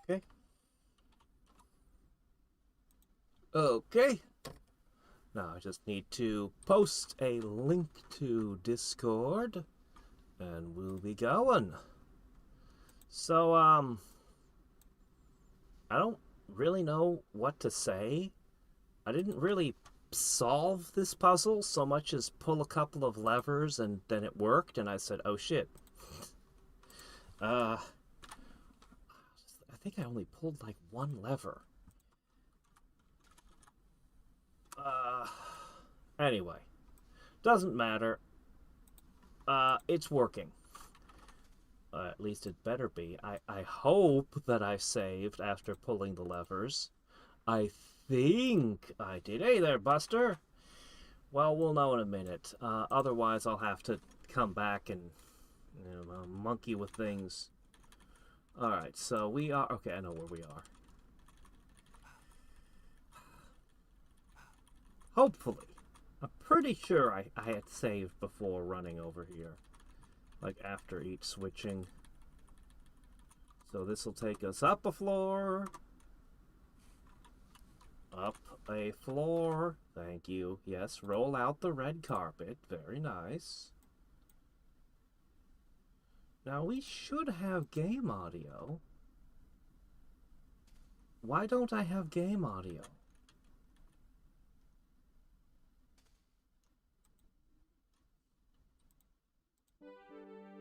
Okay. Okay. Now I just need to post a link to Discord and we'll be going. So, I don't really know what to say. I didn't really solve this puzzle so much as pull a couple of levers and then it worked and I said, oh shit. I think I only pulled like one lever. Uh, anyway, doesn't matter. It's working. At least it better be. I hope that I saved after pulling the levers. I think I did. Hey there, Buster. Well, we'll know in a minute. Otherwise, I'll have to come back and monkey with things. Alright, so we are... Okay, I know where we are. Hopefully. I'm pretty sure I had saved before running over here. Like after each switching. So this will take us up a floor. Up a floor. Thank you. Yes, roll out the red carpet. Very nice. Now we should have game audio. Why don't I have game audio?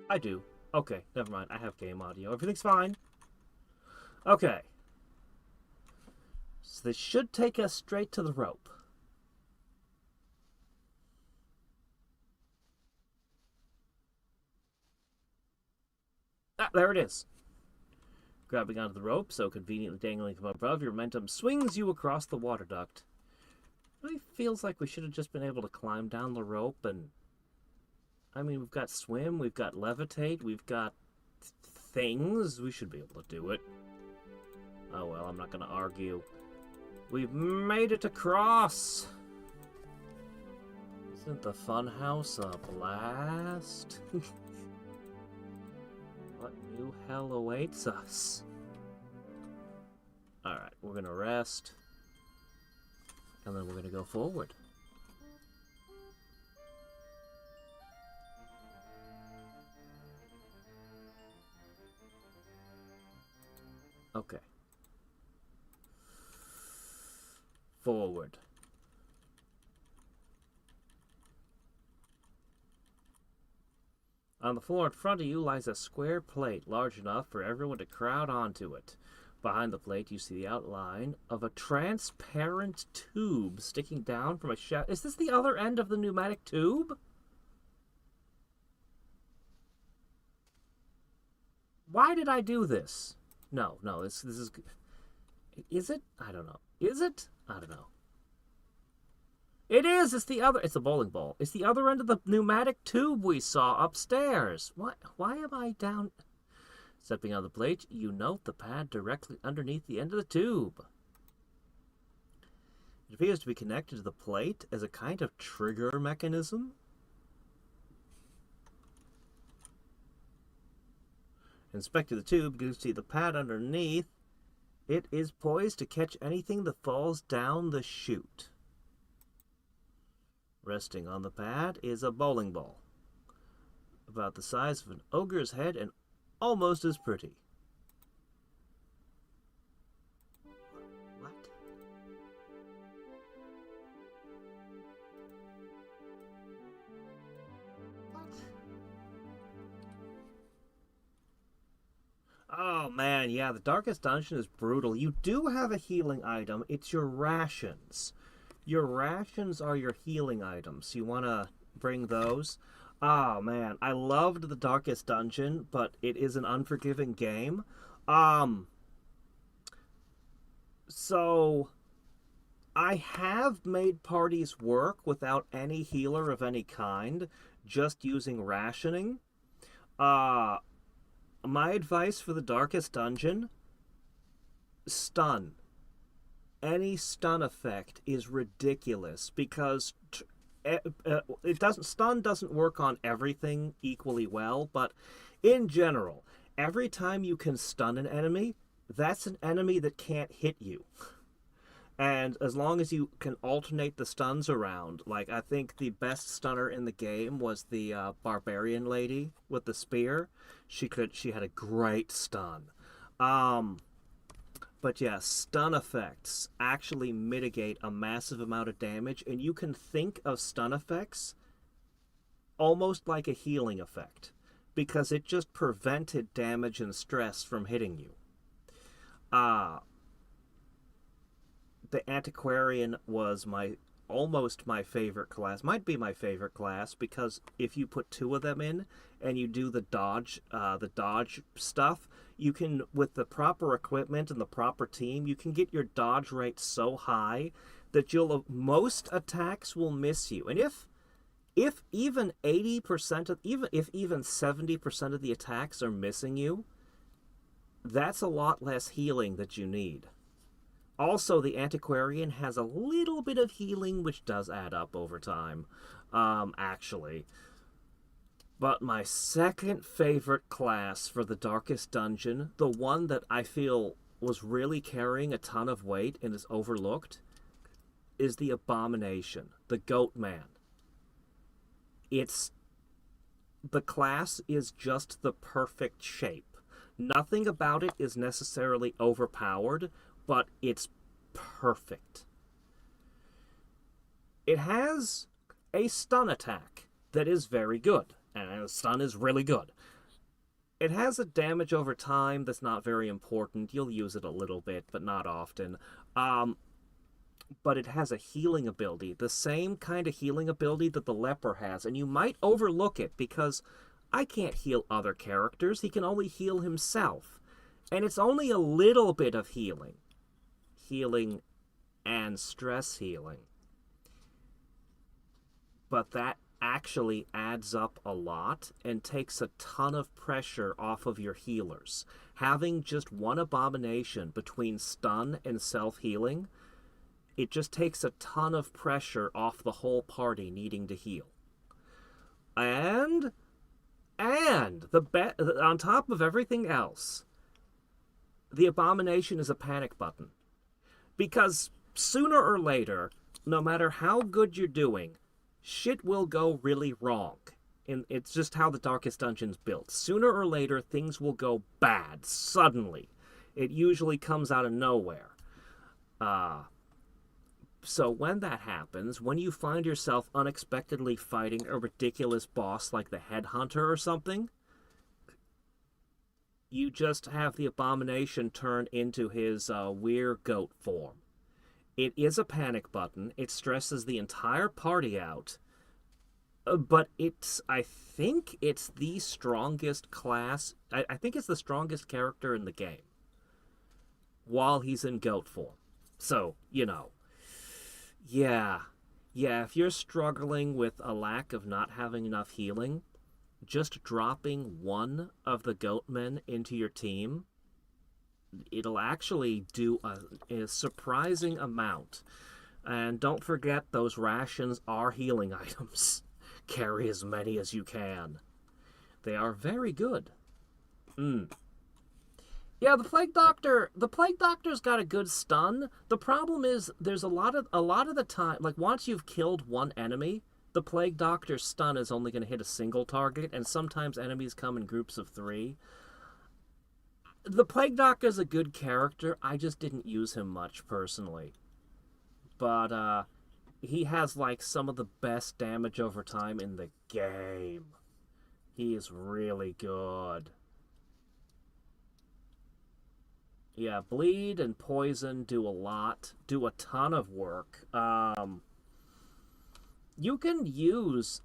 I do. Okay, never mind. I have game audio. Everything's fine. Okay. So this should take us straight to the rope. Ah, there it is. Grabbing onto the rope, so conveniently dangling from above, your momentum swings you across the water duct. It really feels like we should have just been able to climb down the rope and... I mean, we've got swim, we've got levitate, we've got things. We should be able to do it. Oh well, I'm not going to argue. We've made it across! Isn't the funhouse a blast? What new hell awaits us? Alright, we're going to rest. And then we're going to go forward. Okay. Forward. On the floor in front of you lies a square plate large enough for everyone to crowd onto it. Behind the plate, you see the outline of a transparent tube sticking down from a shaft. Is this the other end of the pneumatic tube? Why did I do this? No, this is... Is it? I don't know. Is it? I don't know. It is! It's the other... It's a bowling ball. It's the other end of the pneumatic tube we saw upstairs. What? Why am I down... Stepping on the plate, you note the pad directly underneath the end of the tube. It appears to be connected to the plate as a kind of trigger mechanism. Inspecting the tube, you can see the pad underneath. It is poised to catch anything that falls down the chute. Resting on the pad is a bowling ball, about the size of an ogre's head and almost as pretty. What? Oh man, yeah, the Darkest Dungeon is brutal. You do have a healing item. It's your rations. Your rations are your healing items. You want to bring those? Oh man, I loved the Darkest Dungeon, but it is an unforgiving game. So I have made parties work without any healer of any kind, just using rationing. Uh, my advice for the Darkest Dungeon, stun. Any stun effect is ridiculous because stun doesn't work on everything equally well, but in general, every time you can stun an enemy, that's an enemy that can't hit you. And as long as you can alternate the stuns around, like I think the best stunner in the game was the barbarian lady with the spear. She had a great stun. Um, but yeah, stun effects actually mitigate a massive amount of damage, and you can think of stun effects almost like a healing effect because it just prevented damage and stress from hitting you. Uh, the antiquarian was my almost my favorite class. Might be my favorite class because if you put two of them in and you do the dodge stuff, you can, with the proper equipment and the proper team, you can get your dodge rate so high that most attacks will miss you. And if even 80% of even 70% of the attacks are missing you, that's a lot less healing that you need. Also, the antiquarian has a little bit of healing, which does add up over time, actually. But my second favorite class for the Darkest Dungeon, the one that I feel was really carrying a ton of weight and is overlooked, is the Abomination, the Goat Man. The class is just the perfect shape. Nothing about it is necessarily overpowered, but it's perfect. It has a stun attack that is very good, and a stun is really good. It has a damage over time that's not very important. You'll use it a little bit, but not often. But it has a healing ability, the same kind of healing ability that the leper has, and you might overlook it because I can't heal other characters. He can only heal himself. And it's only a little bit of healing. Healing and stress healing. But that actually adds up a lot and takes a ton of pressure off of your healers. Having just one abomination between stun and self-healing, it just takes a ton of pressure off the whole party needing to heal. And on top of everything else, the abomination is a panic button. Because sooner or later, no matter how good you're doing, shit will go really wrong. And it's just how the Darkest Dungeon's built. Sooner or later, things will go bad, suddenly. It usually comes out of nowhere. So when that happens, when you find yourself unexpectedly fighting a ridiculous boss like the Headhunter or something, you just have the Abomination turn into his weird goat form. It is a panic button. It stresses the entire party out. But I think it's the strongest class. I think it's the strongest character in the game while he's in goat form. So, Yeah, if you're struggling with a lack of not having enough healing, just dropping one of the goatmen into your team, it'll actually do a surprising amount. And don't forget, those rations are healing items. Carry as many as you can. They are very good. Yeah, the Plague Doctor's got a good stun. The problem is there's a lot of the time, like once you've killed one enemy, the Plague Doctor's stun is only going to hit a single target, and sometimes enemies come in groups of 3. The Plague Doctor's a good character. I just didn't use him much personally. But he has like some of the best damage over time in the game. He is really good. Yeah, bleed and poison do a ton of work. You can use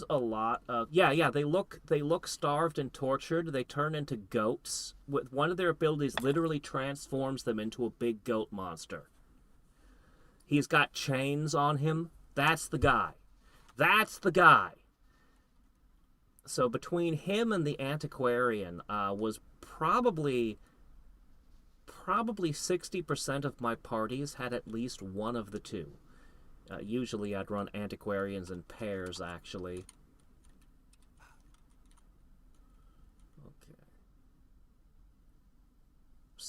a lot of they look starved and tortured. They turn into goats. With one of their abilities literally transforms them into a big goat monster. He's got chains on him. That's the guy. So between him and the antiquarian was probably 60% of my parties had at least one of the two. Usually I'd run antiquarians in pairs, actually. Okay.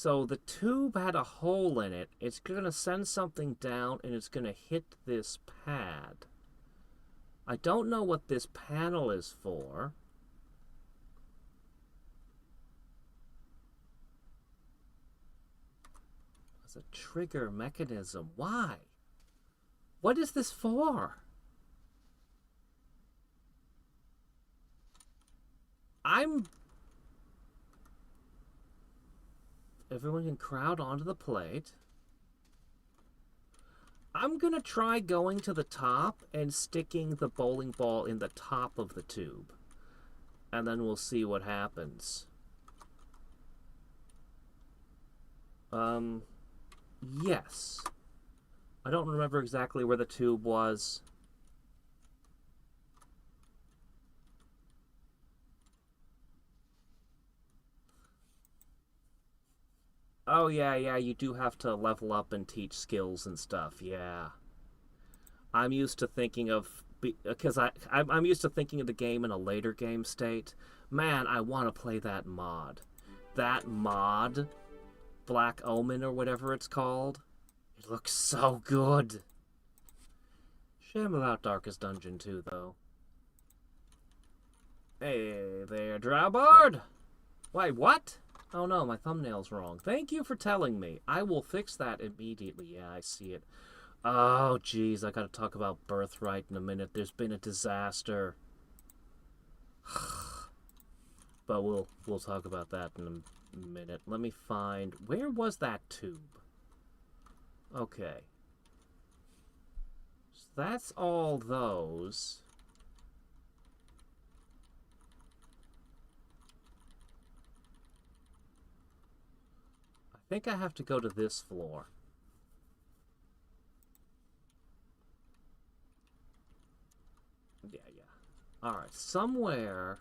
So the tube had a hole in it. It's going to send something down, and it's going to hit this pad. I don't know what this panel is for. It's a trigger mechanism. Why? What is this for? Everyone can crowd onto the plate. I'm gonna try going to the top and sticking the bowling ball in the top of the tube. And then we'll see what happens. Yes. I don't remember exactly where the tube was. Oh, yeah, you do have to level up and teach skills and stuff, yeah. I'm used to thinking of... Because I'm used to thinking of the game in a later game state. Man, I want to play that mod. That mod, Black Omen or whatever it's called, it looks so good. Shame about Darkest Dungeon 2, though. Hey there, Drowbard! Wait, what? Oh no, my thumbnail's wrong. Thank you for telling me. I will fix that immediately. Yeah, I see it. Oh, jeez, I gotta talk about Birthright in a minute. There's been a disaster. But we'll talk about that in a minute. Let me find... Where was that tube? Okay. So that's all those. I think I have to go to this floor. Yeah. Alright, somewhere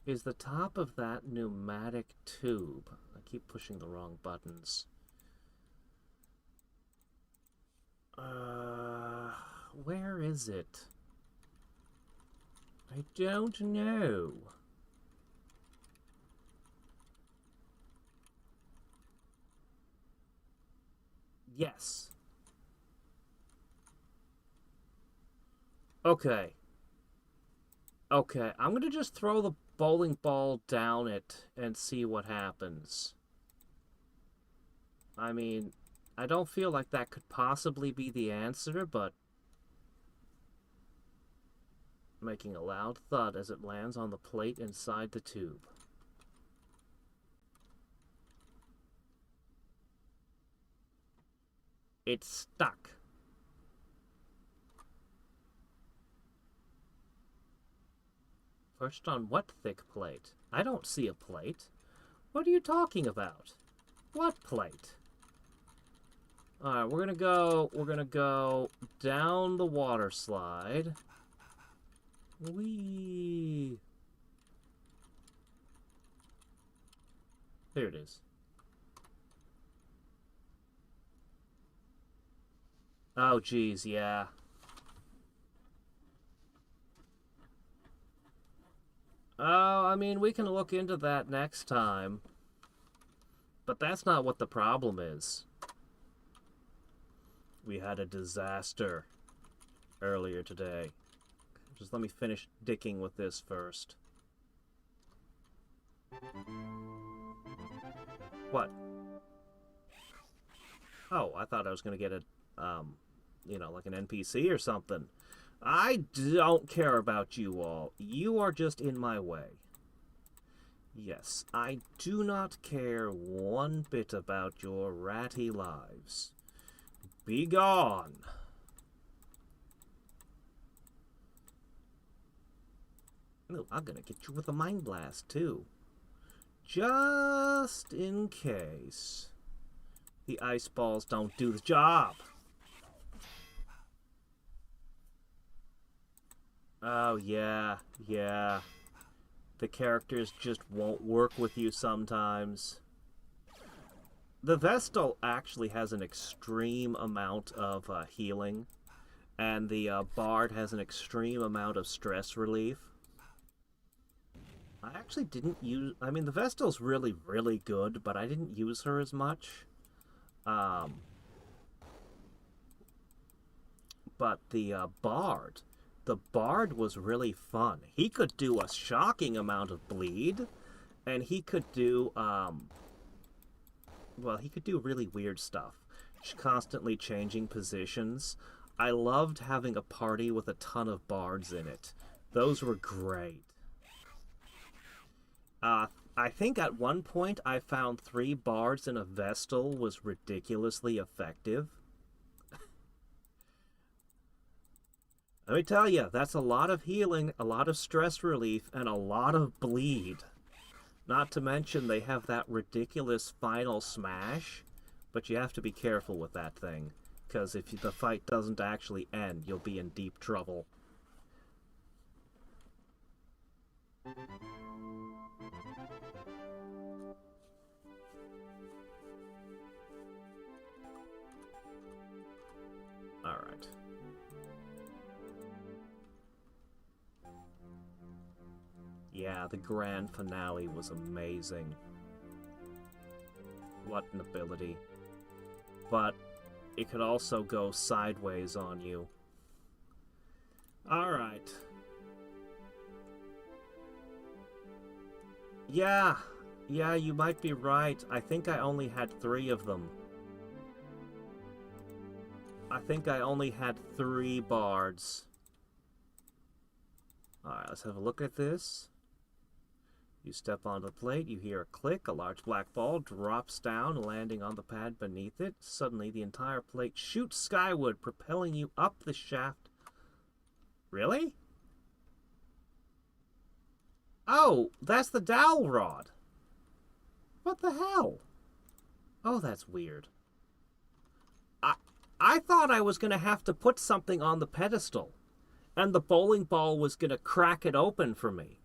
is the top of that pneumatic tube. I keep pushing the wrong buttons. Where is it? I don't know. Yes. Okay. Okay, I'm gonna just throw the bowling ball down it and see what happens. I mean, I don't feel like that could possibly be the answer, but... Making a loud thud as it lands on the plate inside the tube. It's stuck. Perched on what thick plate? I don't see a plate. What are you talking about? What plate? Alright, we're gonna go down the water slide. Whee! Here it is. Oh, geez, yeah. Oh, I mean, we can look into that next time. But that's not what the problem is. We had a disaster earlier today. Just let me finish dicking with this first. What? Oh, I thought I was going to get a, you know, like an NPC or something. I don't care about you all. You are just in my way. Yes, I do not care one bit about your ratty lives. Be gone. Oh, I'm gonna get you with a mind blast, too. Just in case the ice balls don't do the job. Oh, yeah. The characters just won't work with you sometimes. The Vestal actually has an extreme amount of healing, and the Bard has an extreme amount of stress relief. I actually didn't use... I mean, the Vestal's really, really good, but I didn't use her as much. But the Bard... The Bard was really fun. He could do a shocking amount of bleed, and he could do, well, he could do really weird stuff. Constantly changing positions. I loved having a party with a ton of bards in it. Those were great. I think at one point I found 3 bards in a Vestal was ridiculously effective. Let me tell you, that's a lot of healing, a lot of stress relief, and a lot of bleed. Not to mention they have that ridiculous final smash, but you have to be careful with that thing, because if the fight doesn't actually end, you'll be in deep trouble. Alright. Yeah, the grand finale was amazing. What an ability. But it could also go sideways on you. Alright. Yeah, you might be right. I think I only had 3 of them. I think I only had 3 bards. Alright, let's have a look at this. You step onto the plate, you hear a click, a large black ball drops down, landing on the pad beneath it. Suddenly, the entire plate shoots skyward, propelling you up the shaft. Really? Oh, that's the dowel rod. What the hell? Oh, that's weird. I thought I was going to have to put something on the pedestal, and the bowling ball was going to crack it open for me.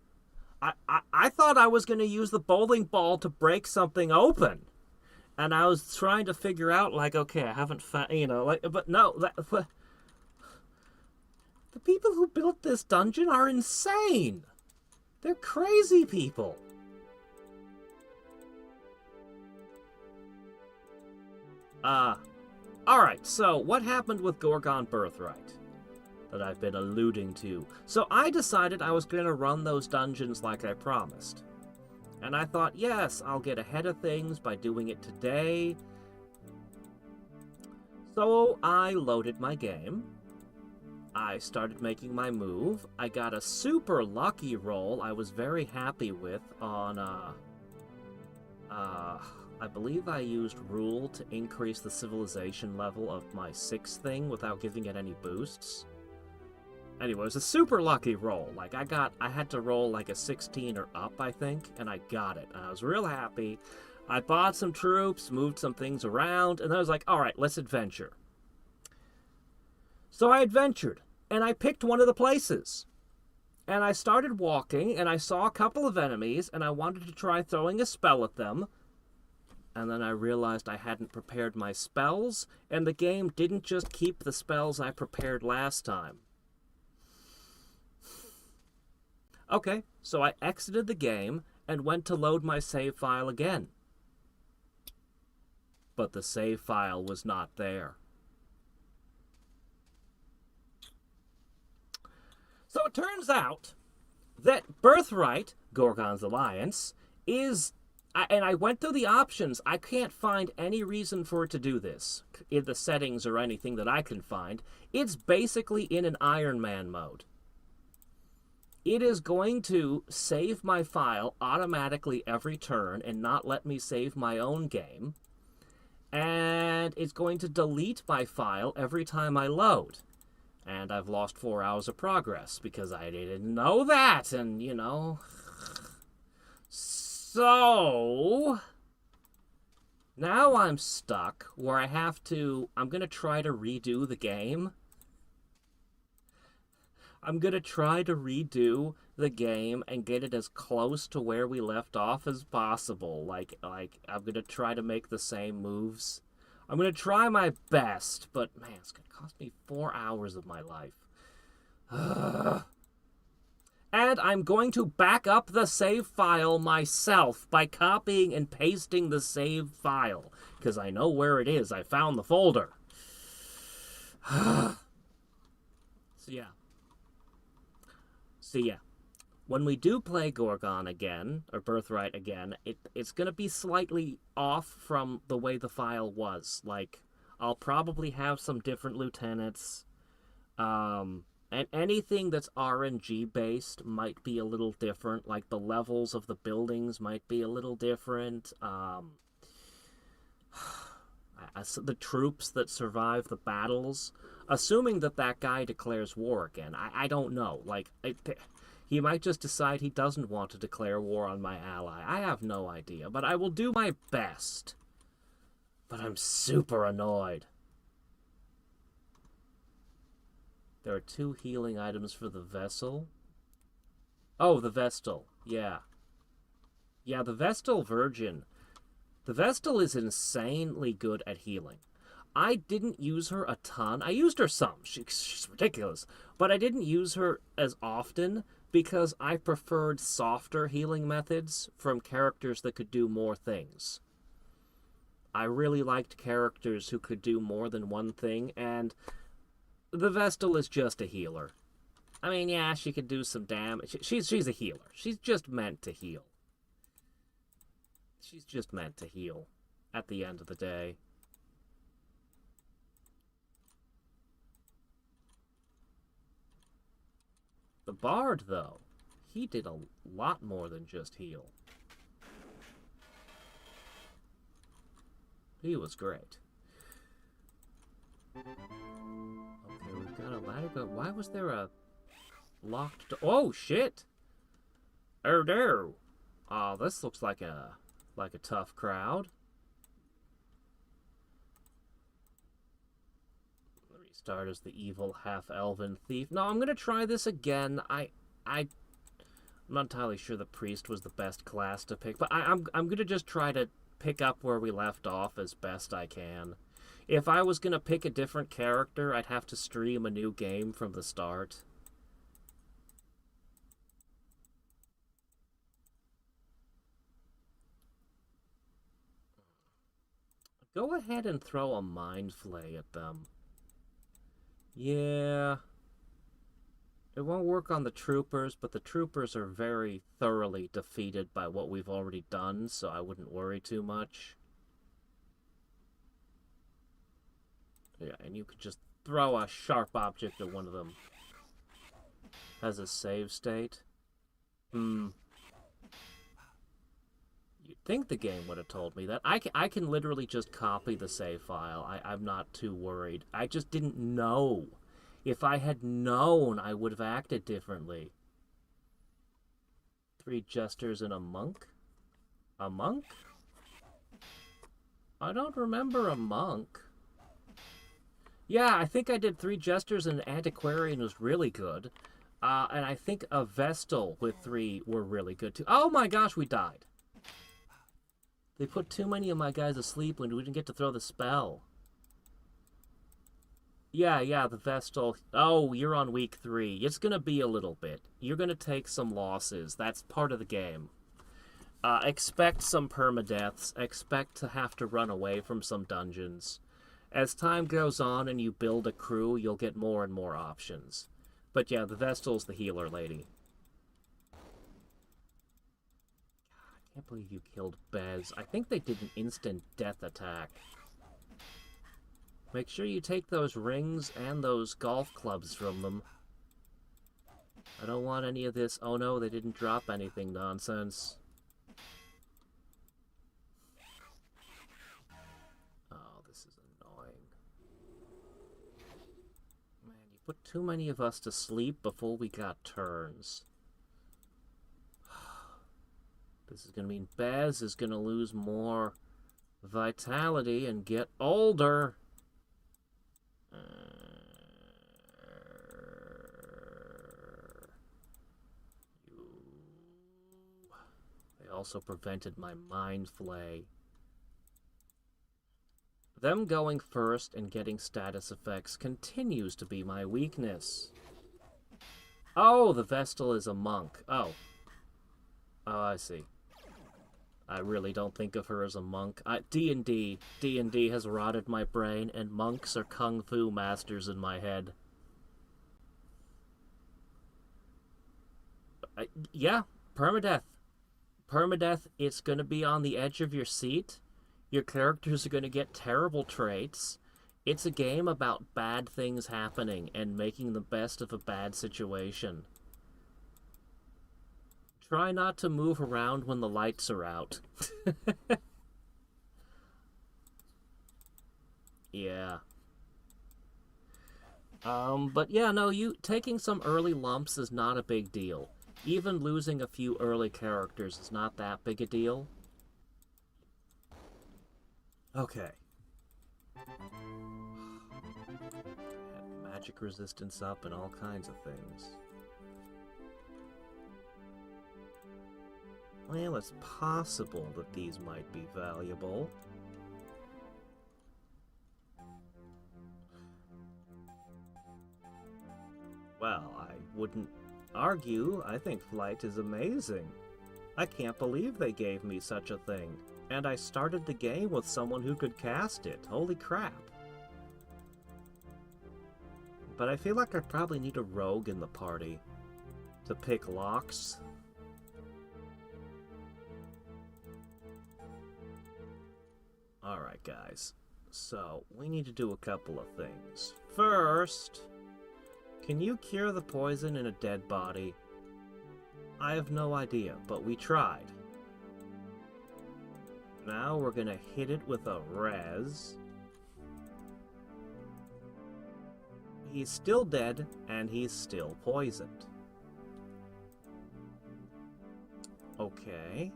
I thought I was going to use the bowling ball to break something open. And I was trying to figure out, like, okay, I haven't found, you know, like, but no. The people who built this dungeon are insane. They're crazy people. Alright, so what happened with Gorgon Birthright that I've been alluding to? So I decided I was going to run those dungeons like I promised. And I thought, yes, I'll get ahead of things by doing it today. So I loaded my game. I started making my move. I got a super lucky roll I was very happy with on, I believe I used Rule to increase the civilization level of my 6th thing without giving it any boosts. Anyway, it was a super lucky roll. Like, I had to roll like a 16 or up, I think, and I got it. And I was real happy. I bought some troops, moved some things around, and I was like, alright, let's adventure. So I adventured, and I picked one of the places. And I started walking, and I saw a couple of enemies, and I wanted to try throwing a spell at them. And then I realized I hadn't prepared my spells, and the game didn't just keep the spells I prepared last time. Okay, so I exited the game and went to load my save file again. But the save file was not there. So it turns out that Birthright, Gorgon's Alliance, is... And I went through the options. I can't find any reason for it to do this in the settings or anything that I can find. It's basically in an Iron Man mode. It is going to save my file automatically every turn and not let me save my own game. And it's going to delete my file every time I load. And I've lost 4 hours of progress because I didn't know that, and, you know... So... now I'm stuck where I have to... I'm going to try to redo the game. I'm going to try to redo the game and get it as close to where we left off as possible. Like I'm going to try to make the same moves. I'm going to try my best, but man, it's going to cost me 4 hours of my life. And I'm going to back up the save file myself by copying and pasting the save file. Because I know where it is. I found the folder. So yeah. When we do play Gorgon again, or Birthright again, it's going to be slightly off from the way the file was. Like, I'll probably have some different lieutenants. And anything that's RNG based might be a little different. Like, the levels of the buildings might be a little different. The troops that survive the battles, assuming that that guy declares war again. I don't know. Like, he might just decide he doesn't want to declare war on my ally. I have no idea, but I will do my best. But I'm super annoyed. There are 2 healing items for the vessel. Oh, the Vestal. Yeah. Yeah, the Vestal Virgin. The Vestal is insanely good at healing. I didn't use her a ton. I used her some. She's ridiculous. But I didn't use her as often because I preferred softer healing methods from characters that could do more things. I really liked characters who could do more than one thing, and the Vestal is just a healer. I mean, yeah, she could do some damage. She's a healer. She's just meant to heal. She's just meant to heal at the end of the day. The Bard, though, he did a lot more than just heal. He was great. Okay, we've got a ladder go. Why was there a locked door? Oh, shit! Oh, no! Oh, this looks like a tough crowd. Restart as the evil half-elven thief. No, I'm gonna try this again. I'm not entirely sure the priest was the best class to pick, but I'm gonna just try to pick up where we left off as best I can. If I was gonna pick a different character, I'd have to stream a new game from the start. Go ahead and throw a mind flay at them. Yeah. It won't work on the troopers, but the troopers are very thoroughly defeated by what we've already done, so I wouldn't worry too much. Yeah, and you could just throw a sharp object at one of them. Has a save state. You'd think the game would have told me that. I can literally just copy the save file. I'm not too worried. I just didn't know. If I had known, I would have acted differently. 3 jesters and a monk? A monk? I don't remember a monk. Yeah, I think I did 3 jesters and an antiquarian was really good. And I think a vestal with 3 were really good too. Oh my gosh, we died. They put too many of my guys asleep when we didn't get to throw the spell. Yeah, the Vestal. Oh, you're on week 3. It's going to be a little bit. You're going to take some losses. That's part of the game. Expect some permadeaths. Expect to have to run away from some dungeons. As time goes on and you build a crew, you'll get more and more options. But yeah, the Vestal's the healer lady. I can't believe you killed Bez. I think they did an instant death attack. Make sure you take those rings and those golf clubs from them. I don't want any of this, oh no, they didn't drop anything nonsense. Oh, this is annoying. Man, you put too many of us to sleep before we got turns. This is going to mean Baz is going to lose more vitality and get older. They also prevented my mind flay. Them going first and getting status effects continues to be my weakness. Oh, the Vestal is a monk. Oh. Oh, I see. I really don't think of her as a monk. D&D has rotted my brain, and monks are kung fu masters in my head. Yeah, permadeath. Permadeath, it's going to be on the edge of your seat. Your characters are going to get terrible traits. It's a game about bad things happening and making the best of a bad situation. Try not to move around when the lights are out. Yeah. But yeah, no, you taking some early lumps is not a big deal. Even losing a few early characters is not that big a deal. Okay. Magic resistance up and all kinds of things. Well, it's possible that these might be valuable. Well, I wouldn't argue. I think flight is amazing. I can't believe they gave me such a thing. And I started the game with someone who could cast it. Holy crap. But I feel like I probably need a rogue in the party to pick locks. Alright, guys. So, we need to do a couple of things. First, can you cure the poison in a dead body? I have no idea, but we tried. Now we're gonna hit it with a res. He's still dead, and he's still poisoned. Okay.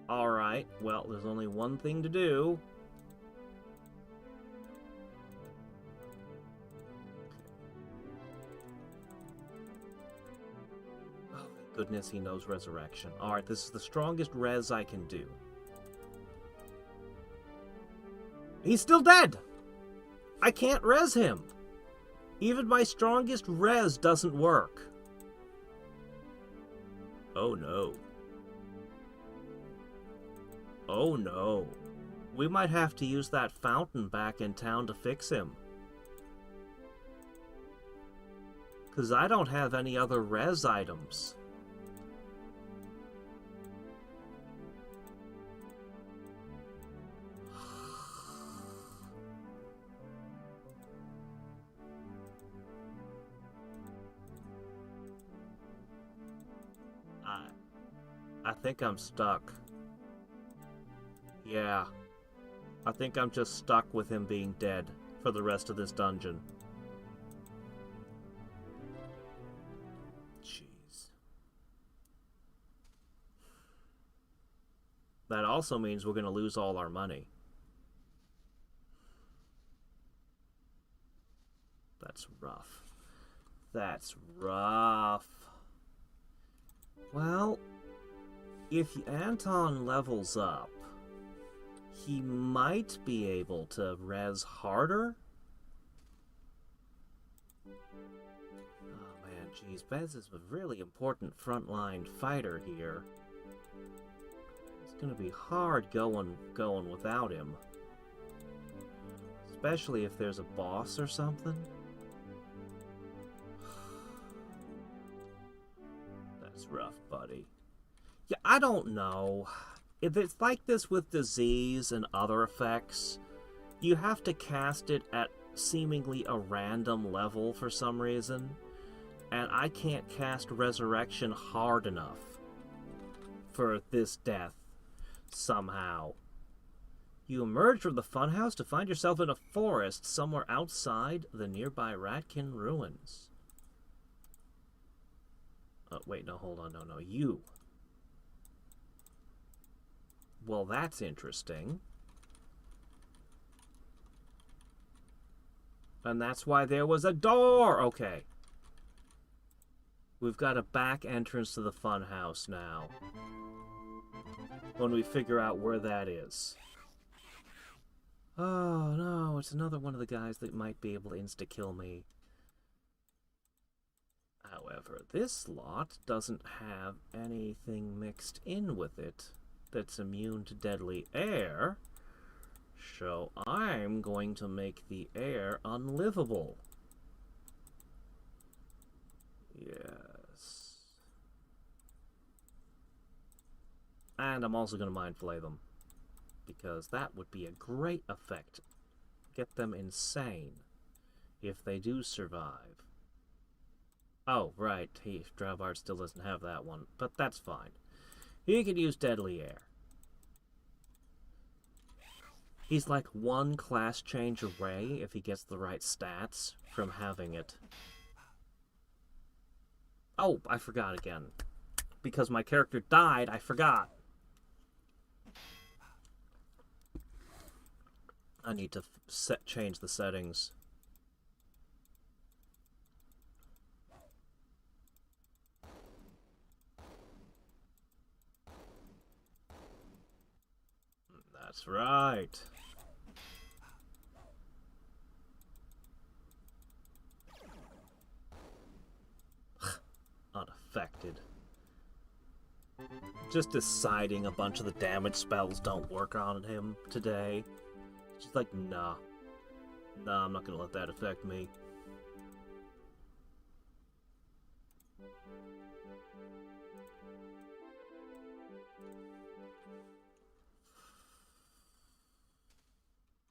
Alright, well, there's only one thing to do. Oh, thank goodness he knows resurrection. Alright, this is the strongest res I can do. He's still dead! I can't res him! Even my strongest res doesn't work. Oh no. Oh no. We might have to use that fountain back in town to fix him. 'Cause I don't have any other res items. I think I'm stuck. Yeah. I think I'm just stuck with him being dead for the rest of this dungeon. Jeez. That also means we're going to lose all our money. That's rough. That's rough. Well, if Anton levels up, he might be able to res harder. Oh man, geez, Bez is a really important frontline fighter here. It's gonna be hard going without him. Especially if there's a boss or something. That's rough, buddy. Yeah, I don't know. If it's like this with disease and other effects, you have to cast it at seemingly a random level for some reason, and I can't cast Resurrection hard enough for this death, somehow. You emerge from the Funhouse to find yourself in a forest somewhere outside the nearby Ratkin ruins. Oh, wait, no, hold on, no, you. Well, that's interesting. And that's why there was a door! Okay. We've got a back entrance to the Funhouse now. When we figure out where that is. Oh, no, it's another one of the guys that might be able to insta-kill me. However, this lot doesn't have anything mixed in with it that's immune to deadly air, so I'm going to make the air unlivable. Yes. And I'm also going to mind flay them, because that would be a great effect. Get them insane if they do survive. Oh, right, Dravard still doesn't have that one, but that's fine. He can use deadly air. He's like one class change away, if he gets the right stats, from having it. Oh, I forgot again. Because my character died, I forgot. I need to change the settings. That's right. Unaffected. Just deciding a bunch of the damage spells don't work on him today. Just like, nah. Nah, I'm not gonna let that affect me.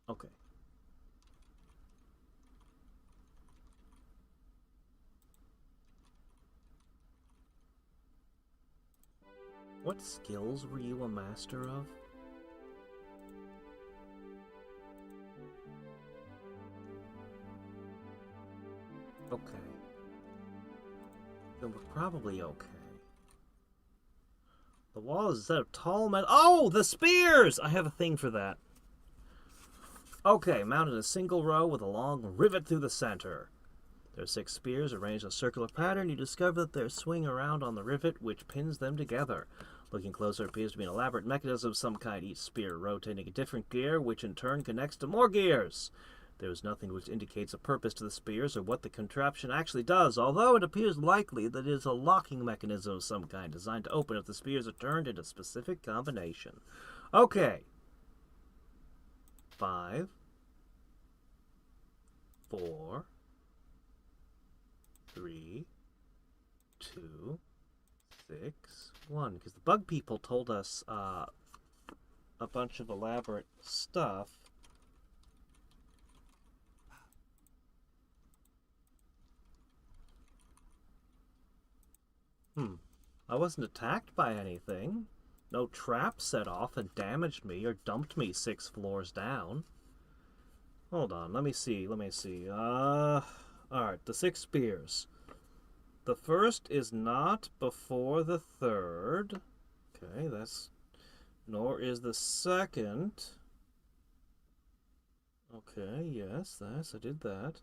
Okay. What skills were you a master of? Okay. Then we're probably okay. The wall is a set of tall metal. Oh, the spears! I have a thing for that. Okay, mounted in a single row with a long rivet through the center. There are 6 spears arranged in a circular pattern. You discover that they swing around on the rivet, which pins them together. Looking closer, it appears to be an elaborate mechanism of some kind, each spear rotating a different gear, which in turn connects to more gears. There is nothing which indicates a purpose to the spears or what the contraption actually does, although it appears likely that it is a locking mechanism of some kind designed to open if the spears are turned into a specific combination. Okay. 5, 4, 3, 2, 6, 1. Because the bug people told us a bunch of elaborate stuff. I wasn't attacked by anything. No trap set off and damaged me or dumped me 6 floors down. Hold on, let me see. Alright, the 6 spears. The first is not before the third. Okay, that's... Nor is the second. Okay, yes, I did that.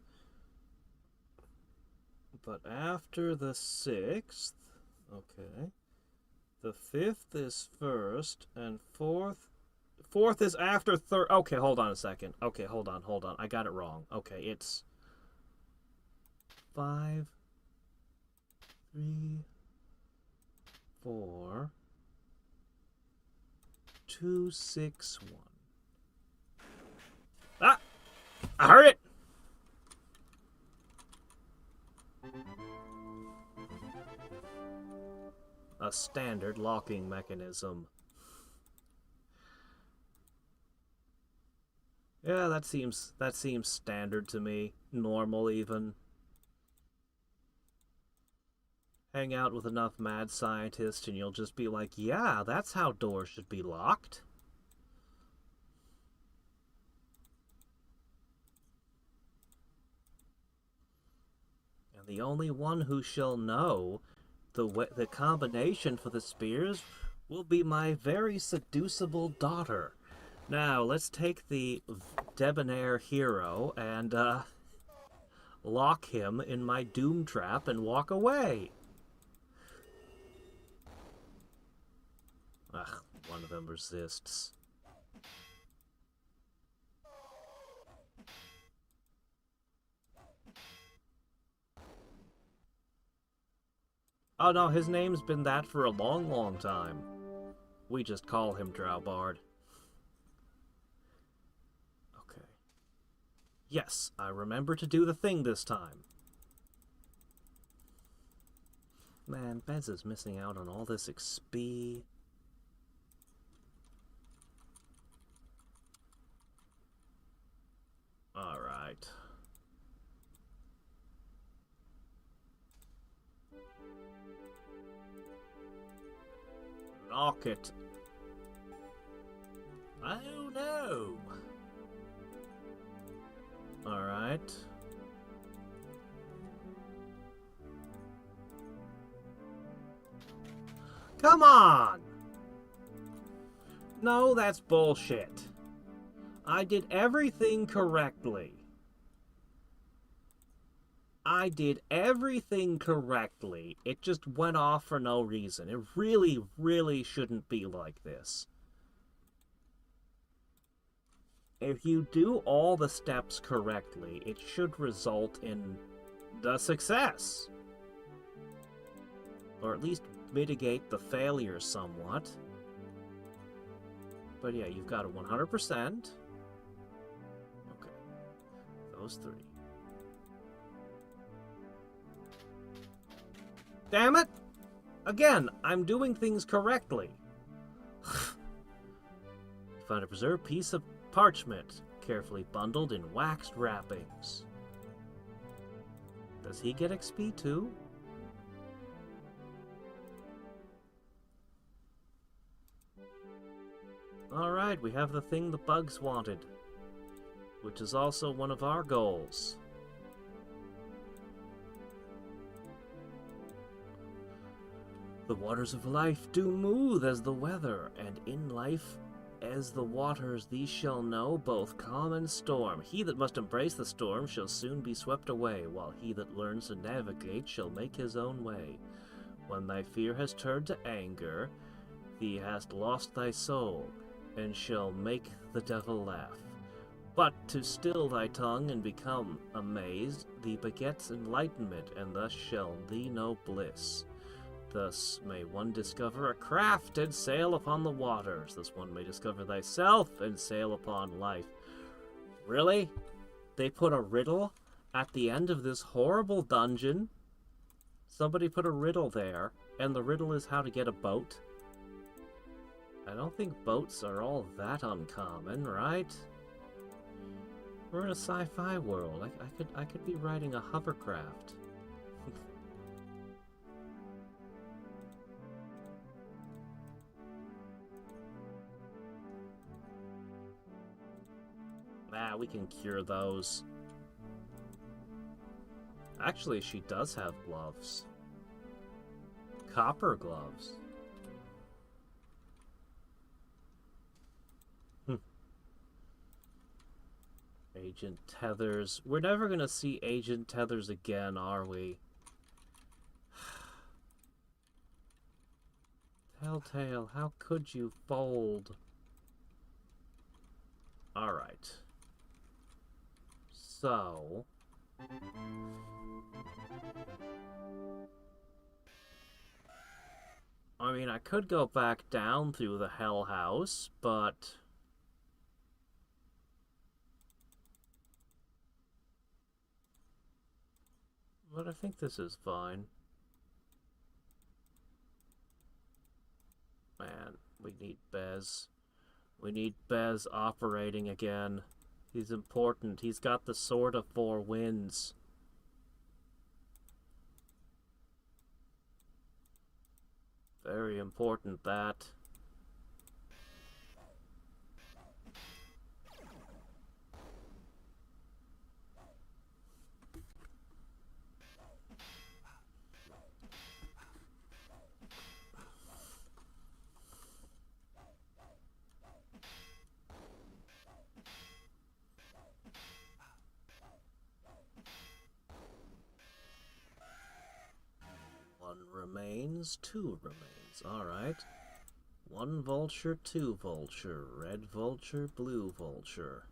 But after the 6th... Okay. The 5th is first, and 4th... 4th is after 3rd. Okay, hold on a second. Okay, hold on. I got it wrong. Okay, it's... 5, 3, 4, 2, 6, 1. Ah! I heard it! A standard locking mechanism. Yeah, that seems standard to me. Normal, even. Hang out with enough mad scientists and you'll just be like, yeah, that's how doors should be locked. And the only one who shall know the combination for the spears will be my very seducible daughter. Now, let's take the debonair hero and lock him in my doom trap and walk away. Ugh, one of them resists. Oh no, his name's been that for a long, long time. We just call him Drowbard. Okay. Yes, I remember to do the thing this time. Man, Bez is missing out on all this XP. Alright. Knock it. Oh no! Alright. Come on! No, that's bullshit. I did everything correctly. I did everything correctly. It just went off for no reason. It really, really shouldn't be like this. If you do all the steps correctly, it should result in the success. Or at least mitigate the failure somewhat. But yeah, you've got a 100%. Okay. Those three. Damn it! Again, I'm doing things correctly. Find a preserved piece of parchment, carefully bundled in waxed wrappings. Does he get XP too? Alright, we have the thing the bugs wanted, which is also one of our goals. The waters of life do move as the weather, and in life as the waters these shall know both calm and storm. He that must embrace the storm shall soon be swept away, while he that learns to navigate shall make his own way. When thy fear has turned to anger, thee hast lost thy soul, and shall make the devil laugh. But to still thy tongue and become amazed, thee begets enlightenment, and thus shall thee know bliss. Thus may one discover a craft and sail upon the waters. Thus one may discover thyself and sail upon life. Really? They put a riddle at the end of this horrible dungeon? Somebody put a riddle there, and the riddle is how to get a boat? I don't think boats are all that uncommon, right? We're in a sci-fi world. I could be riding a hovercraft. We can cure those. Actually, she does have gloves. Copper gloves. Agent Tethers. We're never gonna see Agent Tethers again, are we? Telltale, how could you fold? Alright. So... I mean, I could go back down through the Hell House, but... I think this is fine. Man, we need Bez. We need Bez operating again. He's important. He's got the Sword of Four Winds. Very important, that. Remains, two remains. Alright. One vulture, two vulture. Red vulture, blue vulture.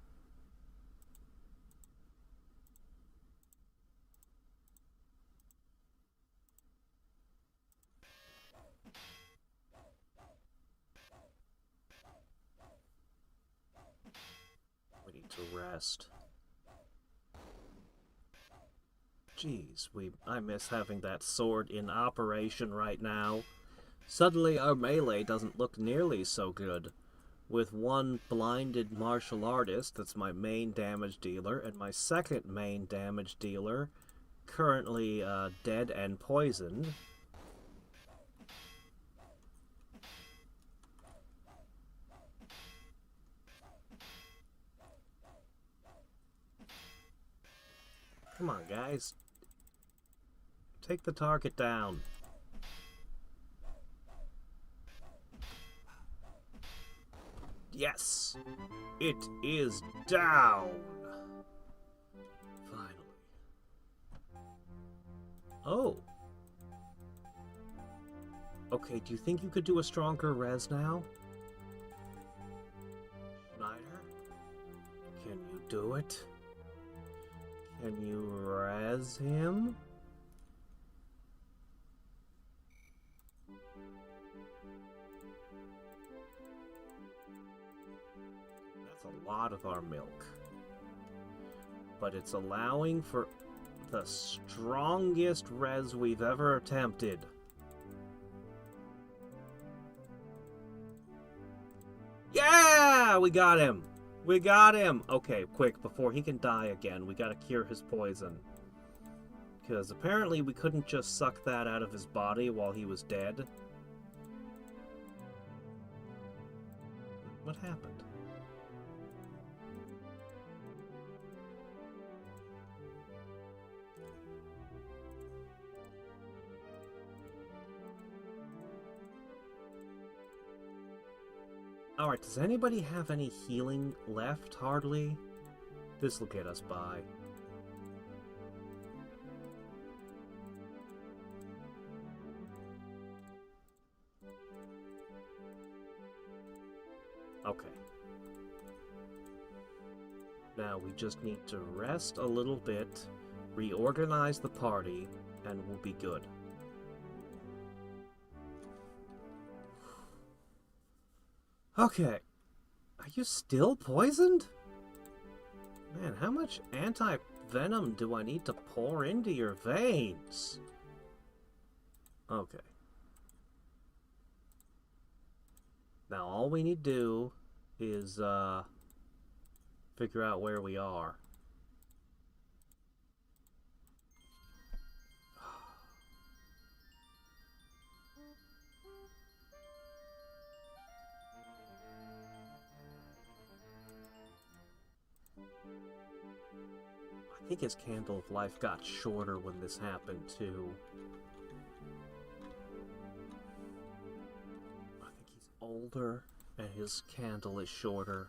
to rest. Jeez, I miss having that sword in operation right now. Suddenly our melee doesn't look nearly so good. With one blinded martial artist, that's my main damage dealer, and my second main damage dealer, currently dead and poisoned. Come on, guys. Take the target down. Yes! It is down! Finally. Oh. Okay, do you think you could do a stronger res now? Schneider? Can you do it? Can you res him? That's a lot of our milk. But it's allowing for the strongest res we've ever attempted. Yeah! We got him! We got him! Okay, quick, before he can die again, we gotta cure his poison. Because apparently we couldn't just suck that out of his body while he was dead. What happened? Alright, does anybody have any healing left, hardly? This'll get us by. Okay. Now we just need to rest a little bit, reorganize the party, and we'll be good. Okay. Are you still poisoned? Man, how much anti-venom do I need to pour into your veins? Okay. Now all we need to do is, figure out where we are. I think his candle of life got shorter when this happened, too. I think he's older, and his candle is shorter.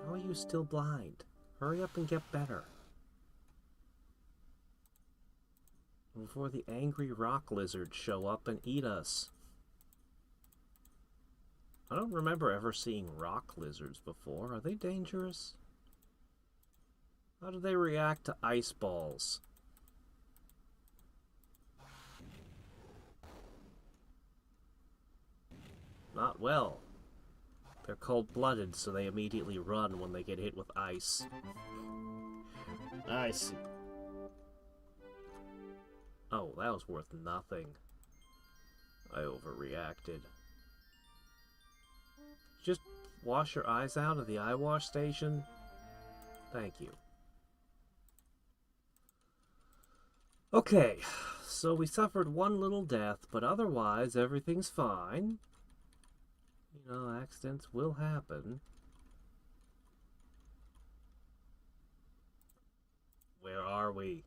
How are you still blind? Hurry up and get better. Before the angry rock lizards show up and eat us. I don't remember ever seeing rock lizards before. Are they dangerous? How do they react to ice balls? Not well. They're cold-blooded, so they immediately run when they get hit with ice. I see. Oh, that was worth nothing. I overreacted. Just wash your eyes out at the eye wash station? Thank you. Okay, so we suffered one little death, but otherwise everything's fine. You know, accidents will happen. Where are we?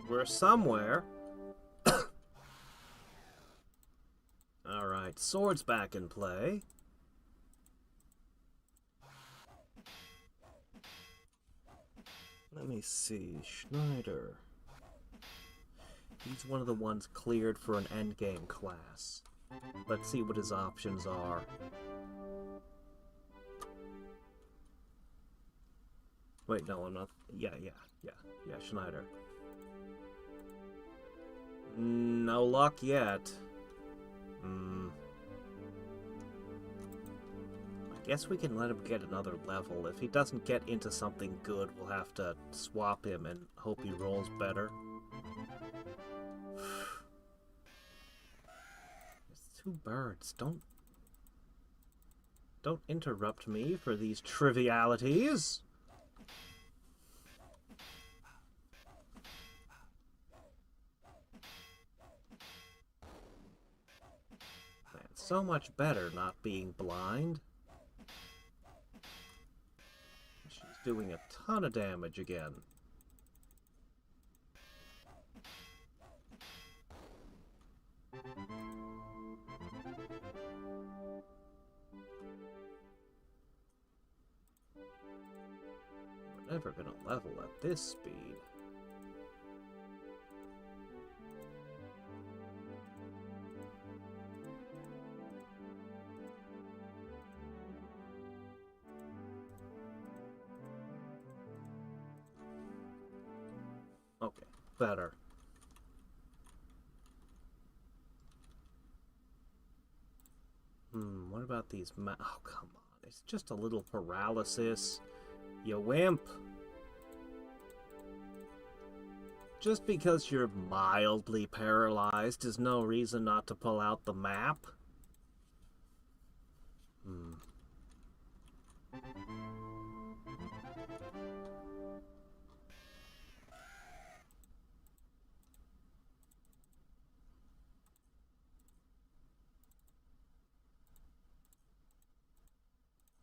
We're somewhere. Alright, sword's back in play. Let me see, Schneider. He's one of the ones cleared for an endgame class. Let's see what his options are. Wait, no, I'm not. Yeah, Schneider. No luck yet. Hmm. I guess we can let him get another level. If he doesn't get into something good, we'll have to swap him and hope he rolls better. There's 2 birds. Don't interrupt me for these trivialities. Man, so much better not being blind. She's doing a ton of damage again. We're never gonna level at this speed. Okay, better. What about these oh, come on. It's just a little paralysis. You wimp. Just because you're mildly paralyzed is no reason not to pull out the map.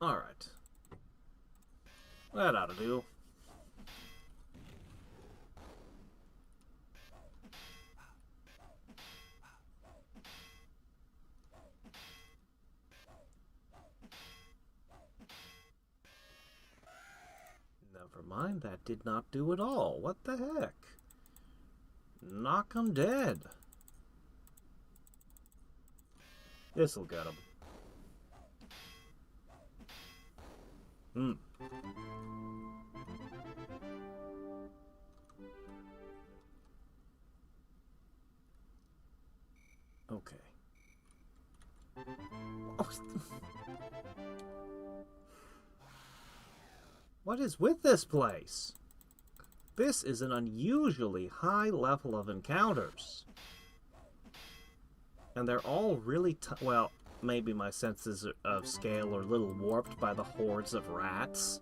Alright. That ought to do. Never mind, that did not do at all. What the heck? Knock 'em dead. This'll get him. Okay. Oh. What is with this place? This is an unusually high level of encounters. And they're all really well, maybe my senses of scale are a little warped by the hordes of rats.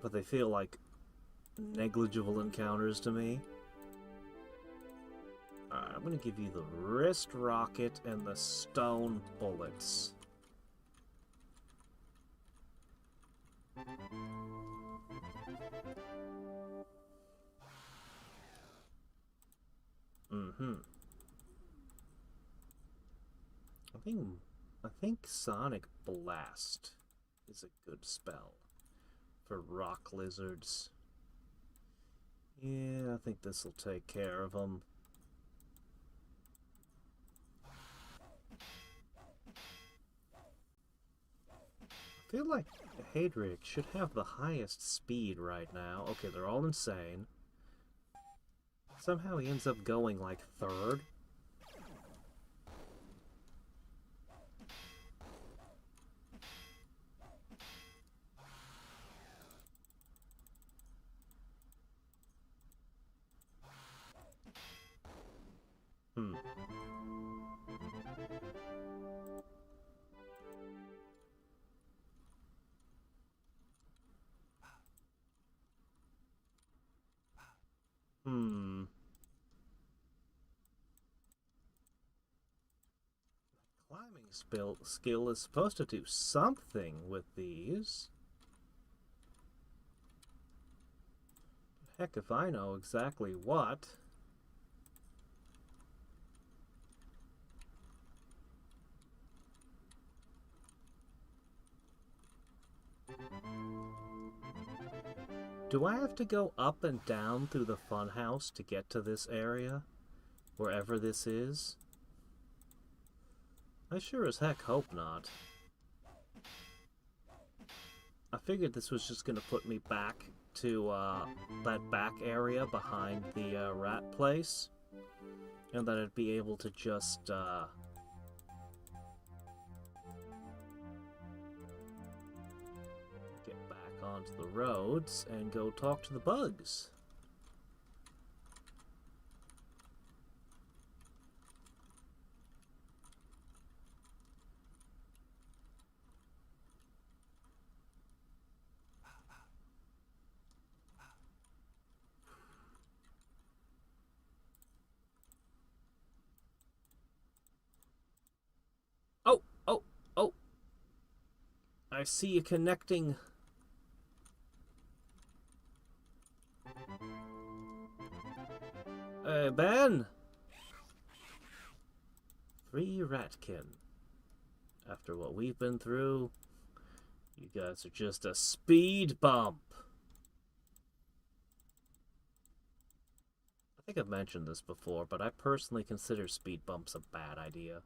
But they feel like negligible encounters to me. Alright, I'm gonna give you the wrist rocket and the stone bullets. I think Sonic Blast is a good spell for rock lizards. Yeah, I think this will take care of them. I feel like Hadriex should have the highest speed right now. Okay, they're all insane. Somehow he ends up going like 3rd. Climbing skill is supposed to do something with these. Heck if I know exactly what. Do I have to go up and down through the funhouse to get to this area? Wherever this is? I sure as heck hope not. I figured this was just gonna put me back to that back area behind the rat place. And that I'd be able to just, get back onto the roads and go talk to the bugs. Oh, oh, oh. I see you connecting. Ben! Free Ratkin. After what we've been through, you guys are just a speed bump. I think I've mentioned this before, but I personally consider speed bumps a bad idea.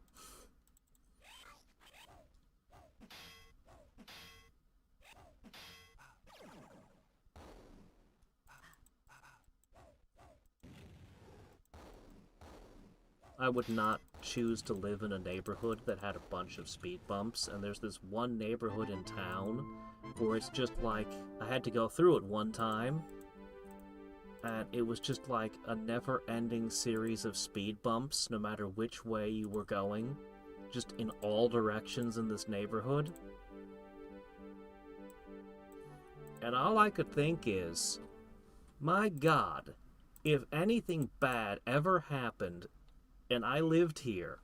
I would not choose to live in a neighborhood that had a bunch of speed bumps, and there's this one neighborhood in town where it's just like, I had to go through it one time, and it was just like a never-ending series of speed bumps, no matter which way you were going, just in all directions in this neighborhood. And all I could think is, my God, if anything bad ever happened and I lived here,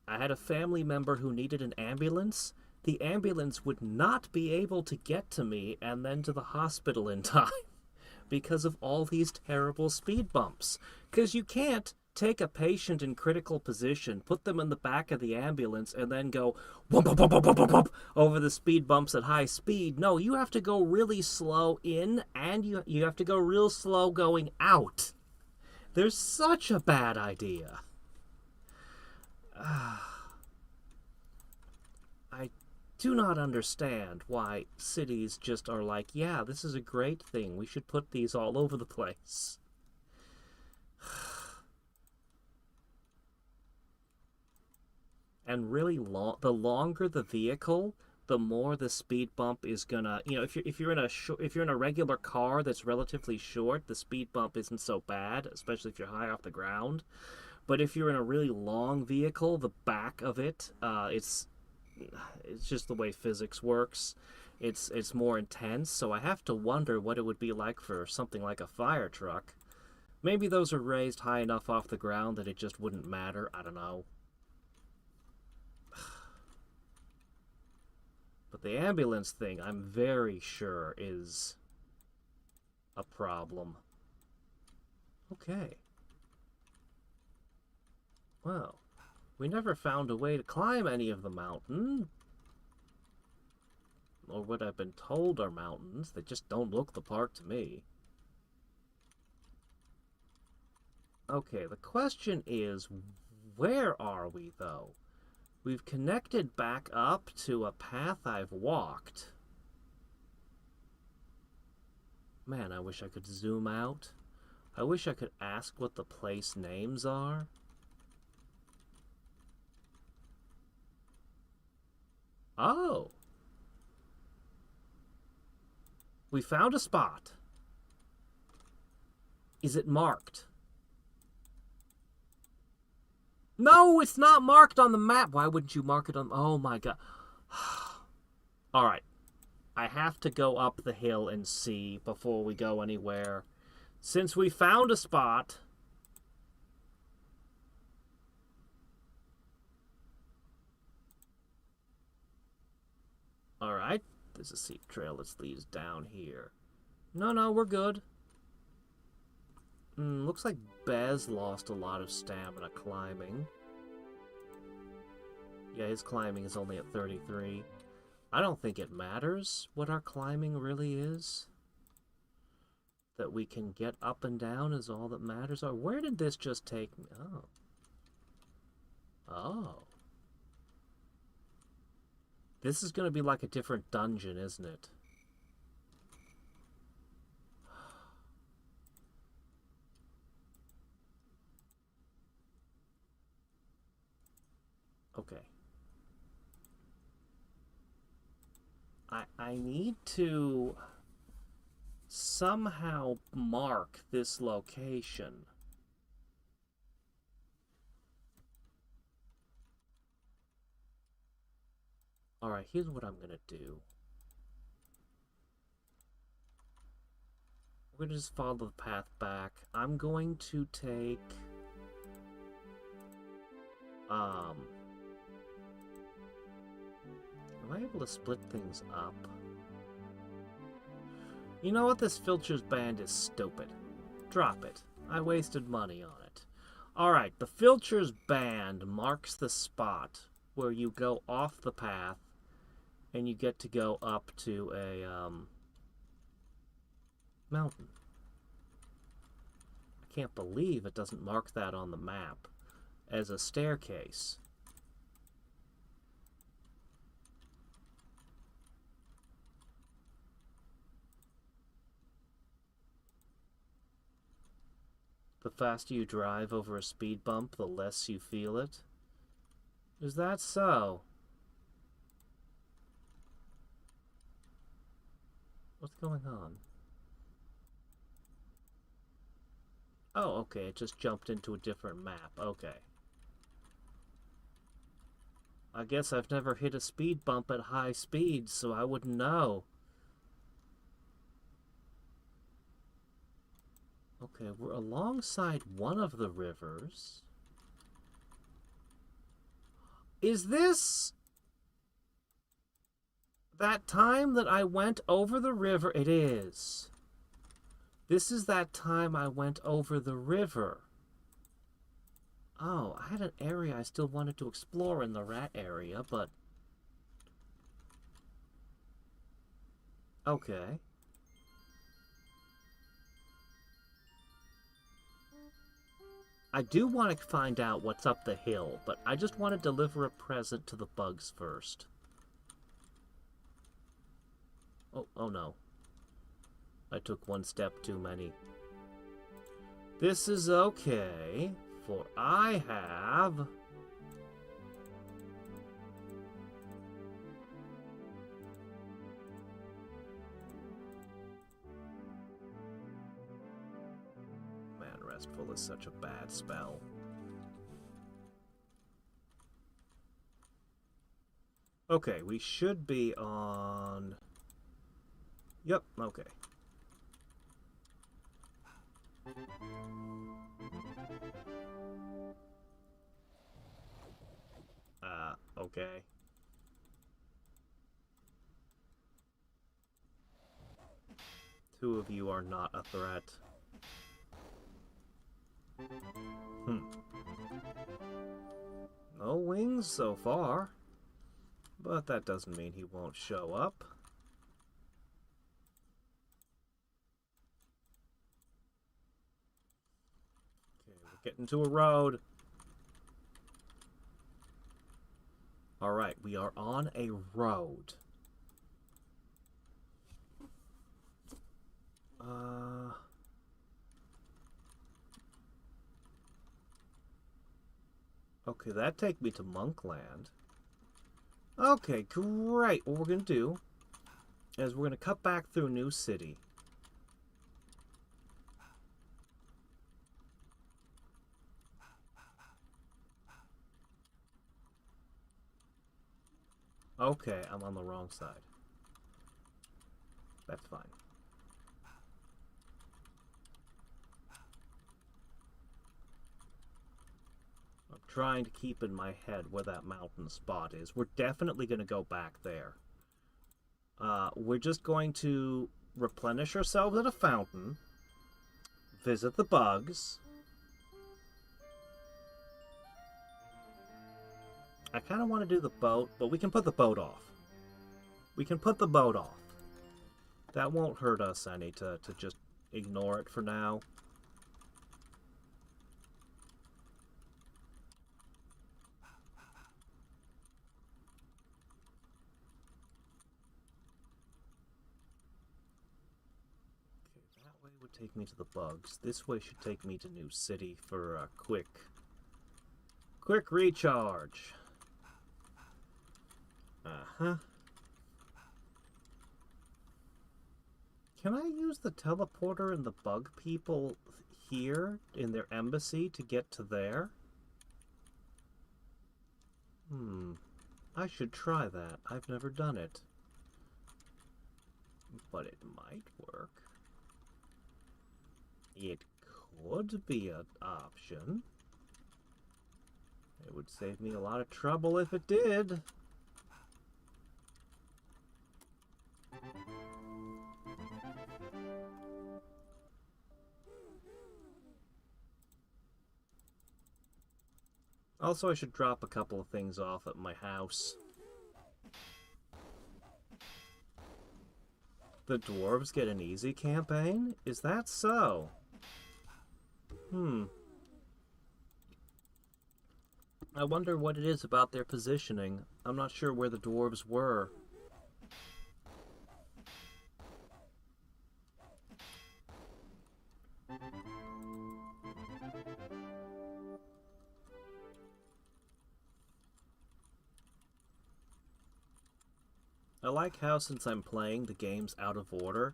I had a family member who needed an ambulance, the ambulance would not be able to get to me and then to the hospital in time because of all these terrible speed bumps. Because you can't take a patient in critical position, put them in the back of the ambulance, and then go whoop, whoop, whoop, whoop, whoop, whoop, over the speed bumps at high speed. No, you have to go really slow in, and you have to go real slow going out. There's such a bad idea. I do not understand why cities just are like, yeah, this is a great thing. We should put these all over the place. And really, the longer the vehicle, the more the speed bump is gonna. You know, if you're in a regular car that's relatively short, the speed bump isn't so bad, especially if you're high off the ground. But if you're in a really long vehicle, the back of it, it's just the way physics works. It's more intense. So I have to wonder what it would be like for something like a fire truck. Maybe those are raised high enough off the ground that it just wouldn't matter. I don't know. But the ambulance thing, I'm very sure, is a problem. Okay. Well, we never found a way to climb any of the mountain. Or what I've been told are mountains. They just don't look the part to me. Okay, the question is, where are we, though? We've connected back up to a path I've walked. Man, I wish I could zoom out. I wish I could ask what the place names are. Oh! We found a spot. Is it marked? No, it's not marked on the map. Why wouldn't you mark it on... Oh my God. Alright. I have to go up the hill and see before we go anywhere. Since we found a spot... Alright. There's a steep trail that leads down here. No, we're good. Looks like Bez lost a lot of stamina climbing. Yeah, his climbing is only at 33. I don't think it matters what our climbing really is. That we can get up and down is all that matters. Or where did this just take me? Oh. Oh. This is going to be like a different dungeon, isn't it? Okay. I need to somehow mark this location. Alright, here's what I'm gonna do. We're gonna just follow the path back. I'm going to take... Am I able to split things up? You know what? This Filcher's band is stupid. Drop it. I wasted money on it. Alright, the Filcher's band marks the spot where you go off the path and you get to go up to a mountain. I can't believe it doesn't mark that on the map as a staircase. The faster you drive over a speed bump, the less you feel it. Is that so? What's going on? Oh, okay, it just jumped into a different map. Okay. I guess I've never hit a speed bump at high speeds, so I wouldn't know. Okay, we're alongside one of the rivers. Is this that time that I went over the river? It is. This is that time I went over the river. Oh, I had an area I still wanted to explore in the rat area, but... Okay. I do want to find out what's up the hill, but I just want to deliver a present to the bugs first. Oh no. I took one step too many. This is okay, for I have... Man, Restful is such a bad spell. Okay, we should be on... Yep, okay. Okay. Two of you are not a threat. No wings so far. But that doesn't mean he won't show up. Okay, we're getting to a road. Alright, we are on a road. Okay, that'd take me to Monkland. Okay, great. What we're going to do is we're going to cut back through New City. Okay, I'm on the wrong side. That's fine. I'm trying to keep in my head where that mountain spot is. We're definitely going to go back there. We're just going to replenish ourselves at a fountain, visit the bugs. I kind of want to do the boat, but we can put the boat off. We can put the boat off. That won't hurt us any to just ignore it for now. Okay, that way would take me to the bugs. This way should take me to New City for a quick recharge. Uh-huh. Can I use the teleporter and the bug people here in their embassy to get to there? I should try that. I've never done it. But it might work. It could be an option. It would save me a lot of trouble if it did. Also, I should drop a couple of things off at my house. The dwarves get an easy campaign? Is that so? I wonder what it is about their positioning. I'm not sure where the dwarves were. I like how, since I'm playing the games out of order,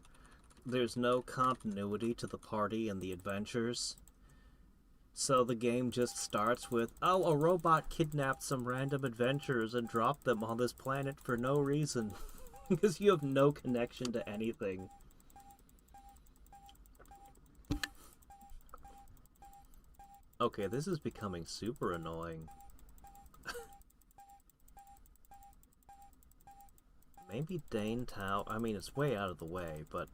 there's no continuity to the party and the adventures. So the game just starts with, oh, a robot kidnapped some random adventurers and dropped them on this planet for no reason. Because you have no connection to anything. Okay, this is becoming super annoying. Maybe Dane Tao. I mean, it's way out of the way, but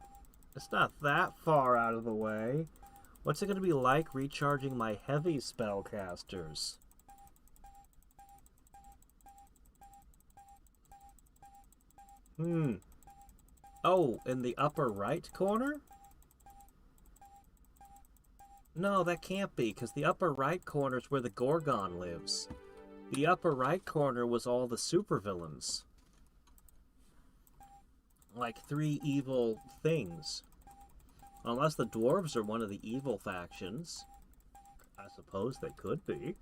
it's not that far out of the way. What's it going to be like recharging my heavy spellcasters? Oh, in the upper right corner? No, that can't be, because the upper right corner is where the Gorgon lives. The upper right corner was all the supervillains. Like 3 evil things. Unless the dwarves are one of the evil factions. I suppose they could be.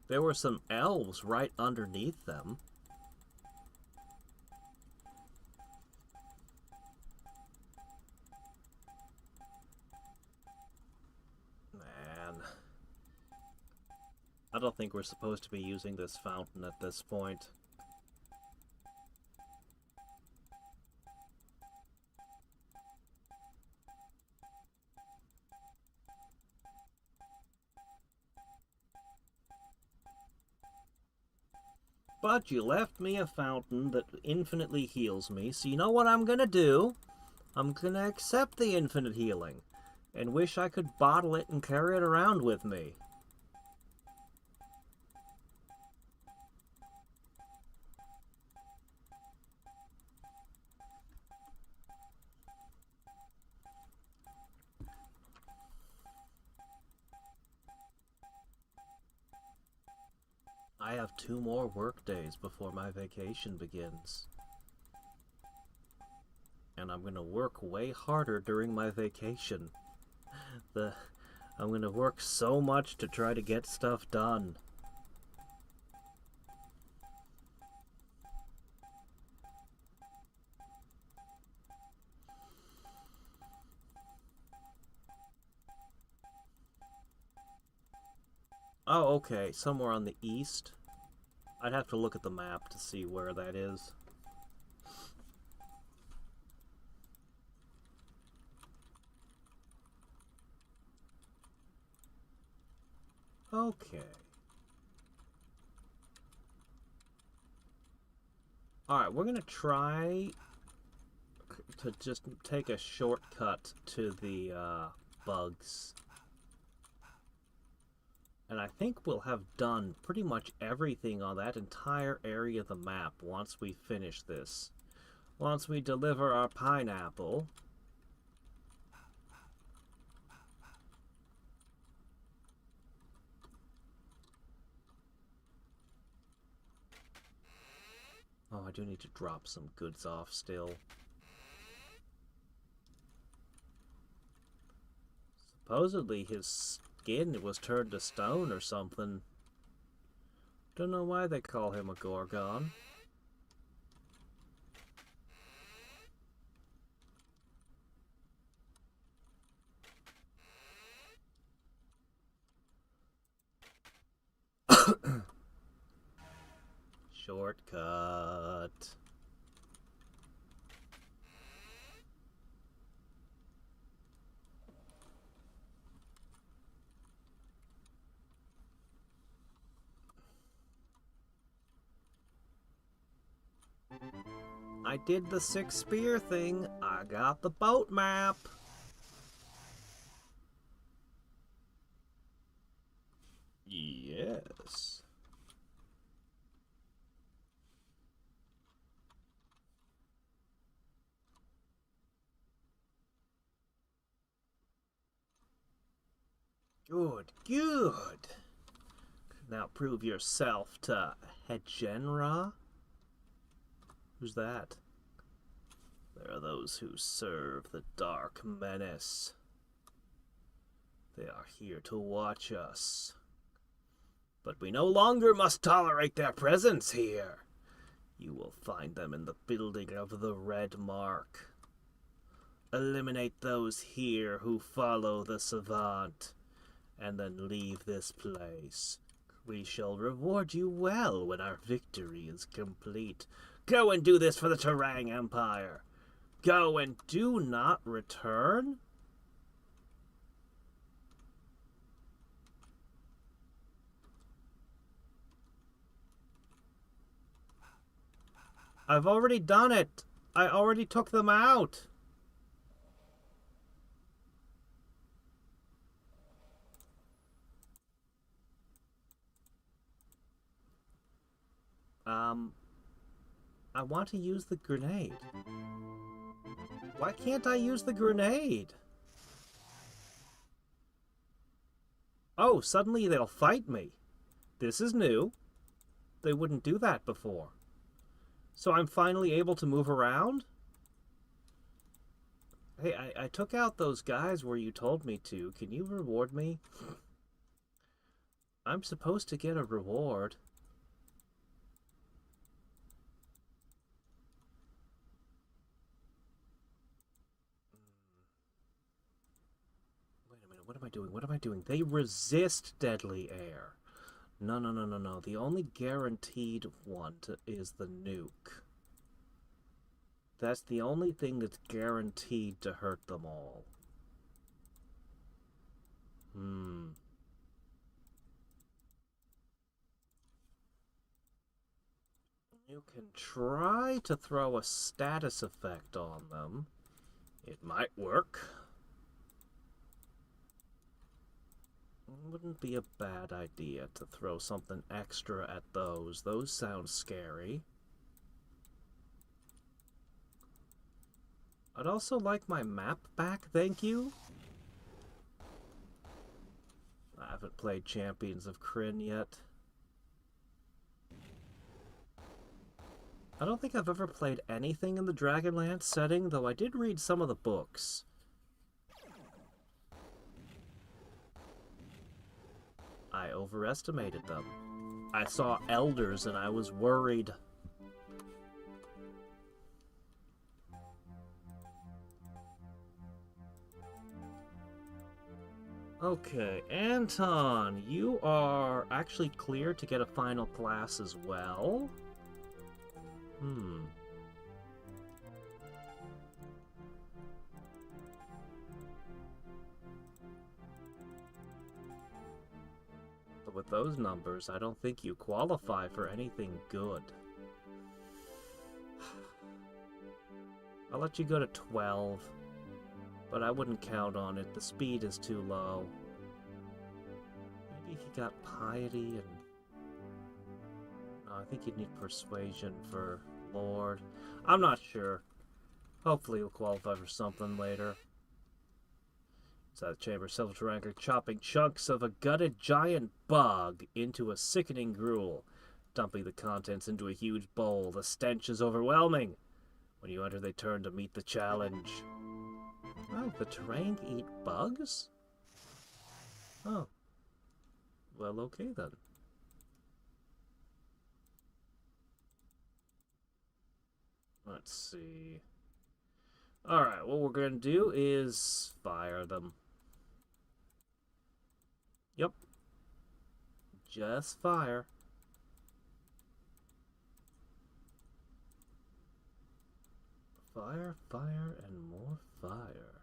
There were some elves right underneath them. Man. I don't think we're supposed to be using this fountain at this point. But you left me a fountain that infinitely heals me, so you know what I'm gonna do? I'm gonna accept the infinite healing, and wish I could bottle it and carry it around with me. I have 2 more work days before my vacation begins. And I'm gonna work way harder during my vacation. I'm gonna work so much to try to get stuff done. Oh, okay, somewhere on the east. I'd have to look at the map to see where that is. Okay. Alright, we're gonna try to just take a shortcut to the bugs. And I think we'll have done pretty much everything on that entire area of the map once we finish this. Once we deliver our pineapple. Oh, I do need to drop some goods off still. Supposedly his skin was turned to stone or something. Don't know why they call him a Gorgon. Shortcut. I did the 6 spear thing. I got the boat map. Yes. Good, good. Now prove yourself to Hegenra. Who's that? There are those who serve the Dark Menace. They are here to watch us. But we no longer must tolerate their presence here. You will find them in the building of the Red Mark. Eliminate those here who follow the Savant, and then leave this place. We shall reward you well when our victory is complete. Go and do this for the Terang Empire. Go and do not return? I've already done it. I already took them out. I want to use the grenade. Why can't I use the grenade? Oh, suddenly they'll fight me. This is new. They wouldn't do that before. So I'm finally able to move around? Hey, I took out those guys where you told me to. Can you reward me? I'm supposed to get a reward. Wait a minute, what am I doing? What am I doing? They resist deadly air. No, no, no, no, no. The only guaranteed one is the nuke. That's the only thing that's guaranteed to hurt them all. You can try to throw a status effect on them. It might work. Wouldn't be a bad idea to throw something extra at those. Those sound scary. I'd also like my map back, thank you. I haven't played Champions of Krynn yet. I don't think I've ever played anything in the Dragonlance setting, though I did read some of the books. I overestimated them. I saw elders and I was worried. Okay, Anton, you are actually clear to get a final class as well. But with those numbers, I don't think you qualify for anything good. I'll let you go to 12, but I wouldn't count on it. The speed is too low. Maybe he got piety and... No, I think you'd need persuasion for Lord. I'm not sure. Hopefully he'll qualify for something later. Inside the chamber, Silver chopping chunks of a gutted giant bug into a sickening gruel, dumping the contents into a huge bowl. The stench is overwhelming. When you enter, they turn to meet the challenge. Oh, the Terang eat bugs? Oh. Well, okay then. Let's see. Alright, what we're going to do is fire them. Yep. Just fire. Fire, fire, and more fire.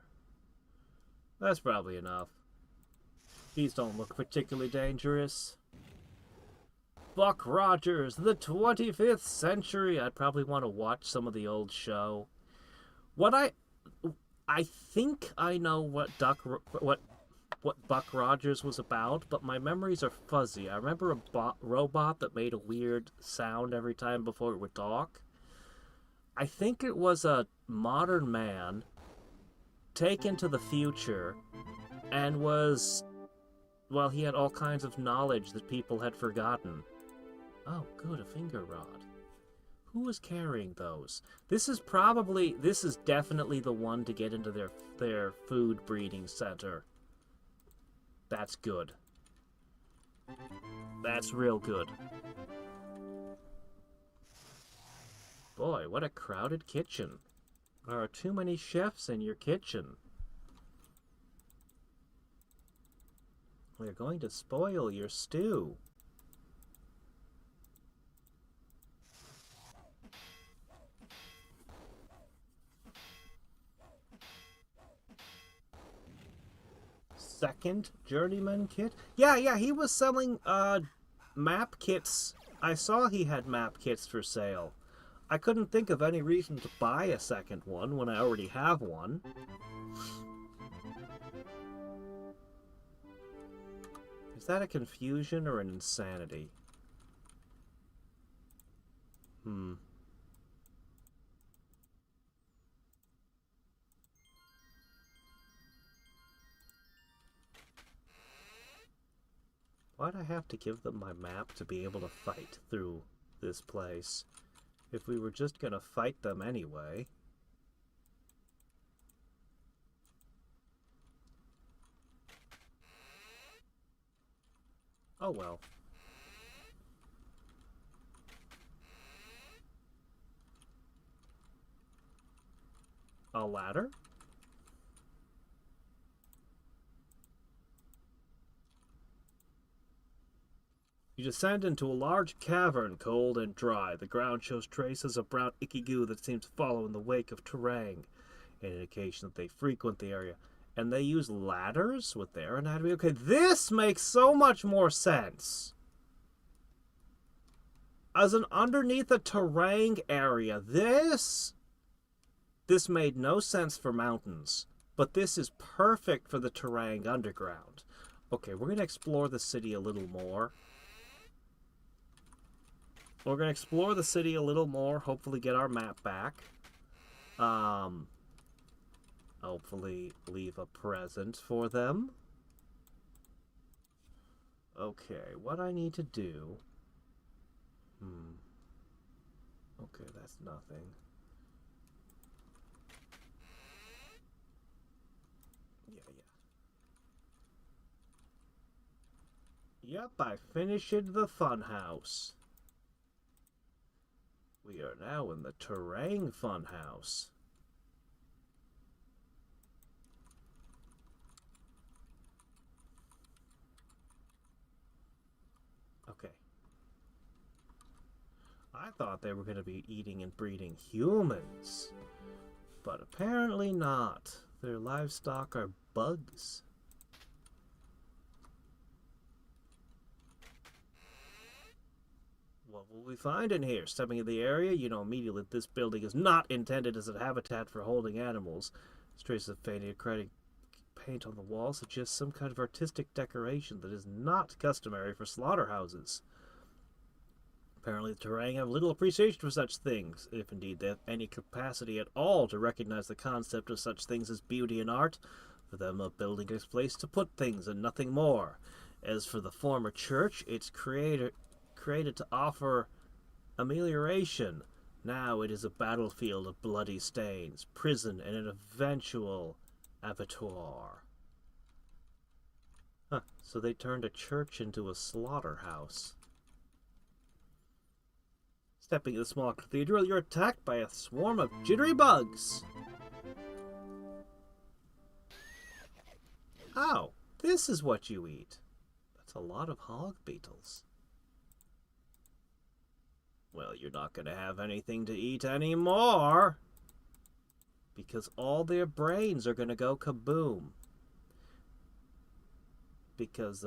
That's probably enough. These don't look particularly dangerous. Buck Rogers, the 25th century. I'd probably want to watch some of the old show. I think I know what Buck Rogers was about, but my memories are fuzzy. I remember a robot that made a weird sound every time before it would talk. I think it was a modern man taken to the future and well, he had all kinds of knowledge that people had forgotten. Oh, good, a finger rod. Who was carrying those? This is definitely the one to get into their food breeding center. That's good. That's real good. Boy, what a crowded kitchen. There are too many chefs in your kitchen. They're going to spoil your stew. Second journeyman kit? Yeah, he was selling map kits. I saw he had map kits for sale. I couldn't think of any reason to buy a second one when I already have one. Is that a confusion or an insanity? Why'd I have to give them my map to be able to fight through this place? If we were just gonna fight them anyway. Oh well. A ladder? You descend into a large cavern, cold and dry. The ground shows traces of brown icky goo that seems to follow in the wake of terrain, an indication that they frequent the area. And they use ladders with their anatomy? Okay, this makes so much more sense. As an underneath a terrain area, this made no sense for mountains, but this is perfect for the terrain underground. Okay, we're going to explore the city a little more. We're going to explore the city a little more, hopefully get our map back. Hopefully leave a present for them. Okay, what I need to do... Okay, that's nothing. Yep, I finished the Funhouse. We are now in the Terrain Funhouse. Okay. I thought they were going to be eating and breeding humans. But apparently not. Their livestock are bugs. What will we find in here? Stepping in the area, you know immediately that this building is not intended as a habitat for holding animals. Traces of faded credit paint on the wall suggests some kind of artistic decoration that is not customary for slaughterhouses. Apparently the Terang have little appreciation for such things, if indeed they have any capacity at all to recognize the concept of such things as beauty and art. For them, a building is a place to put things and nothing more. As for the former church, it's created to offer amelioration. Now it is a battlefield of bloody stains, prison, and an eventual abattoir. Huh, so they turned a church into a slaughterhouse. Stepping into the small cathedral, you're attacked by a swarm of jittery bugs. Oh, this is what you eat. That's a lot of hog beetles. Well, you're not going to have anything to eat anymore. Because all their brains are going to go kaboom. Because,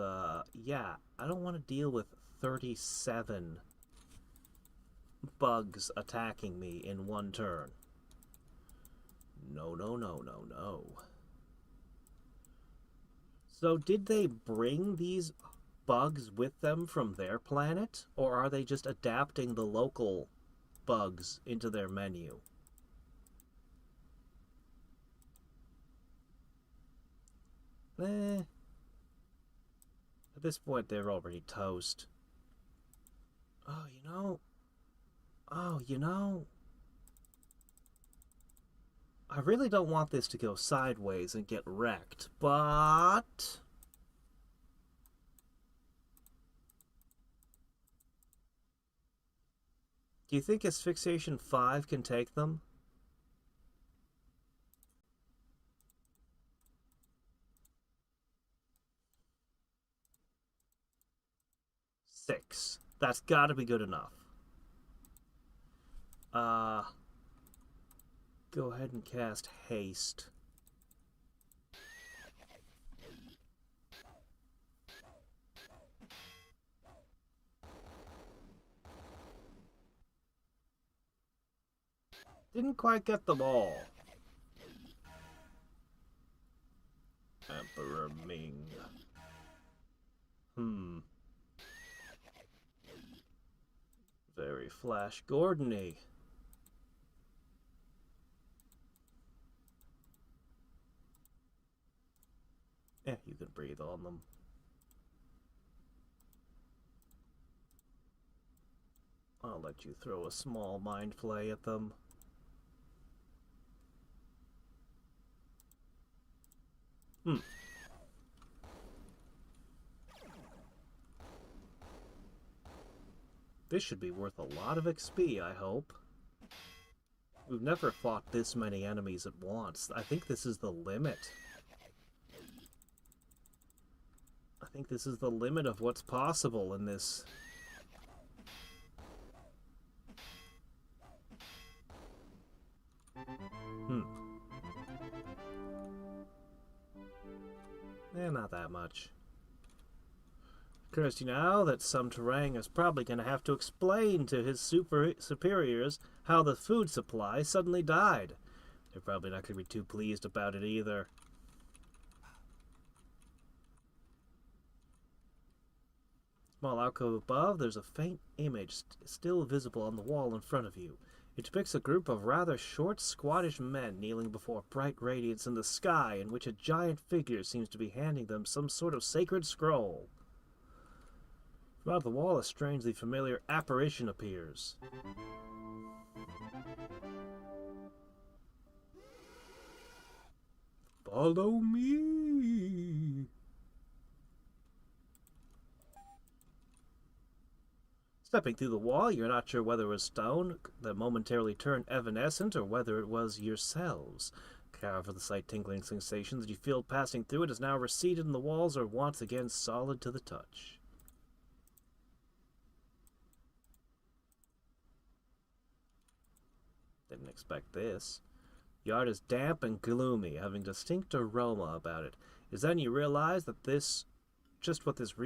yeah, I don't want to deal with 37 bugs attacking me in one turn. No, no, no, no, no. So did they bring these bugs with them from their planet? Or are they just adapting the local bugs into their menu? At this point, they're already toast. Oh, you know... I really don't want this to go sideways and get wrecked, but... Do you think Asphyxiation 5 can take them? 6. That's gotta be good enough. Go ahead and cast Haste. Didn't quite get them all. Emperor Ming. Very Flash Gordon-y. You can breathe on them. I'll let you throw a small mind play at them. This should be worth a lot of XP, I hope. We've never fought this many enemies at once. I think this is the limit. I think this is the limit of what's possible in this. Not that much. Occurs to you now that some Terang is probably going to have to explain to his superiors how the food supply suddenly died. They're probably not going to be too pleased about it either. Small alcove above, there's a faint image still visible on the wall in front of you. It depicts a group of rather short, squattish men kneeling before bright radiance in the sky, in which a giant figure seems to be handing them some sort of sacred scroll. From out of the wall, a strangely familiar apparition appears. Follow me! Stepping through the wall, you're not sure whether it was stone that momentarily turned evanescent or whether it was yourselves. However, the sight-tingling sensation that you feel passing through it is now receded and the walls are once again solid to the touch. Didn't expect this. The yard is damp and gloomy, having a distinct aroma about it. It's then you realize that just what this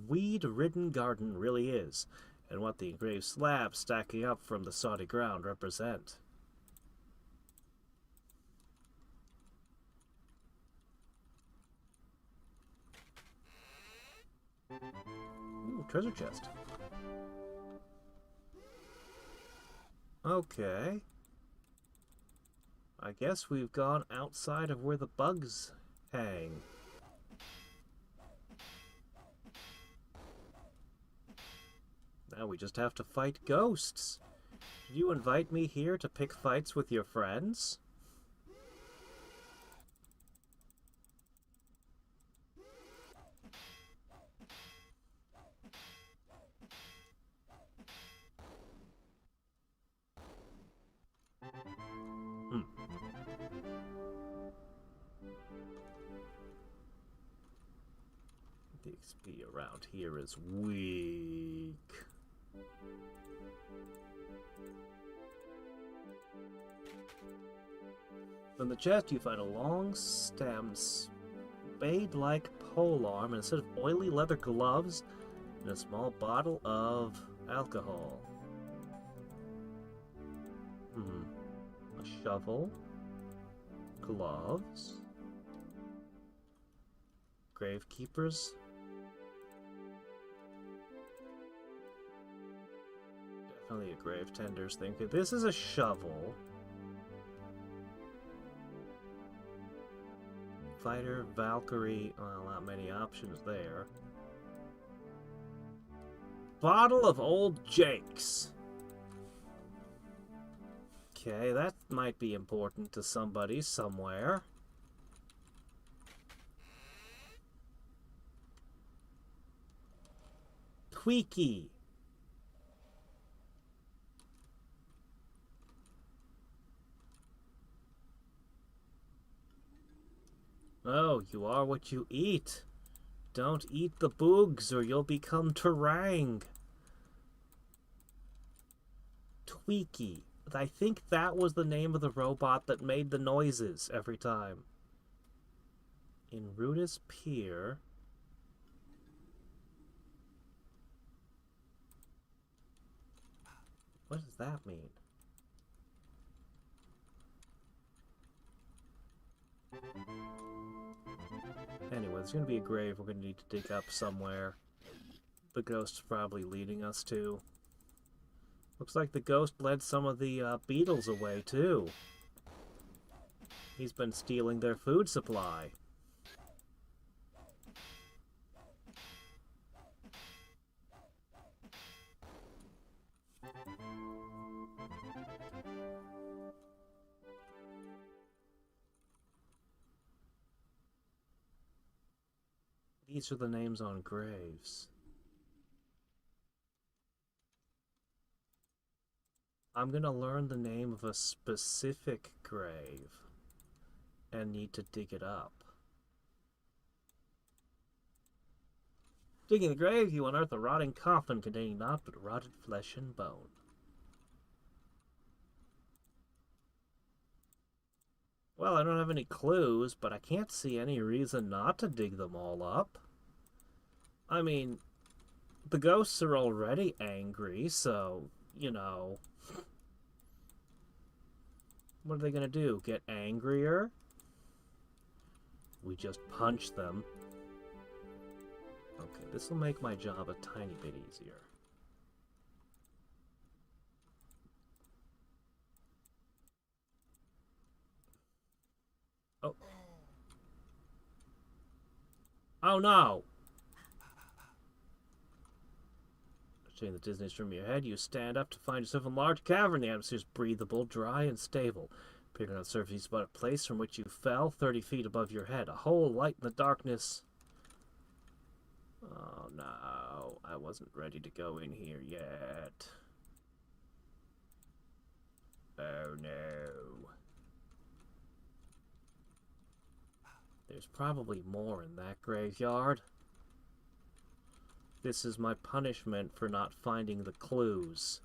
weed-ridden garden really is, and what the engraved slabs stacking up from the soddy ground represent. Ooh, treasure chest. Okay. I guess we've gone outside of where the bugs hang. Now we just have to fight ghosts. Did you invite me here to pick fights with your friends? XP around here is weak. In the chest, you find a long-stemmed, spade-like polearm, and a set of oily leather gloves, and a small bottle of alcohol. A shovel, gloves, gravekeepers. Definitely a grave tender's thing. Okay, this is a shovel. Fighter, Valkyrie, well, not many options there. Bottle of Old Jake's. Okay, that might be important to somebody somewhere. Tweaky. Oh, you are what you eat. Don't eat the boogs or you'll become Terang. Tweaky. I think that was the name of the robot that made the noises every time. In Rudis Pier. What does that mean? Anyway, there's going to be a grave we're going to need to dig up somewhere. The ghost's probably leading us to. Looks like the ghost led some of the beetles away, too. He's been stealing their food supply. These are the names on graves. I'm gonna learn the name of a specific grave and need to dig it up. Digging the grave, you unearth a rotting coffin containing naught but rotted flesh and bone. Well, I don't have any clues, but I can't see any reason not to dig them all up. I mean, the ghosts are already angry, so, you know. What are they gonna do? Get angrier? We just punch them. Okay, this will make my job a tiny bit easier. Oh. Oh no! Shutting the dizziness from your head, you stand up to find yourself in a large cavern. The atmosphere is breathable, dry, and stable. Appearing on the surface, you spot a place from which you fell 30 feet above your head. A hole light in the darkness. Oh no, I wasn't ready to go in here yet. Oh no. There's probably more in that graveyard. This is my punishment for not finding the clues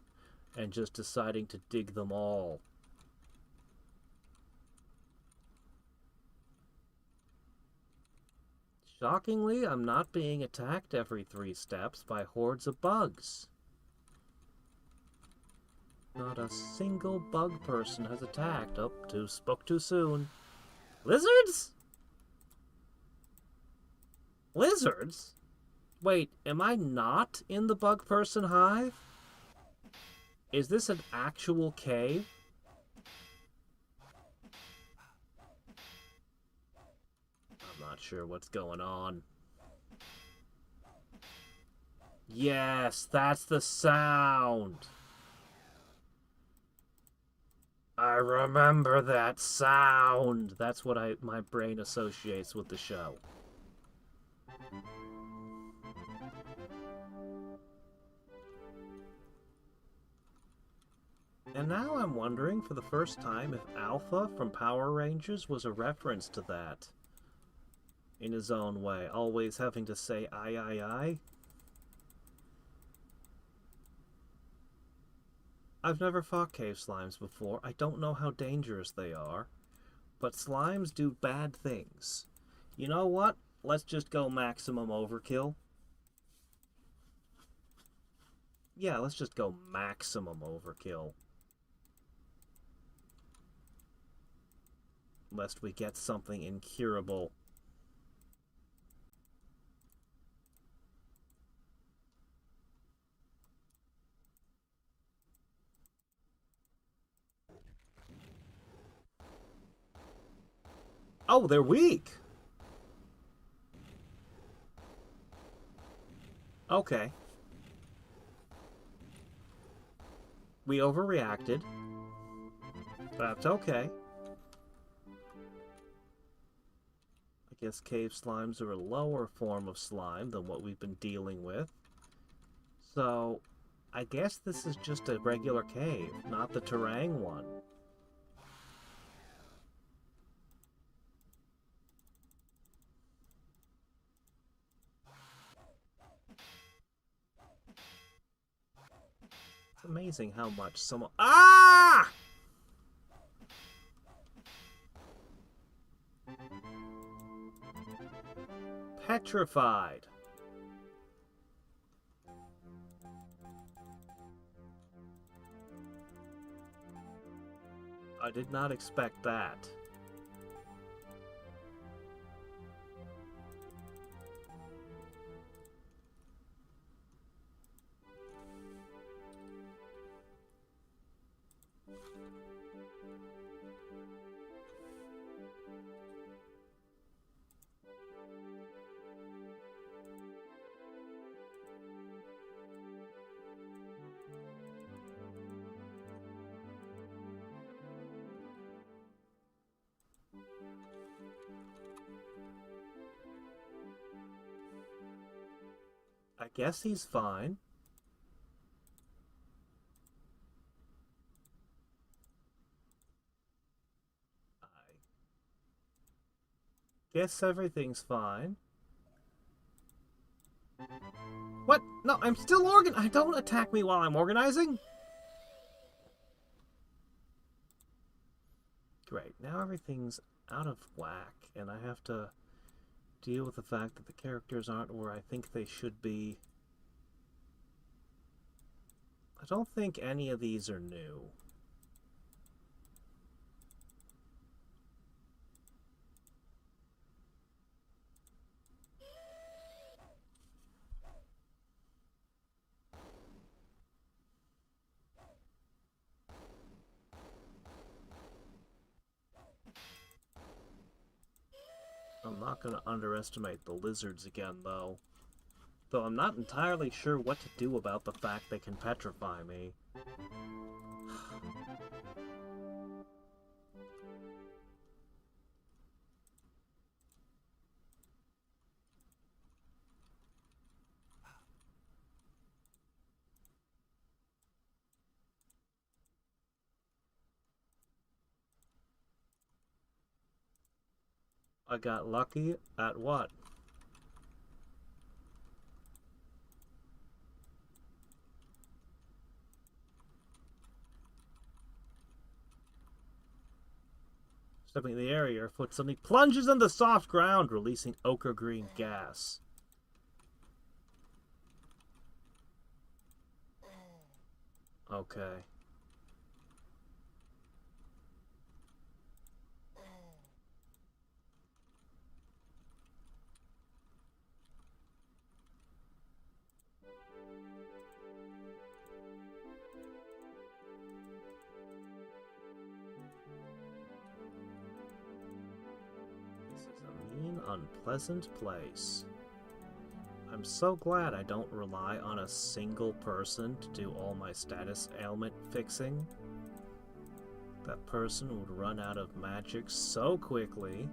and just deciding to dig them all. Shockingly, I'm not being attacked every 3 steps by hordes of bugs. Not a single bug person has attacked. Oh, spoke too soon. Lizards? Lizards? Wait, am I not in the bug person hive? Is this an actual cave? I'm not sure what's going on. Yes, that's the sound. I remember that sound. That's what my brain associates with the show. And now I'm wondering for the first time if Alpha from Power Rangers was a reference to that. in his own way, always having to say aye aye aye. I've never fought cave slimes before. I don't know how dangerous they are, but slimes do bad things. You know what? Let's just go maximum overkill. Yeah, let's just go maximum overkill. Lest we get something incurable. Oh, they're weak! Okay. We overreacted. That's okay. I guess cave slimes are a lower form of slime than what we've been dealing with. So, I guess this is just a regular cave, not the Terang one. It's amazing how much someone... Ah! Petrified. I did not expect that. I guess he's fine. I guess everything's fine. What? No, I'm still don't attack me while I'm organizing! Great, now everything's out of whack, and I have to deal with the fact that the characters aren't where I think they should be. I don't think any of these are new. I'm not going to underestimate the lizards again, though. Though I'm not entirely sure what to do about the fact they can petrify me. I got lucky at what? Stepping in the area, your foot suddenly plunges in the soft ground, releasing ochre green gas. Okay. This is a mean, unpleasant place. I'm so glad I don't rely on a single person to do all my status ailment fixing. That person would run out of magic so quickly.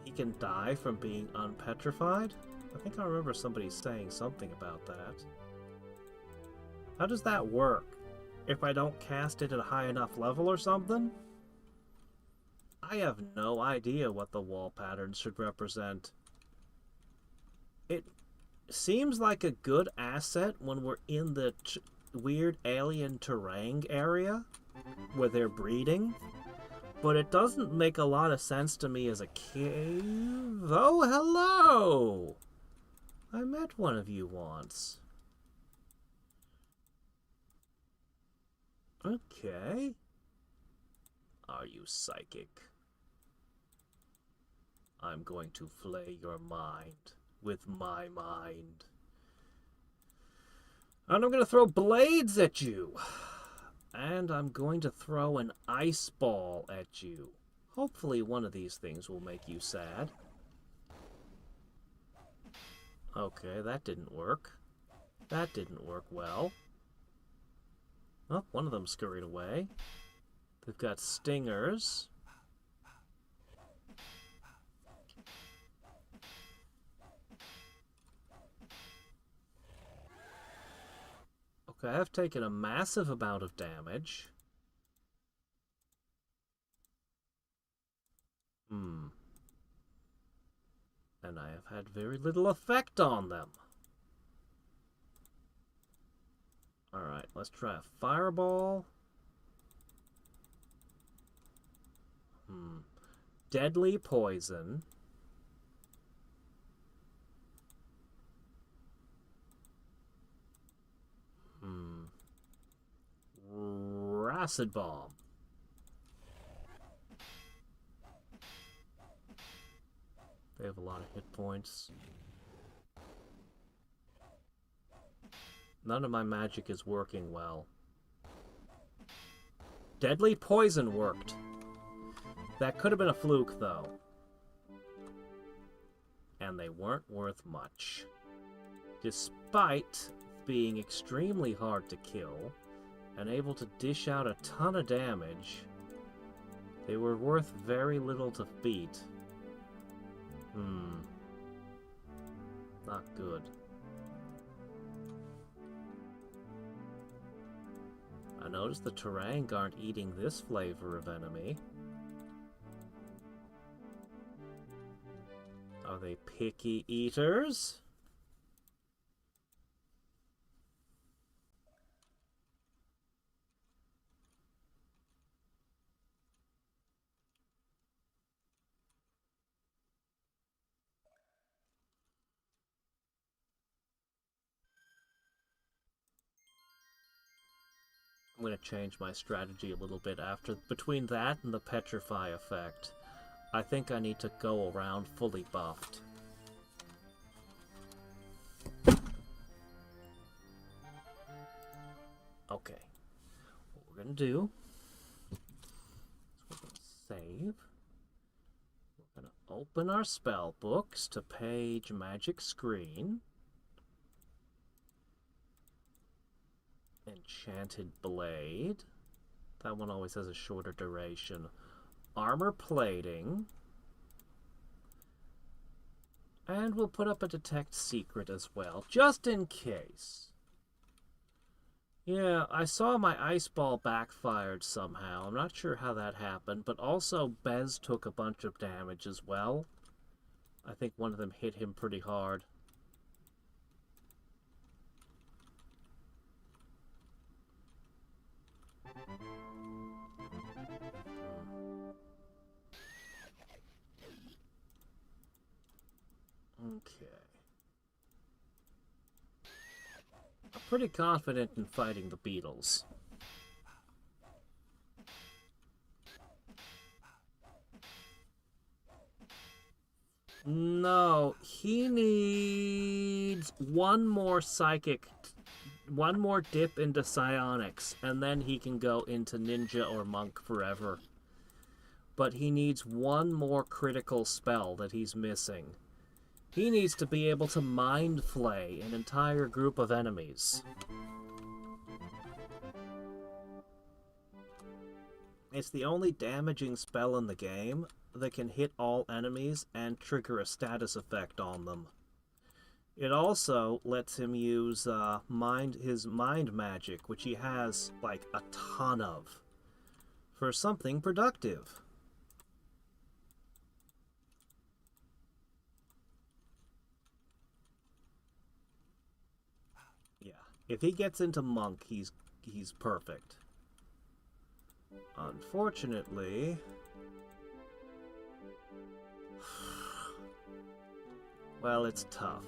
He can die from being unpetrified? I think I remember somebody saying something about that. How does that work? If I don't cast it at a high enough level or something? I have no idea what the wall patterns should represent. It seems like a good asset when we're in the weird alien terrain area where they're breeding, but it doesn't make a lot of sense to me as a cave. Oh, hello! I met one of you once. Okay. Are you psychic? I'm going to flay your mind with my mind. And I'm going to throw blades at you. And I'm going to throw an ice ball at you. Hopefully one of these things will make you sad. Okay, that didn't work. That didn't work well. Oh, one of them scurried away. They've got stingers. Okay, I've taken a massive amount of damage. And I have had very little effect on them. Alright, let's try a fireball. Deadly poison. Acid bomb. They have a lot of hit points. None of my magic is working well. Deadly poison worked. That could have been a fluke, though. And they weren't worth much. Despite being extremely hard to kill and able to dish out a ton of damage, they were worth very little to beat. Not good. I noticed the Terang aren't eating this flavor of enemy. Are they picky eaters? I'm going to change my strategy a little bit between that and the petrify effect. I think I need to go around fully buffed. Okay. What we're going to do is we're going to save. We're going to open our spell books to page magic screen. Enchanted blade. That one always has a shorter duration. Armor plating. And we'll put up a detect secret as well, just in case. Yeah, I saw my ice ball backfired somehow. I'm not sure how that happened, but also Bez took a bunch of damage as well. I think one of them hit him pretty hard. Okay. I'm pretty confident in fighting the beetles. No, he needs one more psychic, one more dip into psionics, and then he can go into ninja or monk forever. But he needs one more critical spell that he's missing. He needs to be able to mind flay an entire group of enemies. It's the only damaging spell in the game that can hit all enemies and trigger a status effect on them. It also lets him use his mind magic, which he has like a ton of, for something productive. Yeah, if he gets into monk, he's perfect. Unfortunately, well, it's tough.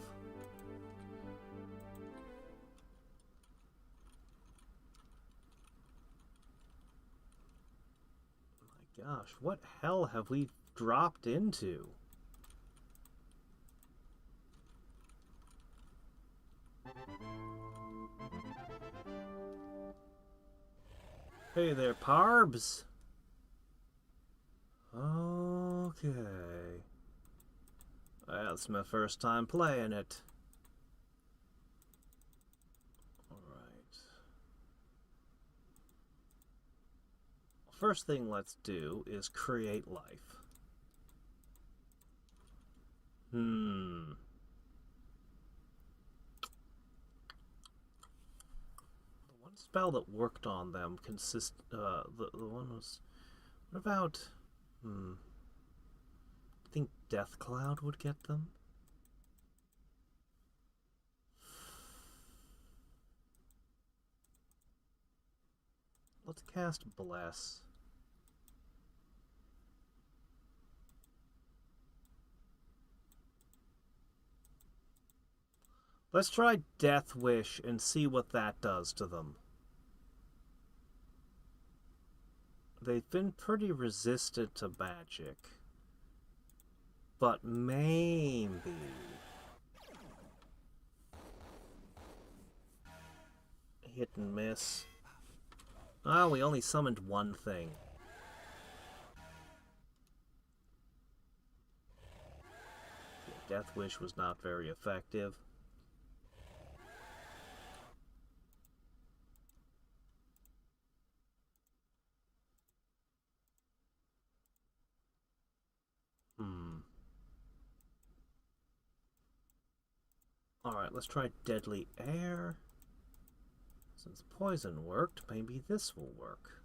My gosh, what hell have we dropped into? Hey there, Parbs. Okay. Well, it's my first time playing it. Alright. First thing let's do is create life. The one spell that worked on them the one was... What about... I think Death Cloud would get them? Let's cast Bless. Let's try Death Wish and see what that does to them. They've been pretty resistant to magic. But maybe... Hit and miss. Oh, we only summoned one thing. Yeah, Death Wish was not very effective. Alright, let's try Deadly Air. Since poison worked, maybe this will work.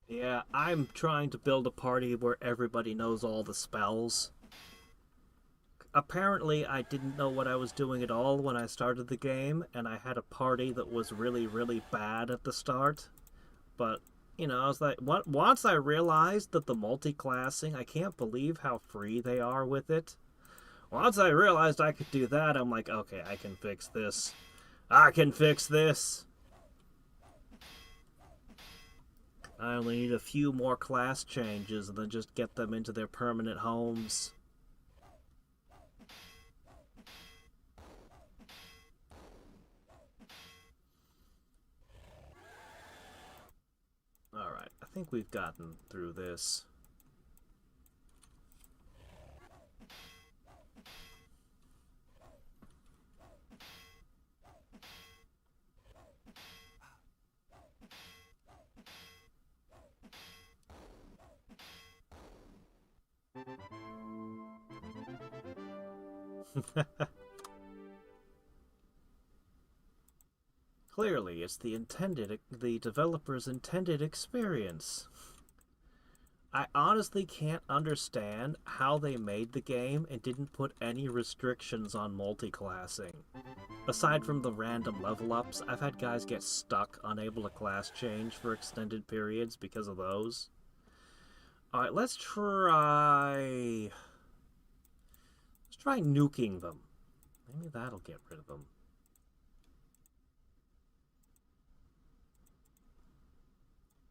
Yeah, I'm trying to build a party where everybody knows all the spells. Apparently, I didn't know what I was doing at all when I started the game, and I had a party that was really, really bad at the start. But, you know, I was like, once I realized that the multi-classing, I can't believe how free they are with it. Once I realized I could do that, I'm like, okay, I can fix this. I can fix this. I only need a few more class changes and then just get them into their permanent homes. Alright, I think we've gotten through this. Clearly, it's the developer's intended experience. I honestly can't understand how they made the game and didn't put any restrictions on multi-classing. Aside from the random level ups, I've had guys get stuck unable to class change for extended periods because of those. Alright, let's try nuking them. Maybe that'll get rid of them.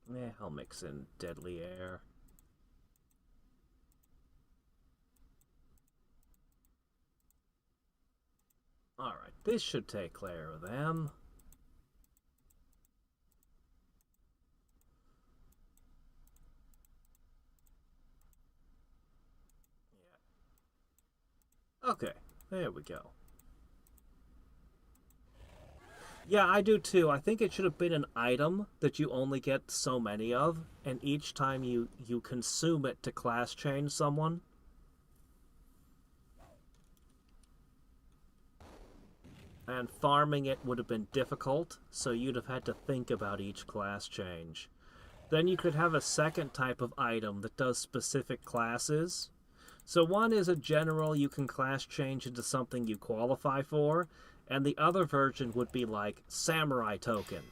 Eh, I'll mix in Deadly Air. Alright, this should take care of them. Yeah. Okay, there we go. Yeah, I do too. I think it should have been an item that you only get so many of, and each time you consume it to class change someone. And farming it would have been difficult, so you'd have had to think about each class change. Then you could have a second type of item that does specific classes. So one is a general you can class change into something you qualify for, and the other version would be like samurai token.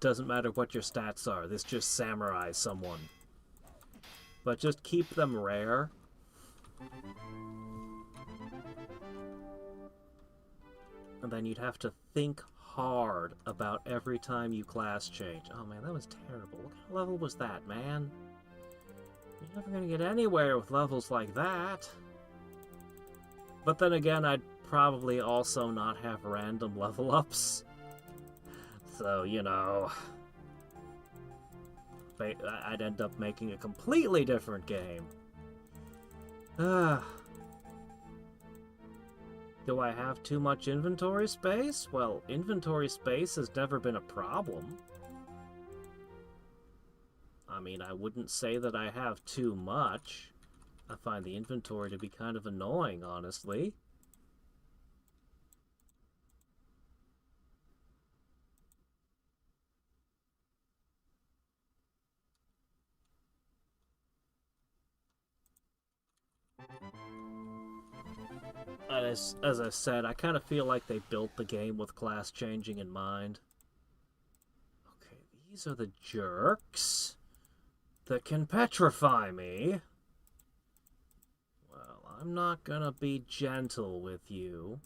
Doesn't matter what your stats are, this just samurai someone. But just keep them rare. And then you'd have to think hard about every time you class change. Oh man, that was terrible. What kind of level was that, man? You're never gonna get anywhere with levels like that. But then again, I'd probably also not have random level ups. So, you know, I'd end up making a completely different game. Do I have too much inventory space? Well, inventory space has never been a problem. I mean, I wouldn't say that I have too much. I find the inventory to be kind of annoying, honestly. As I said, I kind of feel like they built the game with class changing in mind. Okay, these are the jerks that can petrify me. Well, I'm not gonna be gentle with you.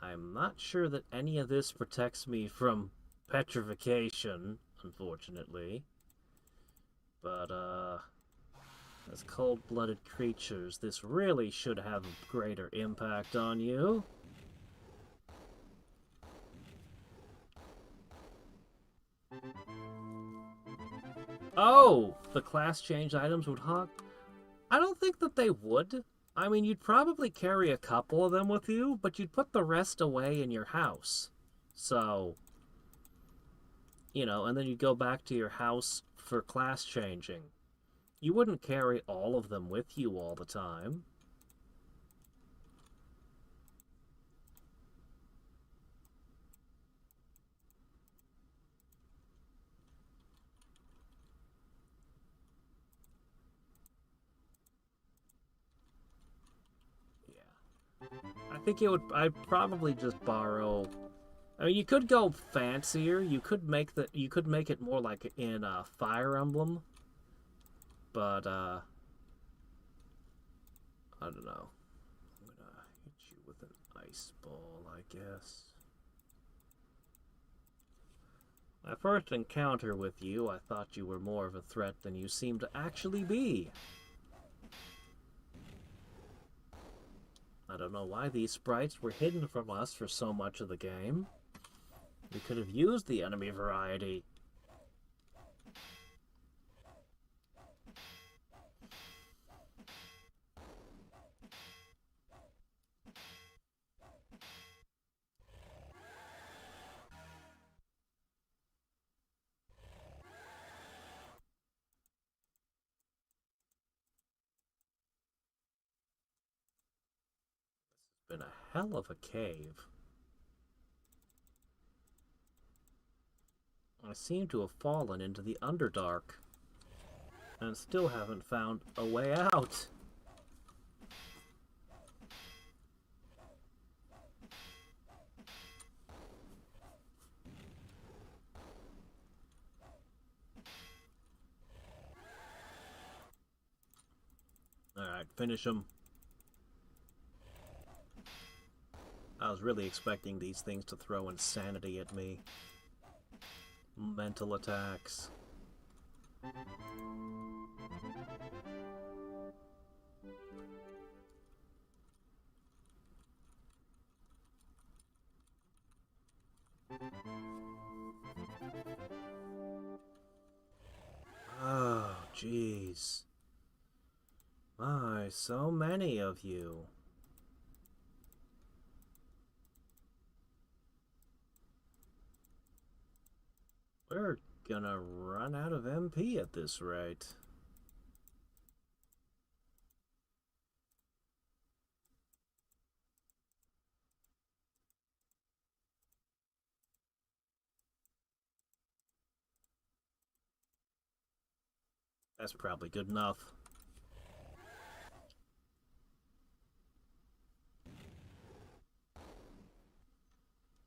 I'm not sure that any of this protects me from petrification, unfortunately. But, as cold-blooded creatures, this really should have a greater impact on you. Oh! The class change items would haunt? I don't think that they would. I mean, you'd probably carry a couple of them with you, but you'd put the rest away in your house. So, you know, and then you'd go back to your house for class changing. You wouldn't carry all of them with you all the time. Yeah. I think it would. I'd probably just borrow. I mean, you could go fancier. You could make the. You could make it more like in Fire Emblem, but I don't know. I'm gonna hit you with an ice ball, I guess. My first encounter with you, I thought you were more of a threat than you seem to actually be. I don't know why these sprites were hidden from us for so much of the game. We could have used the enemy variety. It's been a hell of a cave. I seem to have fallen into the Underdark and still haven't found a way out. Alright, finish him. I was really expecting these things to throw insanity at me. Mental attacks. Oh, jeez. My, so many of you. We're gonna run out of MP at this rate. That's probably good enough.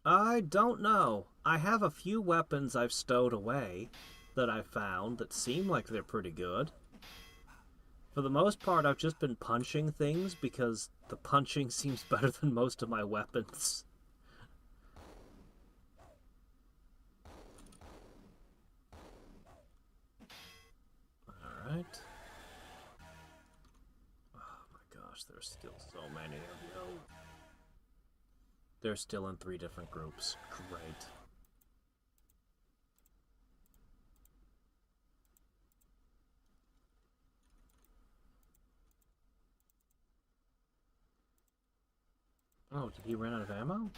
I don't know. I have a few weapons I've stowed away that I found that seem like they're pretty good. For the most part, I've just been punching things because the punching seems better than most of my weapons. Alright. Oh my gosh, there's still so many of you. They're still in 3 different groups. Great. Oh, did he run out of ammo?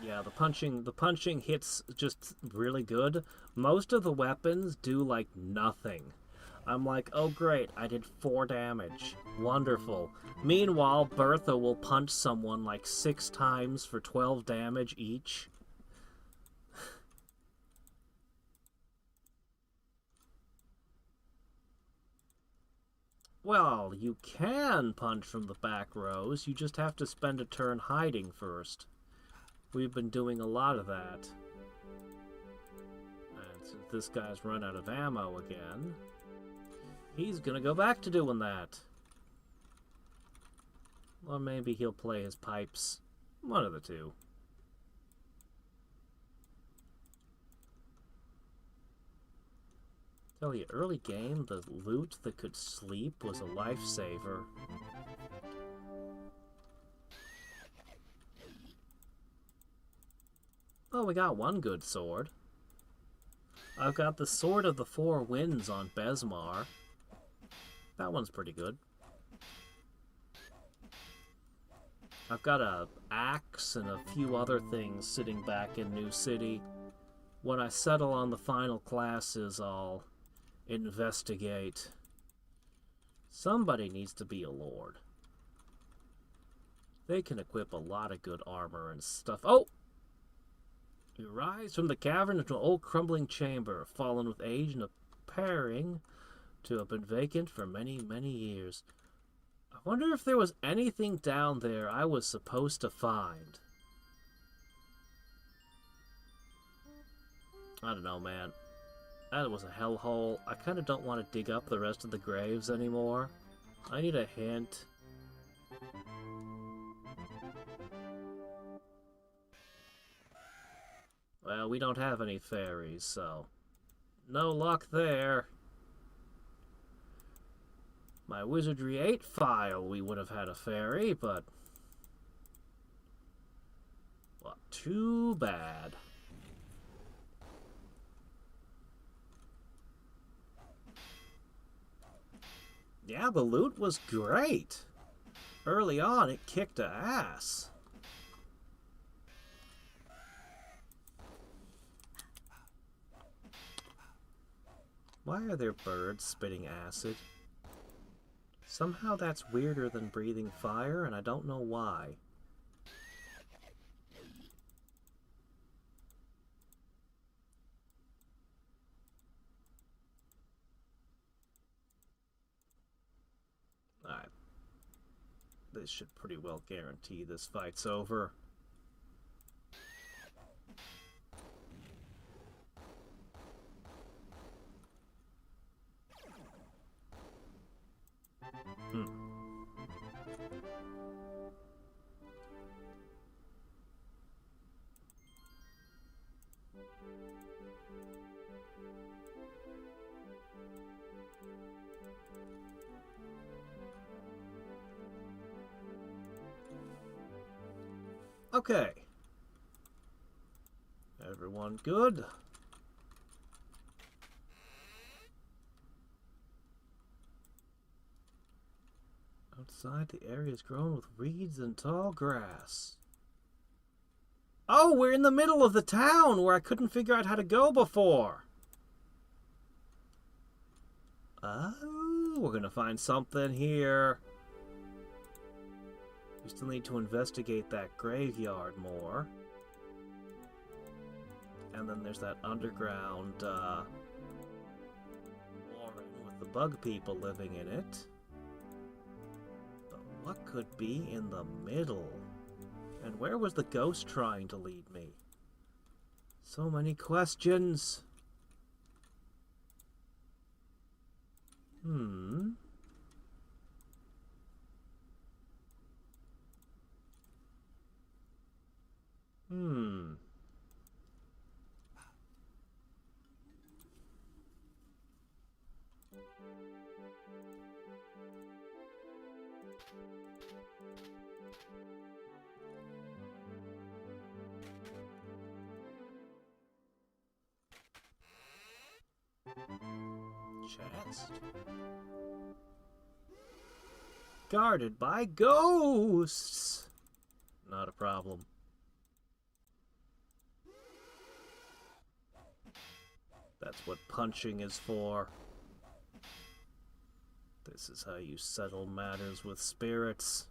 Yeah, the punching hits just really good. Most of the weapons do like nothing. I'm like, oh great, I did 4 damage. Wonderful. Meanwhile, Bertha will punch someone like 6 times for 12 damage each. Well, you can punch from the back rows, you just have to spend a turn hiding first. We've been doing a lot of that. And since this guy's run out of ammo again, he's gonna go back to doing that. Or maybe he'll play his pipes. One of the two. Tell you, early game, the loot that could sleep was a lifesaver. Oh, we got one good sword. I've got the Sword of the Four Winds on Besmar. That one's pretty good. I've got a axe and a few other things sitting back in New City. When I settle on the final classes, I'll investigate. Somebody needs to be a lord. They can equip a lot of good armor and stuff. Oh! You rise from the cavern into an old crumbling chamber, fallen with age and appearing to have been vacant for many, many years. I wonder if there was anything down there I was supposed to find. I don't know, man. That was a hellhole. I kind of don't want to dig up the rest of the graves anymore. I need a hint. Well, we don't have any fairies, so no luck there. My Wizardry 8 file, we would have had a fairy, but well, too bad. Yeah, the loot was great. Early on, it kicked ass. Why are there birds spitting acid? Somehow that's weirder than breathing fire, and I don't know why. Alright. This should pretty well guarantee this fight's over. Okay. Everyone good? Outside, the area is grown with reeds and tall grass. Oh, we're in the middle of the town where I couldn't figure out how to go before. Oh, we're gonna find something here. We still need to investigate that graveyard more. And then there's that underground, warren with the bug people living in it. But what could be in the middle? And where was the ghost trying to lead me? So many questions. Hmm. Chest. Guarded by ghosts. Not a problem. That's what punching is for. This is how you settle matters with spirits.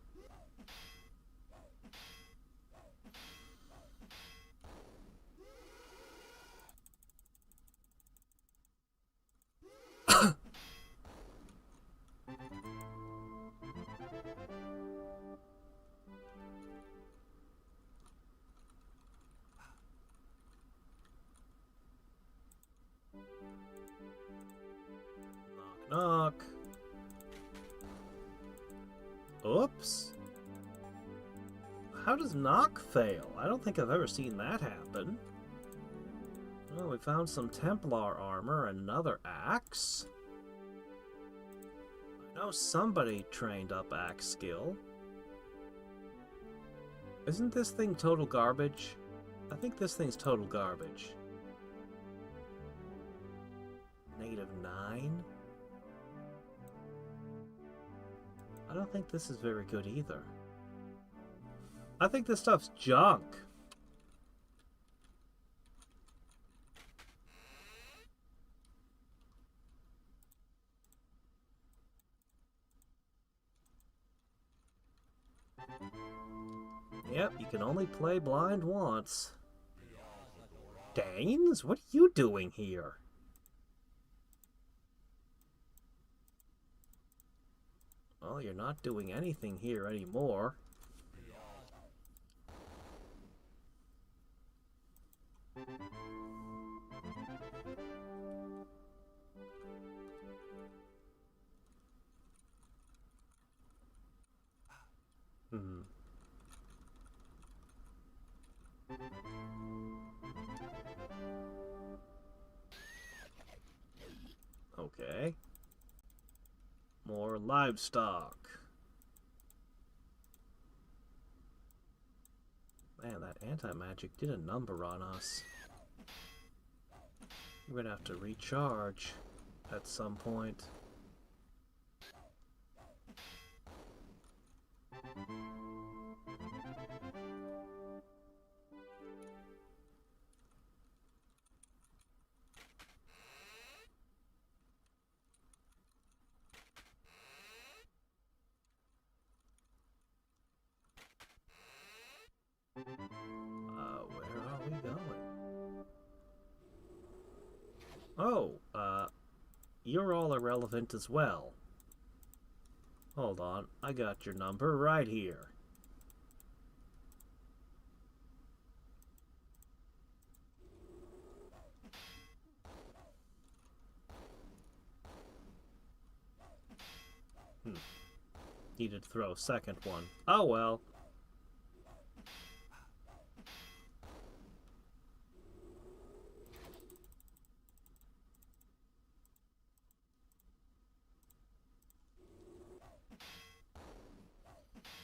Knock, knock. Oops. How does knock fail? I don't think I've ever seen that happen. Well, we found some Templar armor and another axe. I know somebody trained up axe skill. Isn't this thing total garbage? I think this thing's total garbage. -9? I don't think this is very good either. I think this stuff's junk. Yep, you can only play blind once. Danes? What are you doing here? Well, you're not doing anything here anymore. Okay. More livestock. Man, that anti-magic did a number on us. We're gonna have to recharge at some point. Where are we going? Oh, you're all irrelevant as well. Hold on, I got your number right here. Needed to throw a second one. Oh well.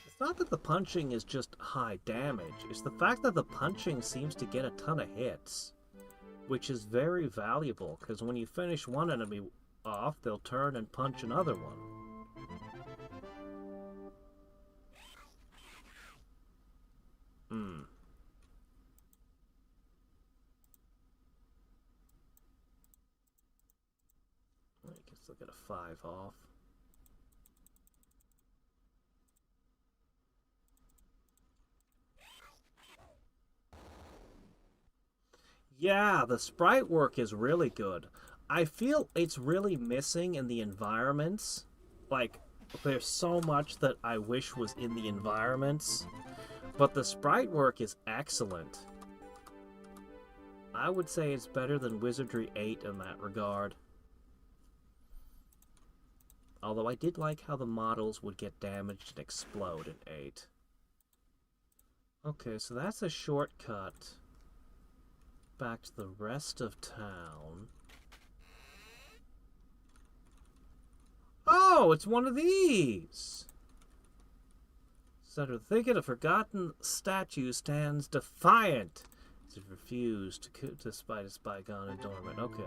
It's not that the punching is just high damage, it's the fact that the punching seems to get a ton of hits, which is very valuable, because when you finish one enemy off, they'll turn and punch another one. Still get a 5 off. Yeah, the sprite work is really good. I feel it's really missing in the environments. Like, there's so much that I wish was in the environments, but the sprite work is excellent. I would say it's better than Wizardry 8 in that regard. Although I did like how the models would get damaged and explode in 8. Okay, so that's a shortcut back to the rest of town. Oh, it's one of these! Center thicket, a forgotten statue stands defiant. It refused to spite its bygone adornment. Okay.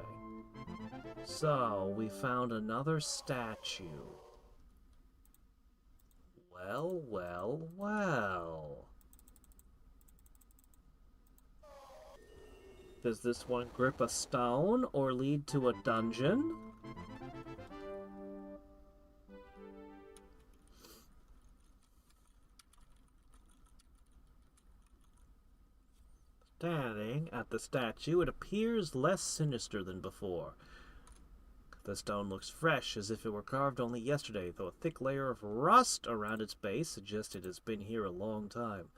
So, we found another statue. Well, well, well. Does this one grip a stone or lead to a dungeon? Staring at the statue, it appears less sinister than before. The stone looks fresh, as if it were carved only yesterday, though a thick layer of rust around its base suggests it has been here a long time.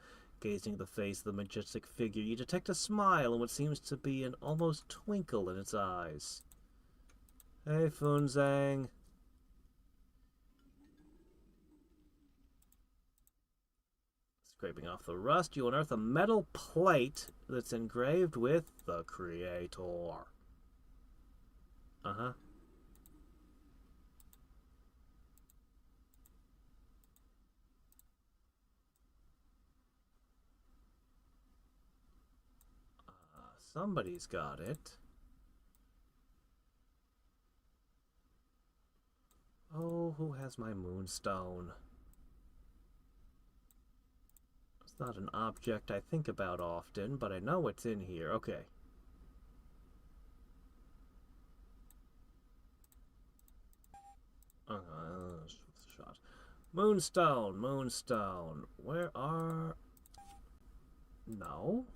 Gazing at the face of the majestic figure, you detect a smile and what seems to be an almost twinkle in its eyes. Hey, Funzang. Scraping off the rust, you unearth a metal plate that's engraved with the Creator. Uh-huh. Somebody's got it. Oh, who has my moonstone? It's not an object I think about often, but I know it's in here. Okay. Shot. Moonstone, moonstone. Where are... No.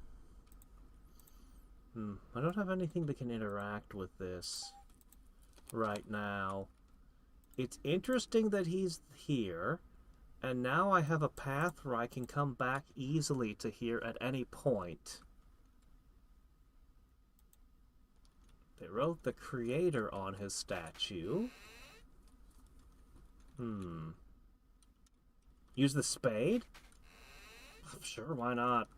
I don't have anything that can interact with this right now. It's interesting that he's here, and now I have a path where I can come back easily to here at any point. They wrote the Creator on his statue. Use the spade? Sure, why not?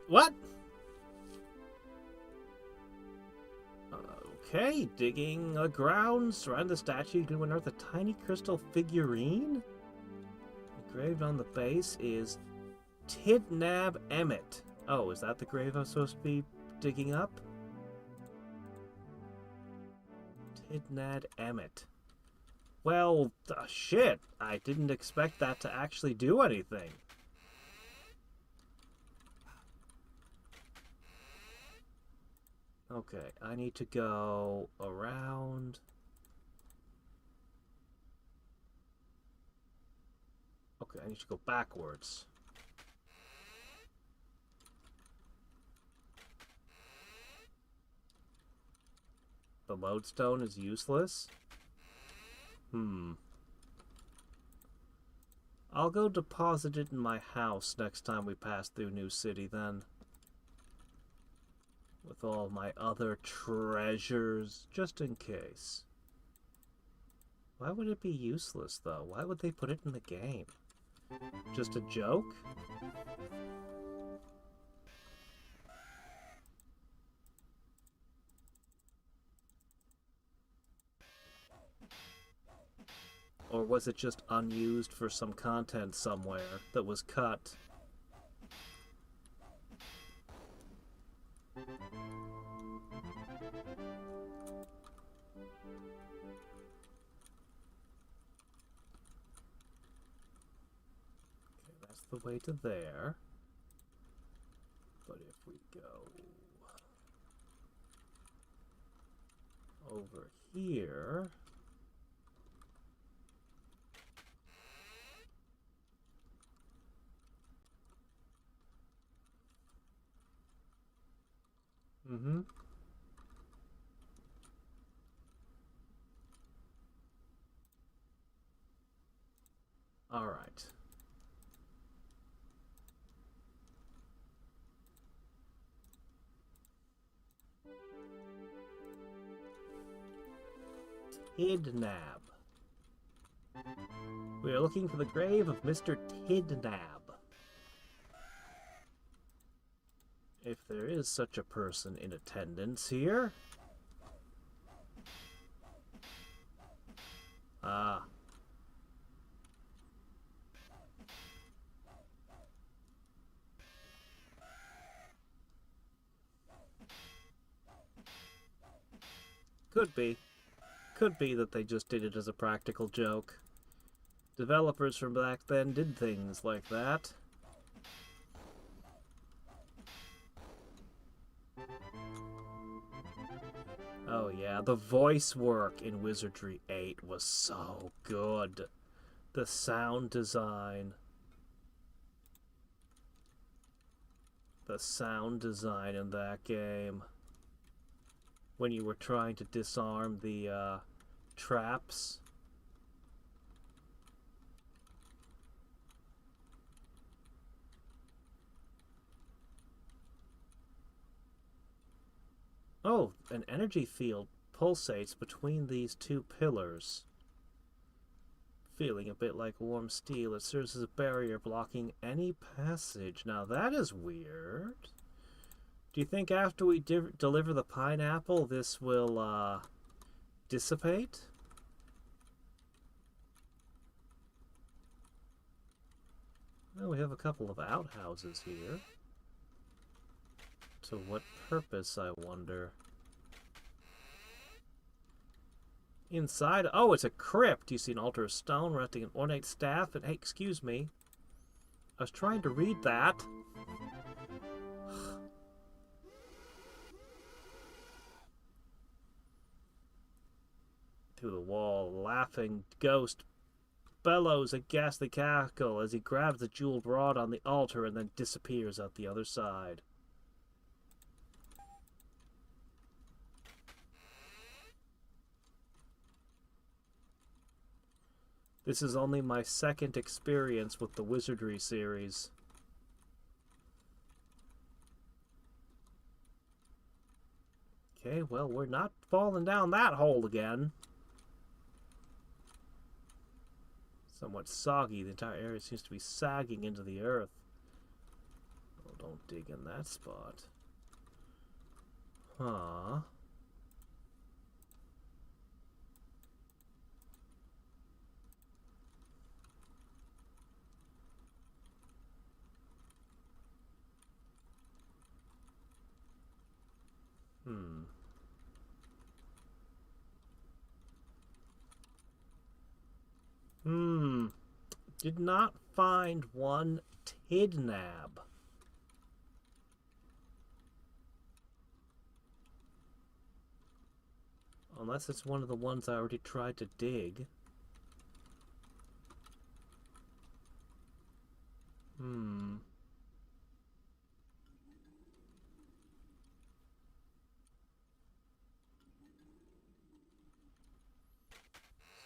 What? Okay, digging the ground, surround the statue, you can unearth a tiny crystal figurine. Engraved on the base is Tidnab Emmet. Oh, is that the grave I'm supposed to be digging up? Tidnab Emmet. Well, shit. I didn't expect that to actually do anything. Okay, I need to go around. Okay, I need to go backwards. The lodestone is useless? I'll go deposit it in my house next time we pass through New City then. With all my other treasures, just in case. Why would it be useless, though? Why would they put it in the game? Just a joke? Or was it just unused for some content somewhere that was cut? the way to there. But if we go over here... Mm-hmm. All right. Tidnab. We are looking for the grave of Mr. Tidnab. If there is such a person in attendance here. Ah. Could be. Could be that they just did it as a practical joke. Developers from back then did things like that. Oh yeah, the voice work in Wizardry 8 was so good. The sound design. The sound design in that game. When you were trying to disarm the traps. Oh, an energy field pulsates between these two pillars. Feeling a bit like warm steel, it serves as a barrier blocking any passage. Now that is weird. Do you think after we deliver the pineapple, this will dissipate? Well, we have a couple of outhouses here. To what purpose, I wonder? Inside, oh, it's a crypt. You see an altar of stone resting an ornate staff. And hey, excuse me, I was trying to read that. Through the wall, laughing ghost bellows a ghastly cackle as he grabs the jeweled rod on the altar and then disappears out the other side. This is only my second experience with the Wizardry series. Okay, well, we're not falling down that hole again. Somewhat soggy, the entire area seems to be sagging into the earth. Oh, don't dig in that spot. Huh. Did not find one Tidnab. Unless it's one of the ones I already tried to dig.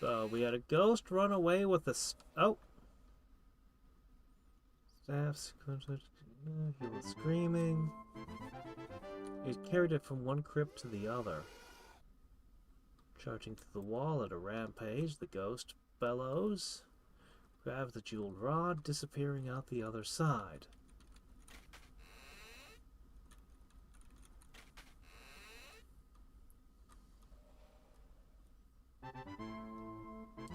So we had a ghost run away with a... Oh! Staff... He was screaming. He carried it from one crypt to the other. Charging through the wall at a rampage, the ghost bellows. Grabs the jeweled rod, disappearing out the other side.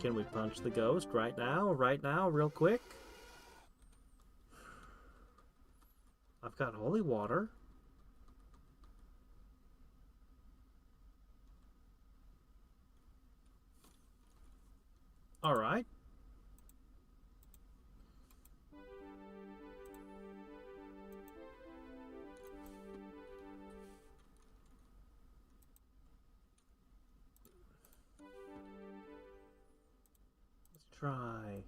Can we punch the ghost right now? Right now, real quick? I've got holy water. Alright. try.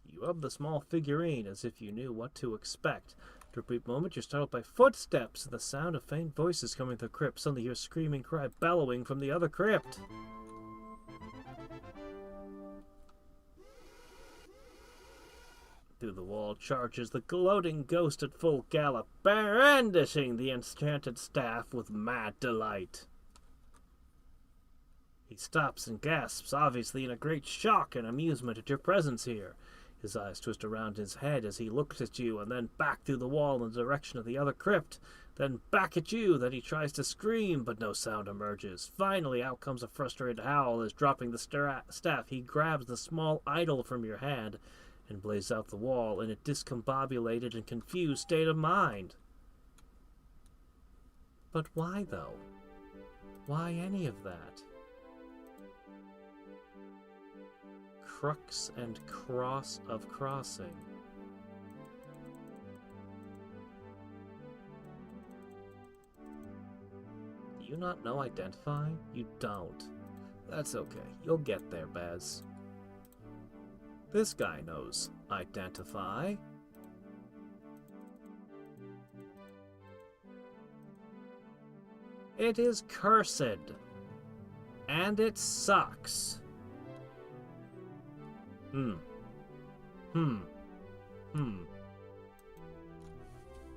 You rub the small figurine as if you knew what to expect. For a brief moment, you're startled by footsteps and the sound of faint voices coming from the crypt. Suddenly, you hear a screaming cry bellowing from the other crypt. Through the wall charges the gloating ghost at full gallop, brandishing the enchanted staff with mad delight. He stops and gasps, obviously in a great shock and amusement at your presence here. His eyes twist around his head as he looks at you, and then back through the wall in the direction of the other crypt, then back at you. Then he tries to scream, but no sound emerges. Finally, out comes a frustrated howl as, dropping the staff, he grabs the small idol from your hand and blazes out the wall in a discombobulated and confused state of mind. But why, though? Why any of that? Crux and cross of crossing. Do you not know identify? You don't. That's okay. You'll get there, Bez. This guy knows identify. It is cursed. And it sucks.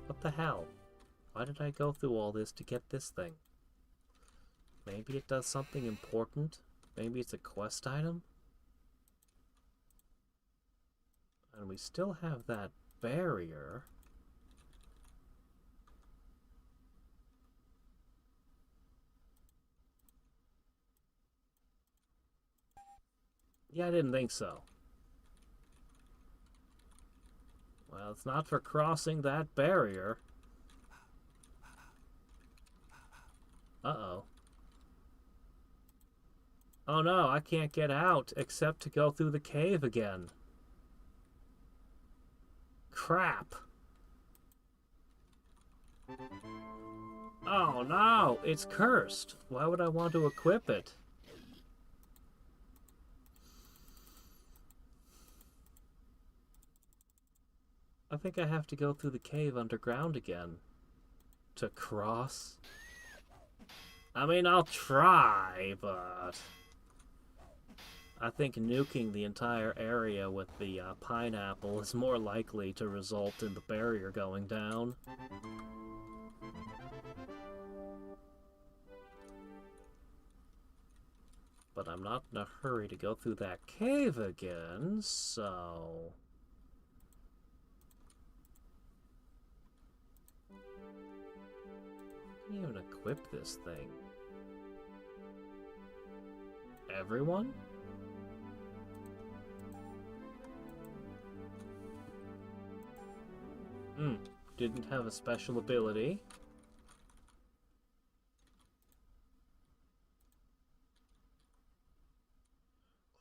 What the hell? Why did I go through all this to get this thing? Maybe it does something important? Maybe it's a quest item? And we still have that barrier. Yeah, I didn't think so. Well, it's not for crossing that barrier. Uh-oh. Oh no, I can't get out except to go through the cave again. Crap. Oh no, it's cursed. Why would I want to equip it? I think I have to go through the cave underground again to cross. I mean, I'll try, but I think nuking the entire area with the pineapple is more likely to result in the barrier going down. But I'm not in a hurry to go through that cave again, so... I can't even equip this thing. Everyone? Didn't have a special ability.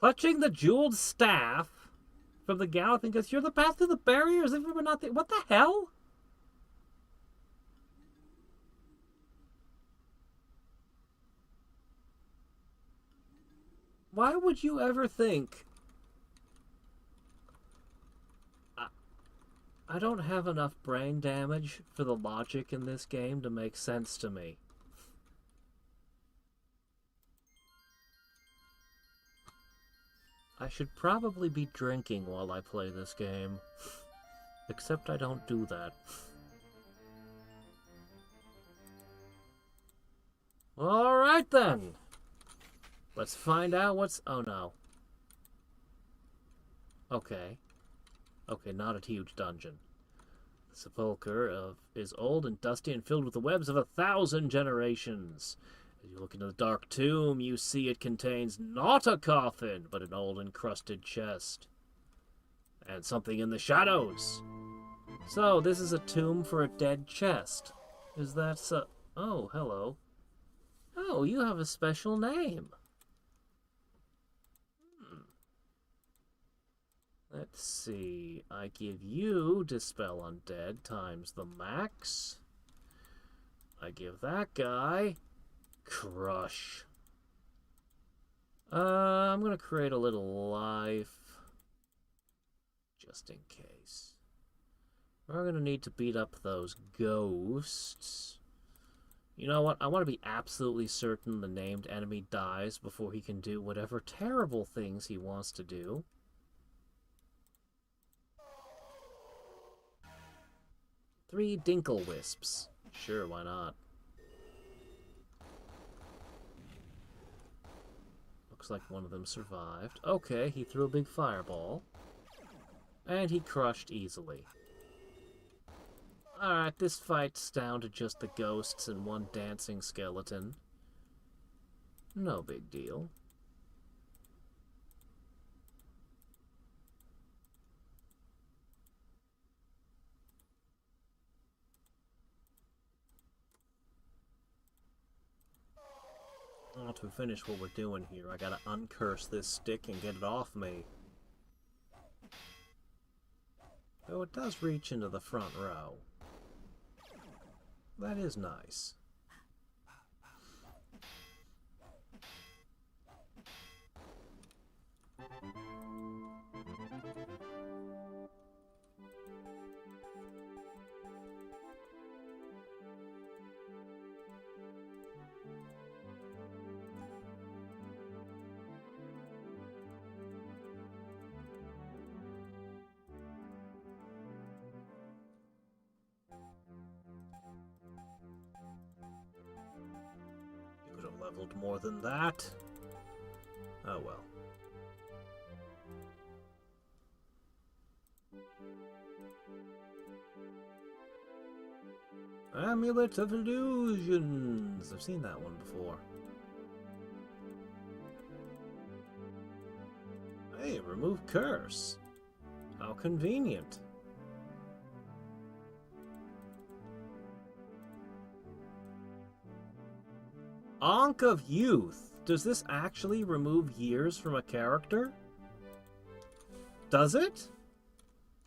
Clutching the jeweled staff from the galloping goes, you're the path through the barriers if we were not there. What the hell? Why would you ever think... I don't have enough brain damage for the logic in this game to make sense to me. I should probably be drinking while I play this game. Except I don't do that. Alright then! Let's find out what's... Oh no. Okay. Okay, not a huge dungeon. The sepulchre is old and dusty and filled with the webs of 1,000 generations. As you look into the dark tomb, you see it contains not a coffin, but an old encrusted chest. And something in the shadows. So, this is a tomb for a dead chest. Is that so? Oh, hello. Oh, you have a special name. Let's see. I give you Dispel Undead times the max. I give that guy crush. I'm gonna create a little life. Just in case. We're gonna need to beat up those ghosts. You know what? I want to be absolutely certain the named enemy dies before he can do whatever terrible things he wants to do. Three Dinkle Wisps. Sure, why not? Looks like one of them survived. Okay, he threw a big fireball. And he crushed easily. Alright, this fight's down to just the ghosts and one dancing skeleton. No big deal. Oh, to finish what we're doing here, I gotta uncurse this stick and get it off me. Though it does reach into the front row. That is nice. Could have leveled more than that. Oh well. Amulet of Illusions! I've seen that one before. Hey, remove curse. How convenient. Ankh of Youth. Does this actually remove years from a character? Does it?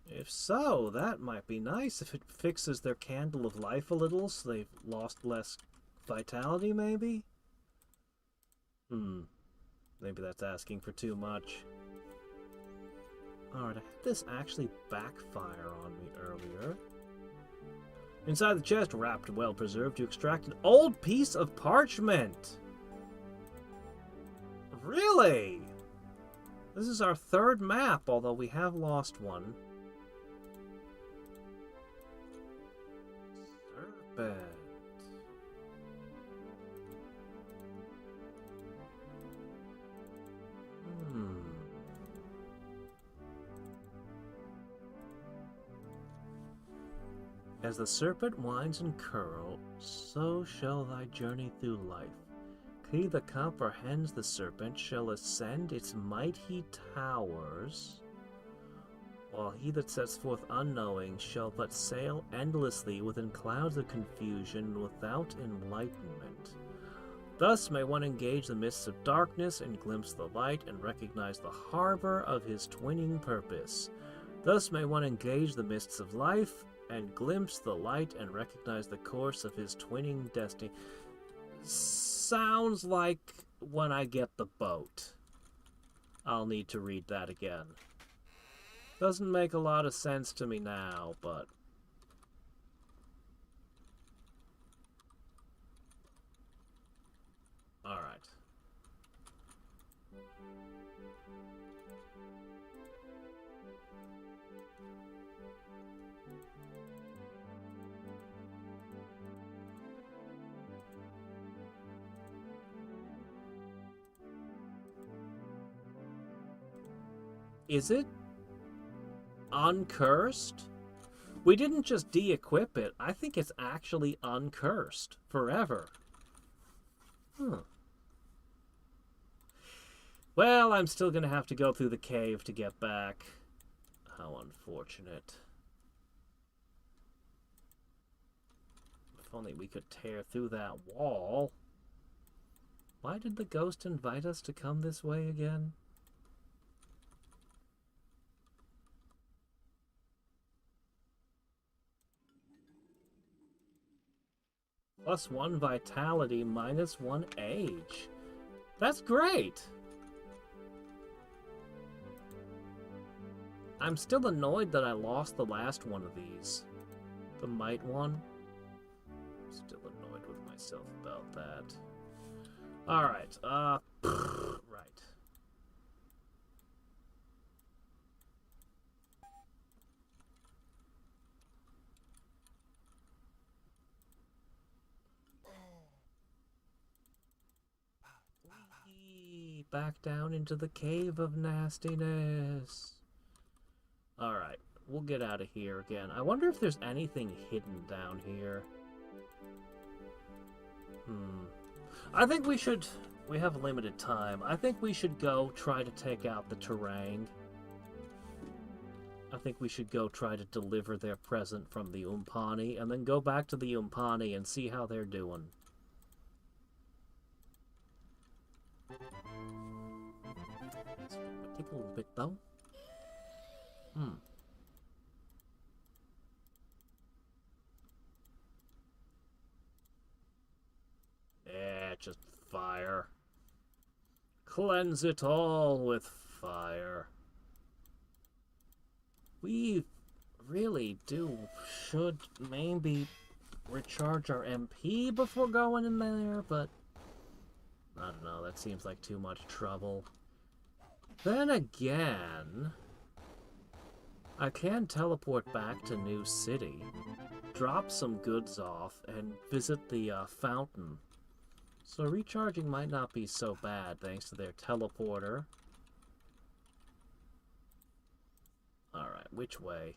If so, that might be nice if it fixes their Candle of Life a little so they've lost less vitality, maybe? Maybe that's asking for too much. Alright, I had this actually backfire on me earlier. Inside the chest, wrapped and well preserved, you extract an old piece of parchment! Really? This is our third map, although we have lost one. Serpent. As the serpent winds and curls, so shall thy journey through life. He that comprehends the serpent shall ascend its mighty towers, while he that sets forth unknowing shall but sail endlessly within clouds of confusion without enlightenment. Thus may one engage the mists of darkness and glimpse the light and recognize the harbor of his twinning purpose. Thus may one engage the mists of life and glimpse the light and recognize the course of his twinning destiny. Sounds like when I get the boat. I'll need to read that again. Doesn't make a lot of sense to me now, but... Alright. Is it uncursed? We didn't just de-equip it. I think it's actually uncursed forever. Well, I'm still going to have to go through the cave to get back. How unfortunate. If only we could tear through that wall. Why did the ghost invite us to come this way again? +1 vitality, -1 age. That's great! I'm still annoyed that I lost the last one of these. The might one. Still annoyed with myself about that. Alright, right. Whee! Back down into the cave of nastiness. Alright, we'll get out of here again. I wonder if there's anything hidden down here. I think we should... We have limited time. I think we should go try to take out the Terang. I think we should go try to deliver their present from the Umpani, and then go back to the Umpani and see how they're doing. Take a little bit, though. Yeah, just fire. Cleanse it all with fire. We really should maybe recharge our MP before going in there, but I don't know, that seems like too much trouble. Then again, I can teleport back to New City, drop some goods off, and visit the fountain. So recharging might not be so bad thanks to their teleporter. Alright, which way?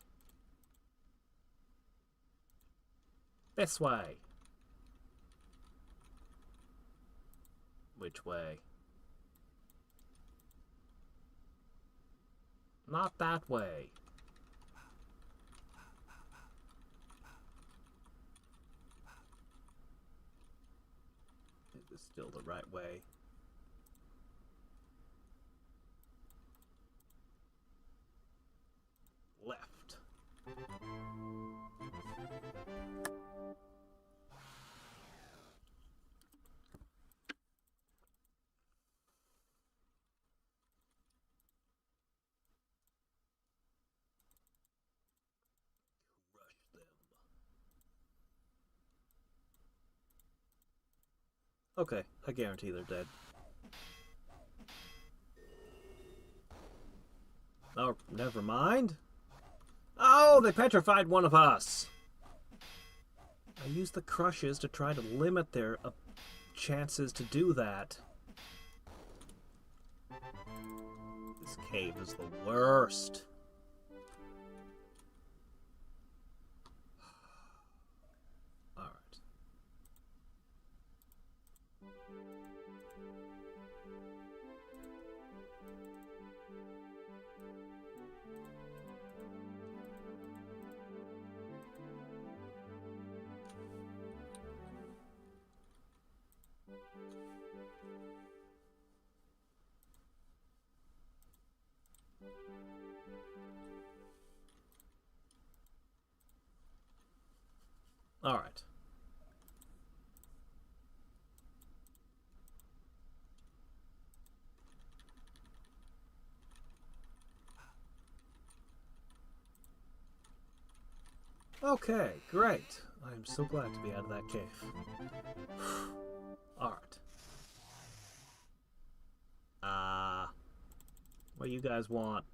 This way! Which way? Not that way. This is still the right way. Left. Crush them. Okay, I guarantee they're dead. Oh, never mind. Oh, they petrified one of us! I used the crushes to try to limit their chances to do that. This cave is the worst. Alright. Alright. Okay, great. I'm so glad to be out of that cave. Alright. What do you guys want?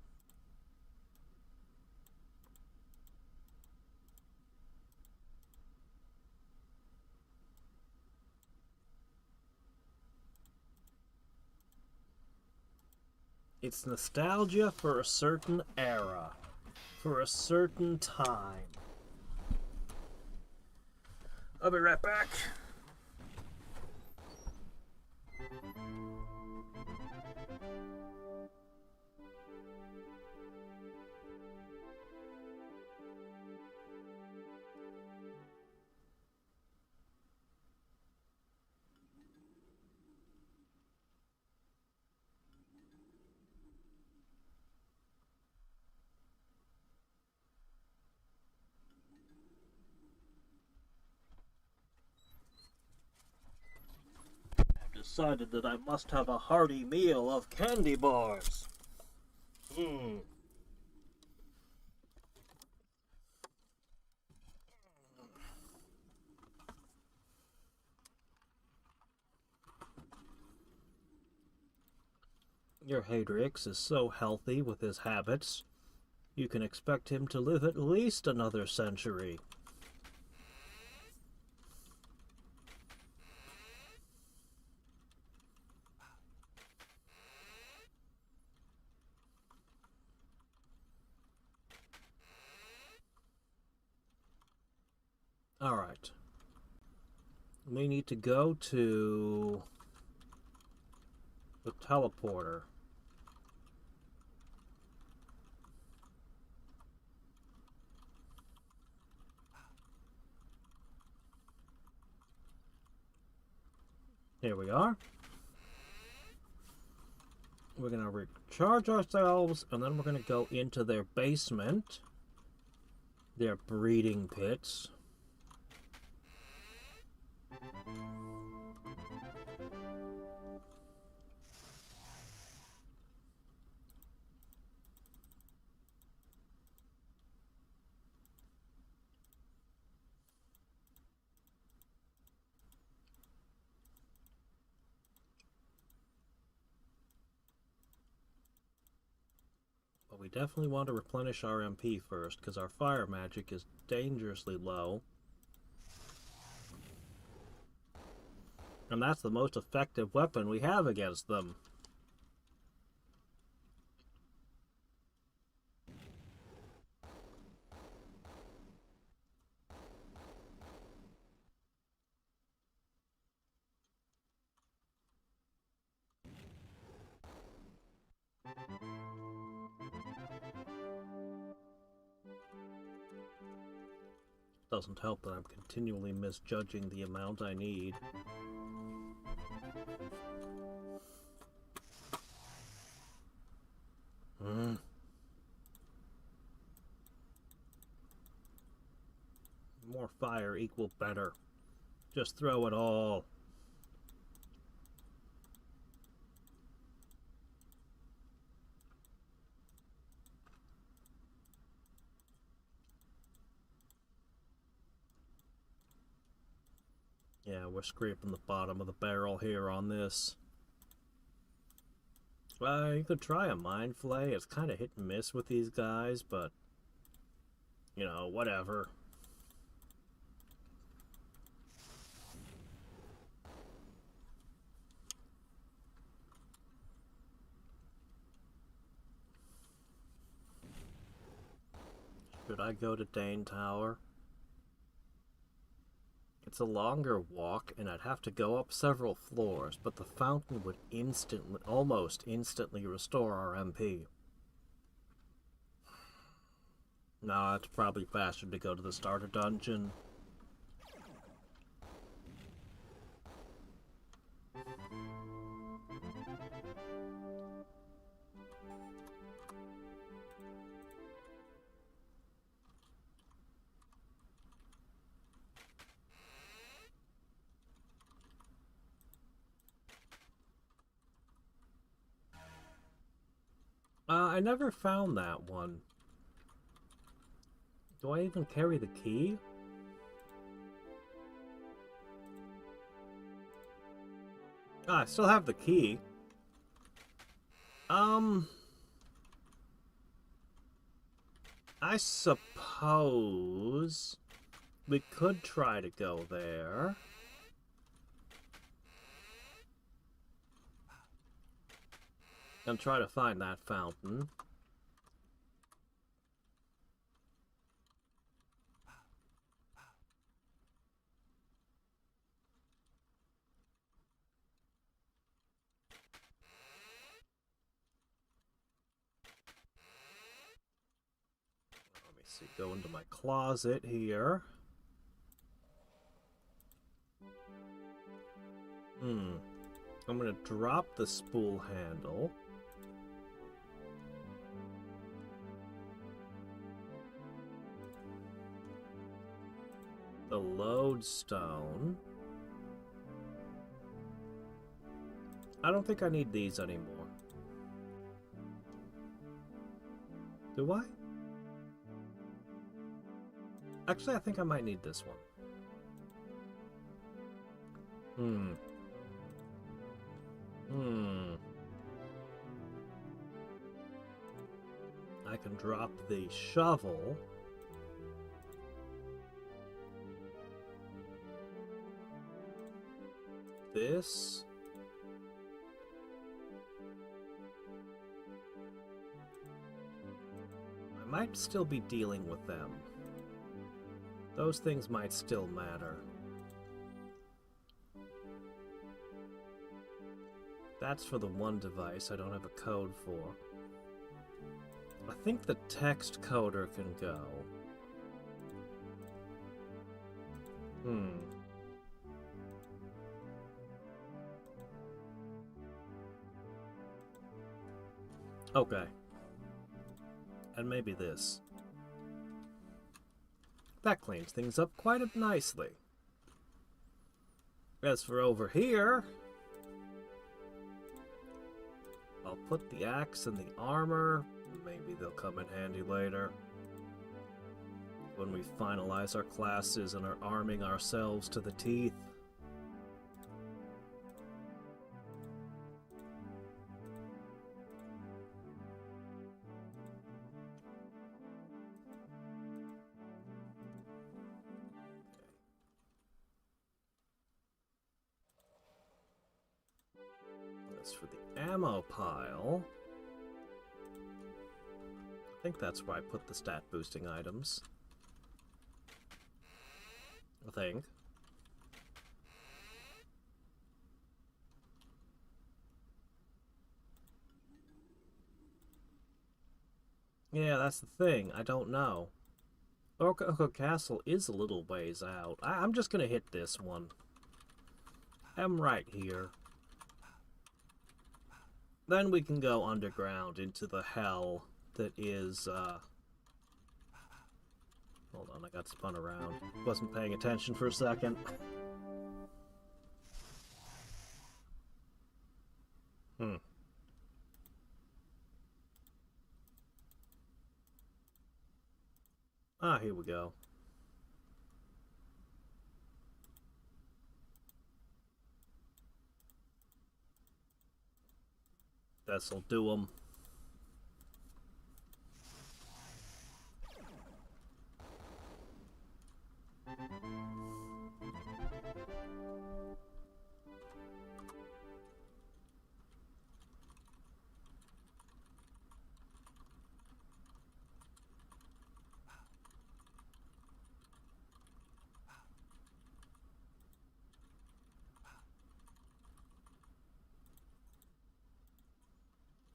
It's nostalgia for a certain era, for a certain time. I'll be right back. decided that I must have a hearty meal of candy bars. Your Hadriex is so healthy with his habits, you can expect him to live at least another century. Alright. We need to go to the teleporter. Here we are. We're going to recharge ourselves, and then we're going to go into their basement, their breeding pits. But we definitely want to replenish our MP first, because our fire magic is dangerously low. And that's the most effective weapon we have against them. Doesn't help that I'm continually misjudging the amount I need. More fire equal better. Just throw it all. Yeah, we're scraping the bottom of the barrel here on this. Well, you could try a Mind Flay. It's kind of hit and miss with these guys, but, you know, whatever. Should I go to Dane Tower? It's a longer walk, and I'd have to go up several floors, but the fountain would almost instantly restore our MP. Nah, it's probably faster to go to the starter dungeon. I never found that one. Do I even carry the key? Ah, I still have the key. I suppose we could try to go there. And try to find that fountain. Let me see, go into my closet here. I'm gonna drop the spool handle. The lodestone. I don't think I need these anymore. Do I? Actually, I think I might need this one. I can drop the shovel. This. I might still be dealing with them. Those things might still matter. That's for the one device I don't have a code for. I think the text coder can go. Okay. And maybe this. That cleans things up quite nicely. As for over here, I'll put the axe and the armor. Maybe they'll come in handy later. When we finalize our classes and are arming ourselves to the teeth. As for the ammo pile, I think that's where I put the stat boosting items. I think. Yeah, that's the thing. I don't know. Orca Castle is a little ways out. I'm just gonna hit this one. I'm right here. Then we can go underground into the hell that is, Hold on, I got spun around. Wasn't paying attention for a second. Ah, here we go. This'll do 'em.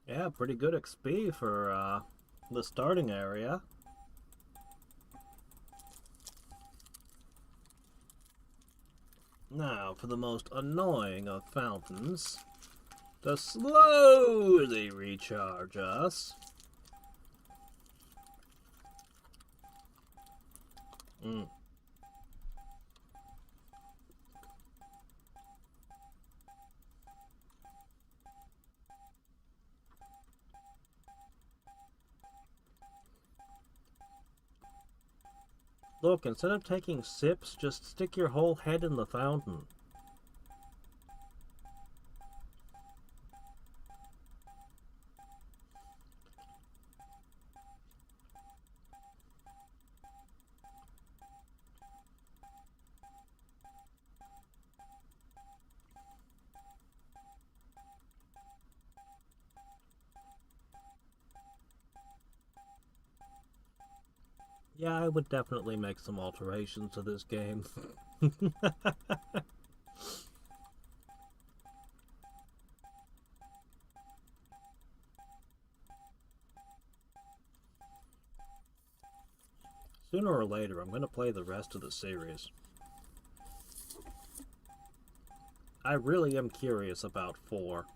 Yeah, pretty good XP for the starting area. Now, for the most annoying of fountains, to slowly recharge us. Look, instead of taking sips, just stick your whole head in the fountain. Yeah, I would definitely make some alterations to this game. Sooner or later, I'm going to play the rest of the series. I really am curious about 4.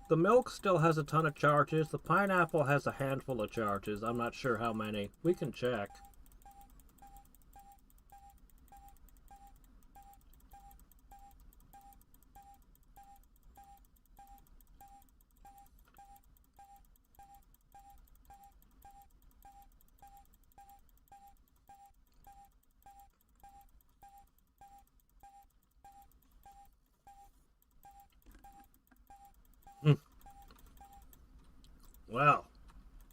The milk still has a ton of charges. The pineapple has a handful of charges. I'm not sure how many. We can check. Well,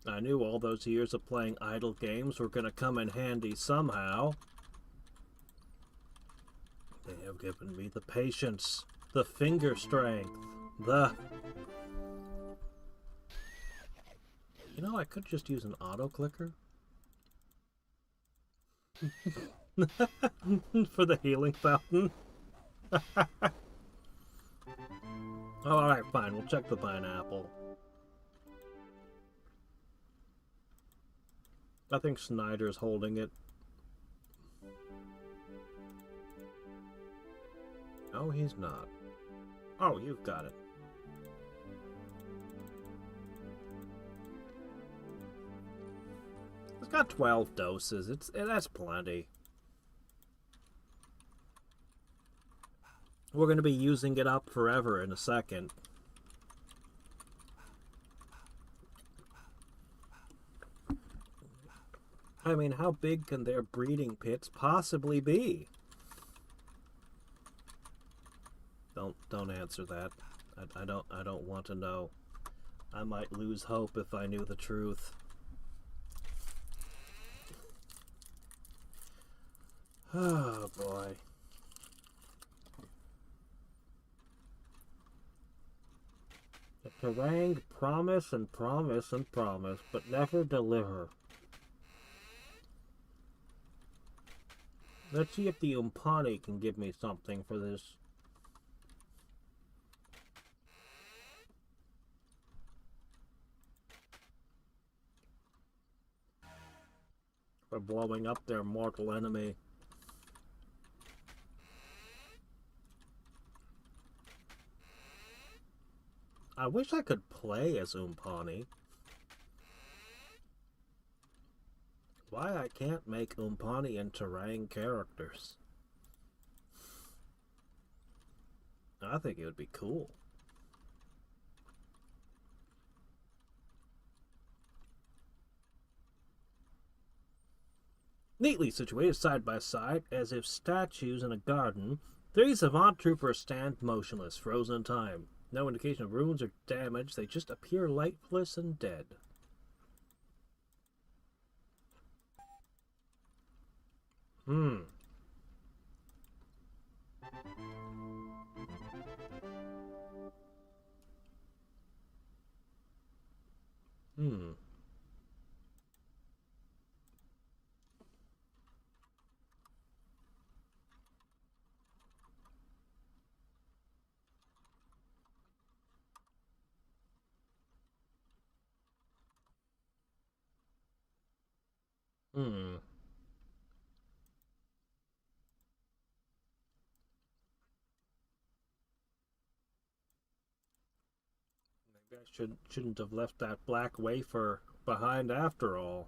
I knew all those years of playing idle games were going to come in handy somehow. They have given me the patience, the finger strength, the... You know, I could just use an auto clicker. For the healing fountain. Alright, fine, we'll check the pineapple. I think Snyder's holding it. No, he's not. Oh, you've got it. It's got 12 doses. That's plenty. We're going to be using it up forever in a second. I mean, how big can their breeding pits possibly be? Don't answer that. I don't want to know. I might lose hope if I knew the truth. Oh boy. The Terang promise and promise and promise, but never deliver. Let's see if the Umpani can give me something for this. For blowing up their mortal enemy. I wish I could play as Umpani. Why I can't make Umpani and Terang characters. I think it would be cool. Neatly situated side by side, as if statues in a garden, three Savant Troopers stand motionless, frozen in time. No indication of wounds or damage, they just appear lifeless and dead. Hmm. Hmm. Hmm. Maybe I shouldn't have left that black wafer behind after all.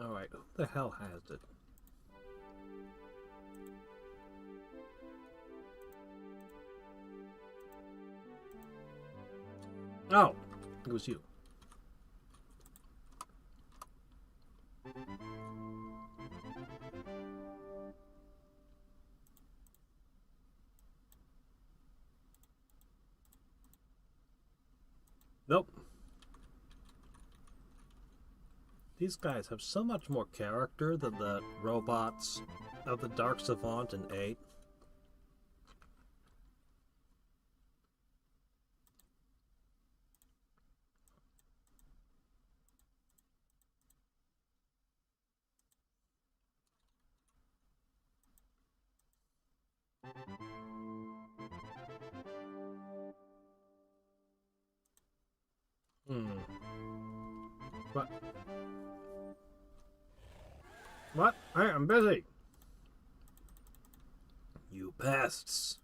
Alright, who the hell has it? Oh, it was you. Nope. These guys have so much more character than the robots of the Dark Savant in 8. What? What? Hey, I'm busy. You pests.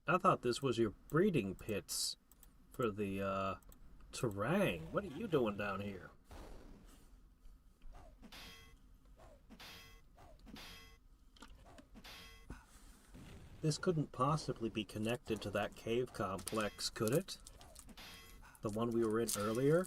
I thought this was your breeding pits for the, terrain. What are you doing down here? This couldn't possibly be connected to that cave complex, could it? The one we were in earlier?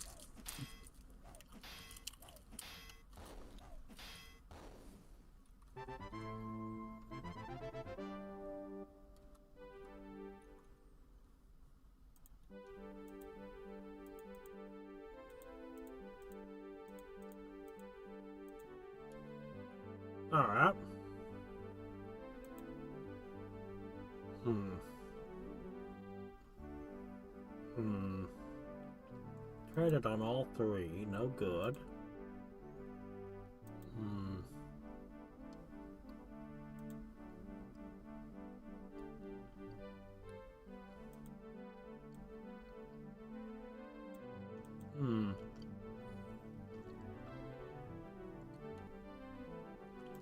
Alright. Traded on all three, no good.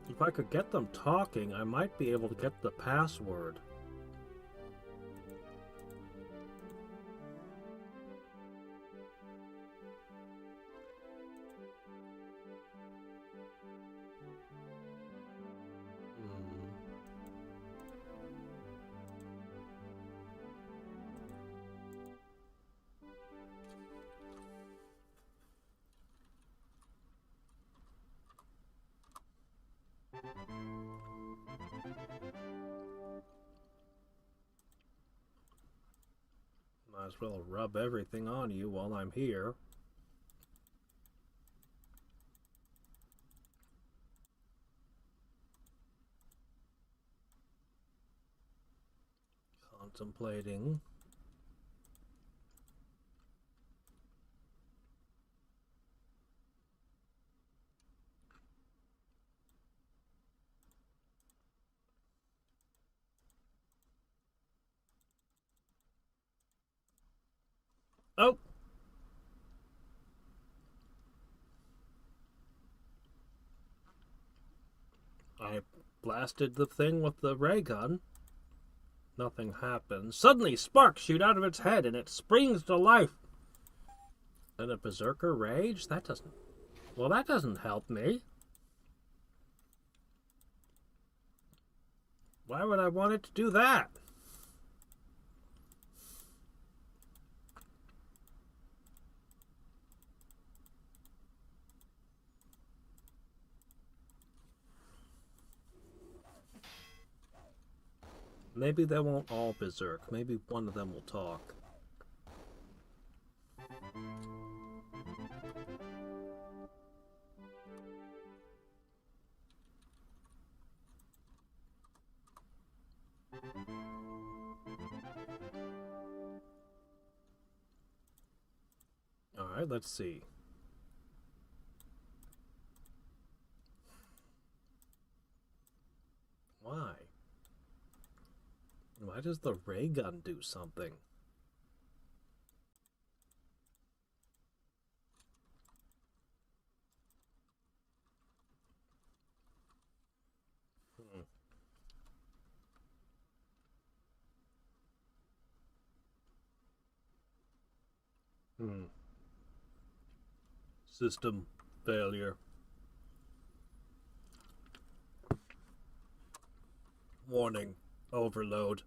If I could get them talking, I might be able to get the password. Might as well rub everything on you while I'm here. Contemplating. Oh! I blasted the thing with the ray gun. Nothing happens. Suddenly, sparks shoot out of its head and it springs to life. And a berserker rage? That doesn't... Well, that doesn't help me. Why would I want it to do that? Maybe they won't all berserk. Maybe one of them will talk. Alright, let's see. Why? Why does the ray gun do something? System failure. Warning. Overload.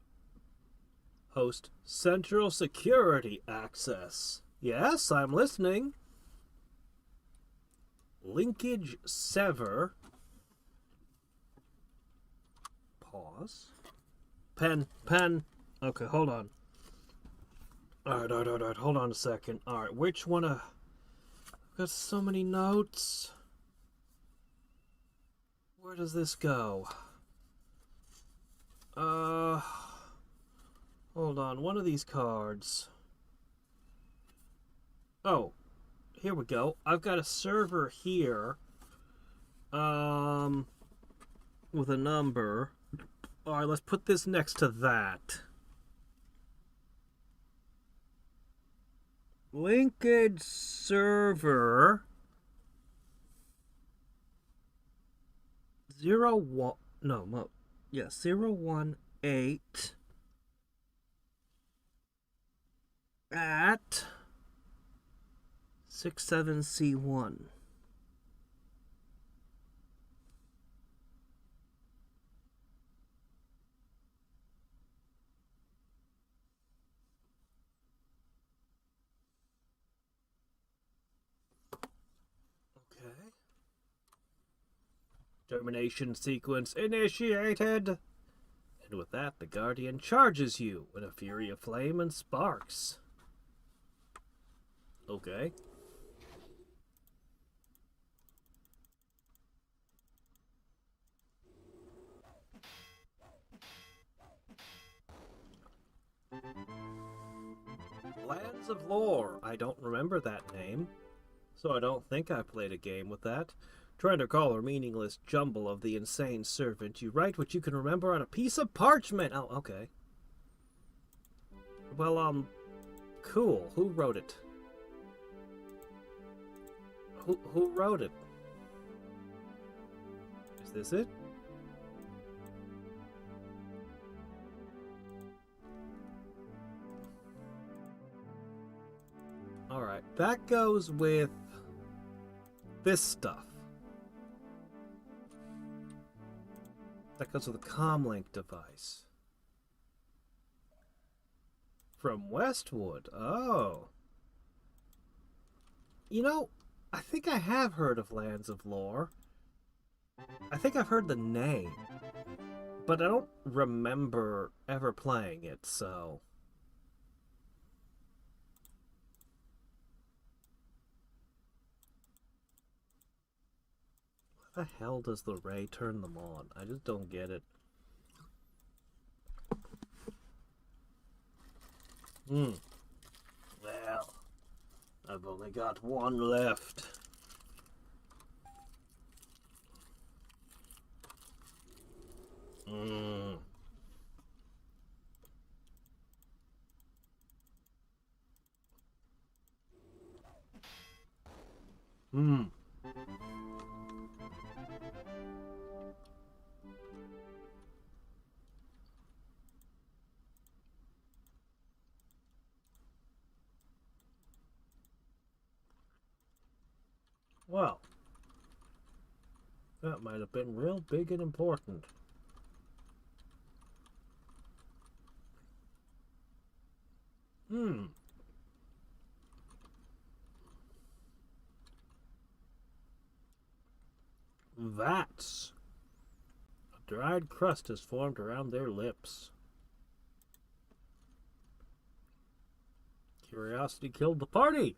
Host Central Security Access. Yes, I'm listening. Linkage sever. Pause. Pen. Okay, hold on. Alright. Hold on a second. Alright, which one? I've got so many notes. Where does this go? Hold on. One of these cards. Oh, here we go. I've got a server here. With a number. Alright, let's put this next to that. Linkage server 018 at 67C1. Termination sequence initiated. And with that, the Guardian charges you in a fury of flame and sparks. Okay. Lands of Lore. I don't remember that name, so I don't think I played a game with that. Trying to call a meaningless jumble of the insane servant. You write what you can remember on a piece of parchment. Oh, okay. Well, cool. Who wrote it? Who wrote it? Is this it? Alright, that goes with this stuff. That goes with the comlink device. From Westwood. Oh. You know, I think I have heard of Lands of Lore. I think I've heard the name. But I don't remember ever playing it, so... How the hell does the ray turn them on? I just don't get it. Well, I've only got one left. Well, that might have been real big and important. Vats. A dried crust has formed around their lips. Curiosity killed the party.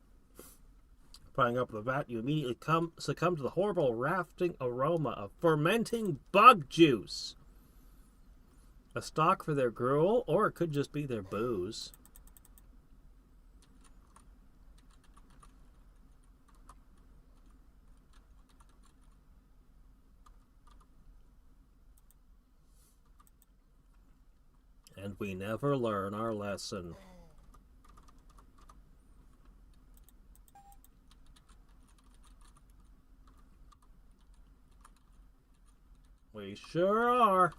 Prying up the vat, you immediately succumb to the horrible rafting aroma of fermenting bug juice. A stock for their gruel, or it could just be their booze. And we never learn our lesson. We sure are.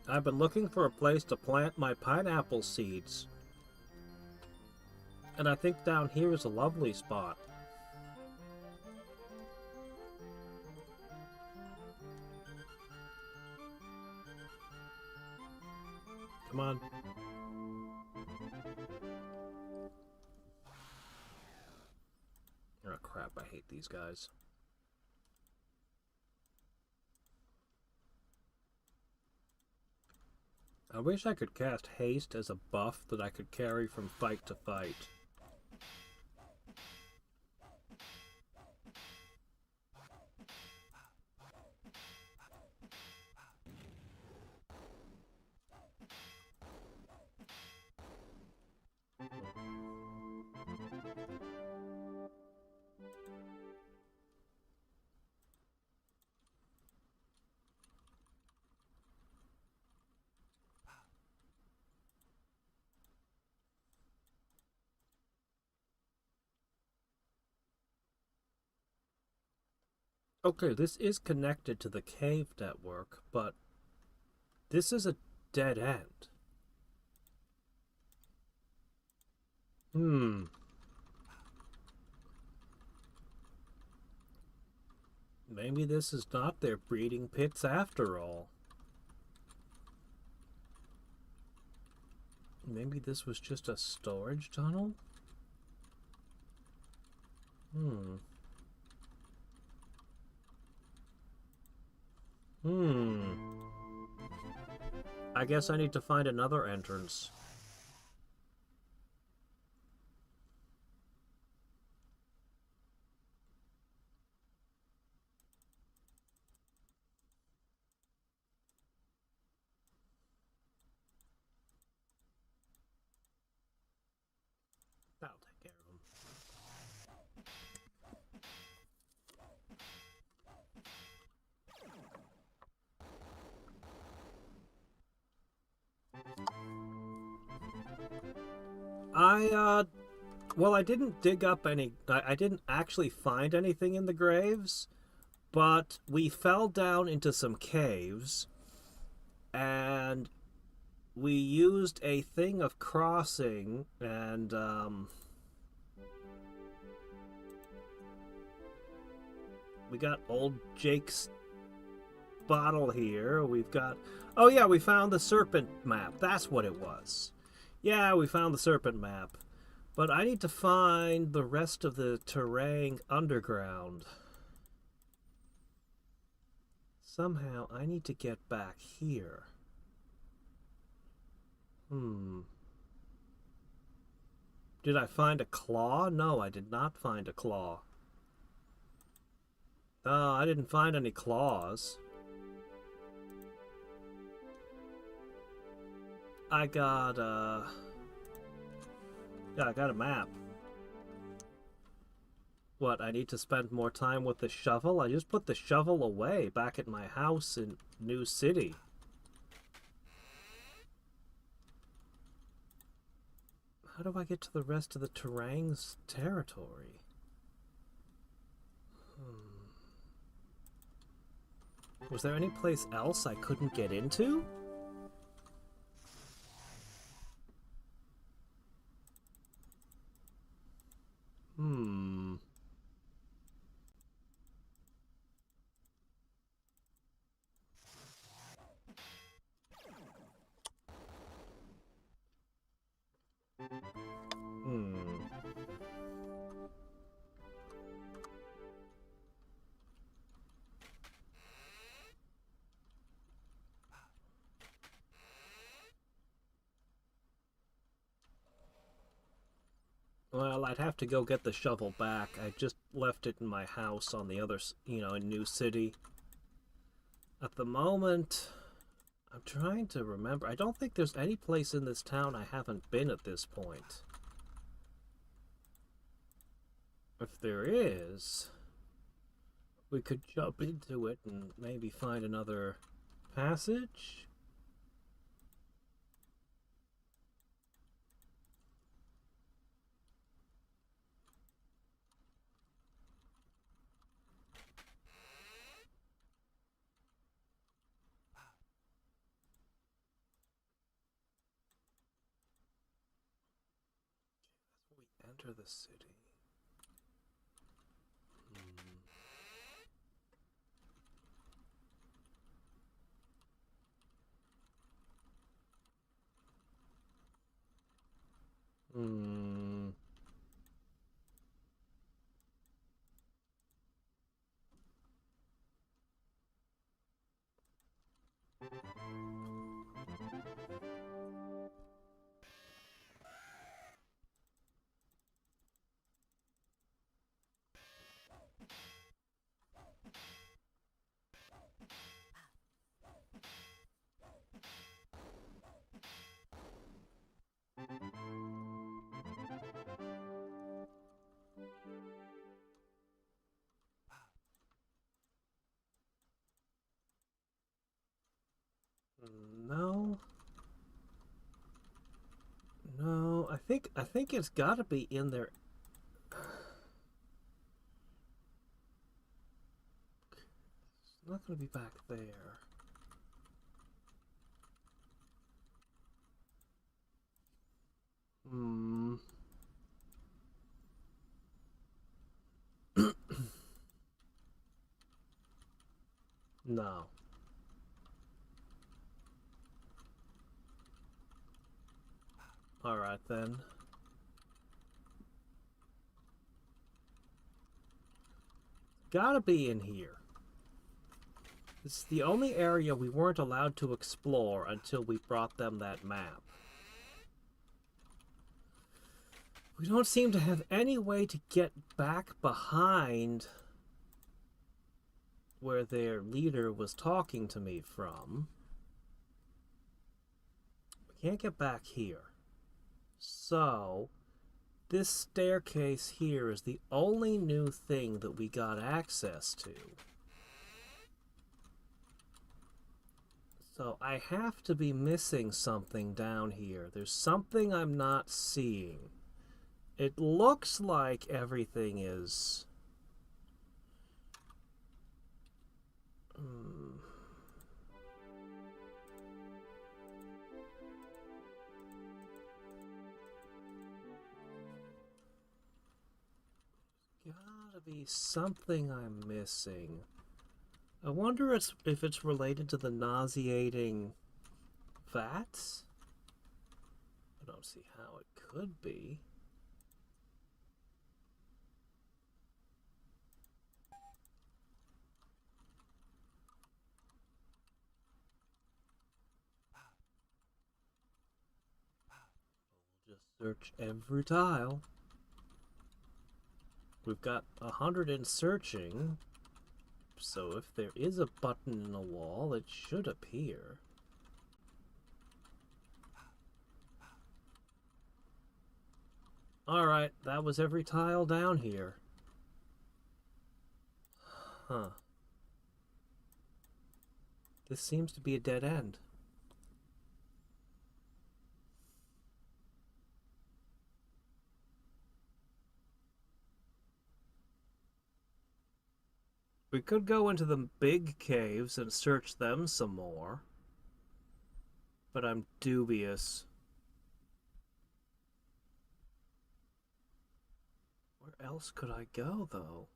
I've been looking for a place to plant my pineapple seeds. And I think down here is a lovely spot. Come on. hate these guys. I wish I could cast haste as a buff that I could carry from fight to fight. Okay, this is connected to the cave network, but this is a dead end. Hmm. Maybe this is not their breeding pits after all. Maybe this was just a storage tunnel? Hmm. I guess I need to find another entrance. That'll take care of them. Well, I didn't dig up any. I didn't actually find anything in the graves, but we fell down into some caves, and we used a thing of crossing, and we got old Jake's bottle here. We've got. Oh yeah, we found the serpent map. That's what it was. Yeah, we found the serpent map. But I need to find the rest of the terrain underground. Somehow I need to get back here. Did I find a claw? No, I did not find a claw. Oh, I didn't find any claws. I got, yeah, I got a map. What, I need to spend more time with the shovel? I just put the shovel away back at my house in New City. How do I get to the rest of the terrain's territory? Was there any place else I couldn't get into? Well, I'd have to go get the shovel back. I just left it in my house on the other, in New City. At the moment, I'm trying to remember. I don't think there's any place in this town I haven't been at this point. If there is, we could jump into it and maybe find another passage. We enter the city. think it's got to be in there. It's not going to be back there. Hmm. No. All right then. Gotta be in here. This is the only area we weren't allowed to explore until we brought them that map. We don't seem to have any way to get back behind where their leader was talking to me from. We can't get back here. So, this staircase here is the only new thing that we got access to. So I have to be missing something down here. There's something I'm not seeing. It looks like everything is... Gotta be something I'm missing. I wonder if it's related to the nauseating vats? I don't see how it could be. We'll just search every tile. We've got 100 in searching, so if there is a button in a wall, it should appear. Alright, that was every tile down here. Huh. This seems to be a dead end. We could go into the big caves and search them some more, but I'm dubious. Where else could I go, though?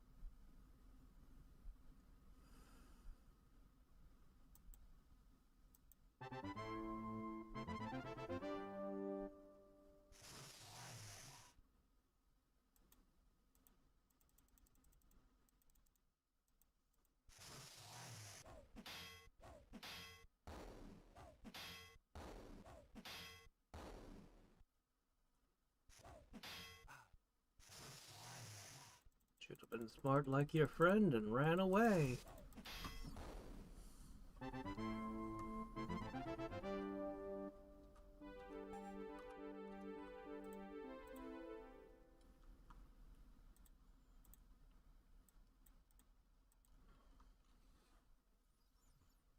Should have been smart like your friend and ran away.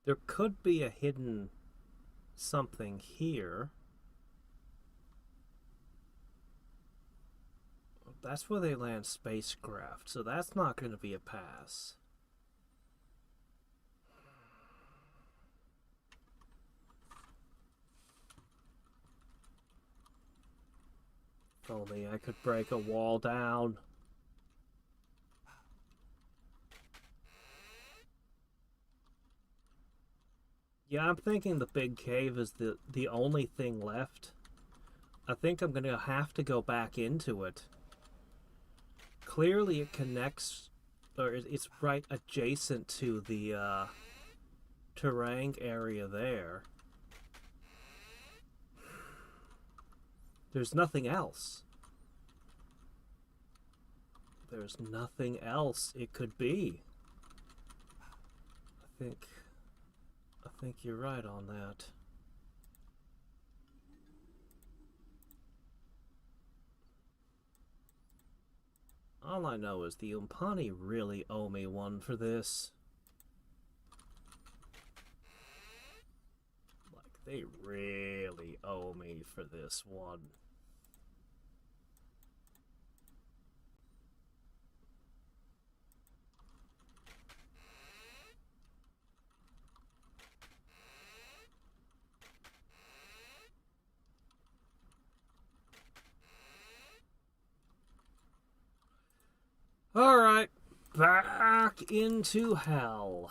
There could be a hidden something here. That's where they land spacecraft, so that's not going to be a pass. If only I could break a wall down. Yeah, I'm thinking the big cave is the only thing left. I think I'm going to have to go back into it. Clearly it connects, or it's right adjacent to the terrain area there. There's nothing else. There's nothing else it could be. I think you're right on that. All I know is the Umpani really owe me one for this. Like, they really owe me for this one. back into hell.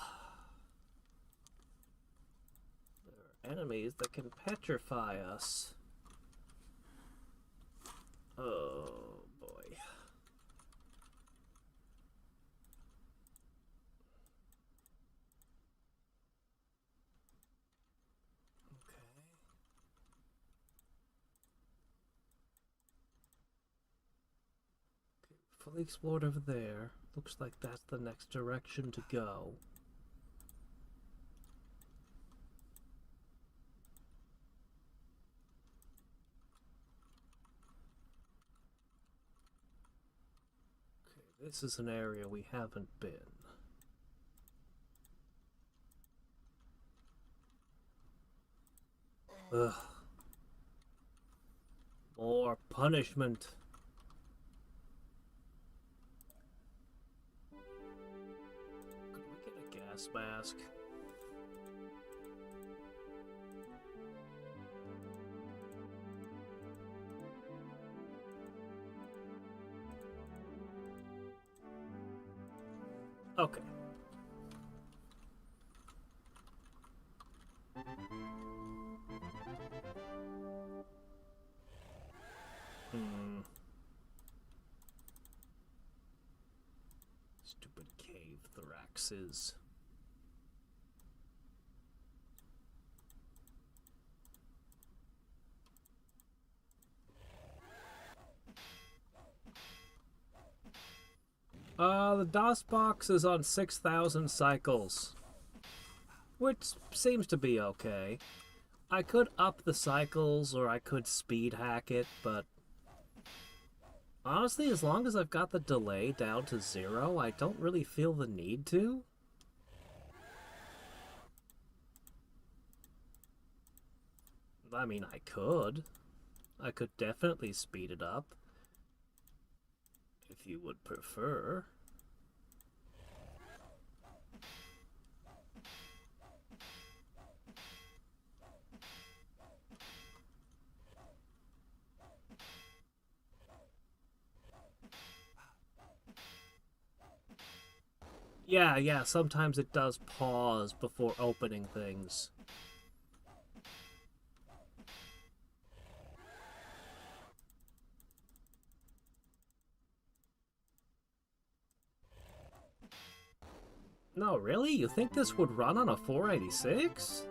There are enemies that can petrify us. Oh, boy. Fully explored over there. Looks like that's the next direction to go. Okay, this is an area we haven't been. Ugh. More punishment. Could we get a gas mask? Okay. Stupid cave thoraxes. The DOS box is on 6,000 cycles, which seems to be okay. I could up the cycles or I could speed hack it, but honestly, as long as I've got the delay down to 0, I don't really feel the need to. I mean, I could. I could definitely speed it up, if you would prefer. Yeah, sometimes it does pause before opening things. No, really? You think this would run on a 486?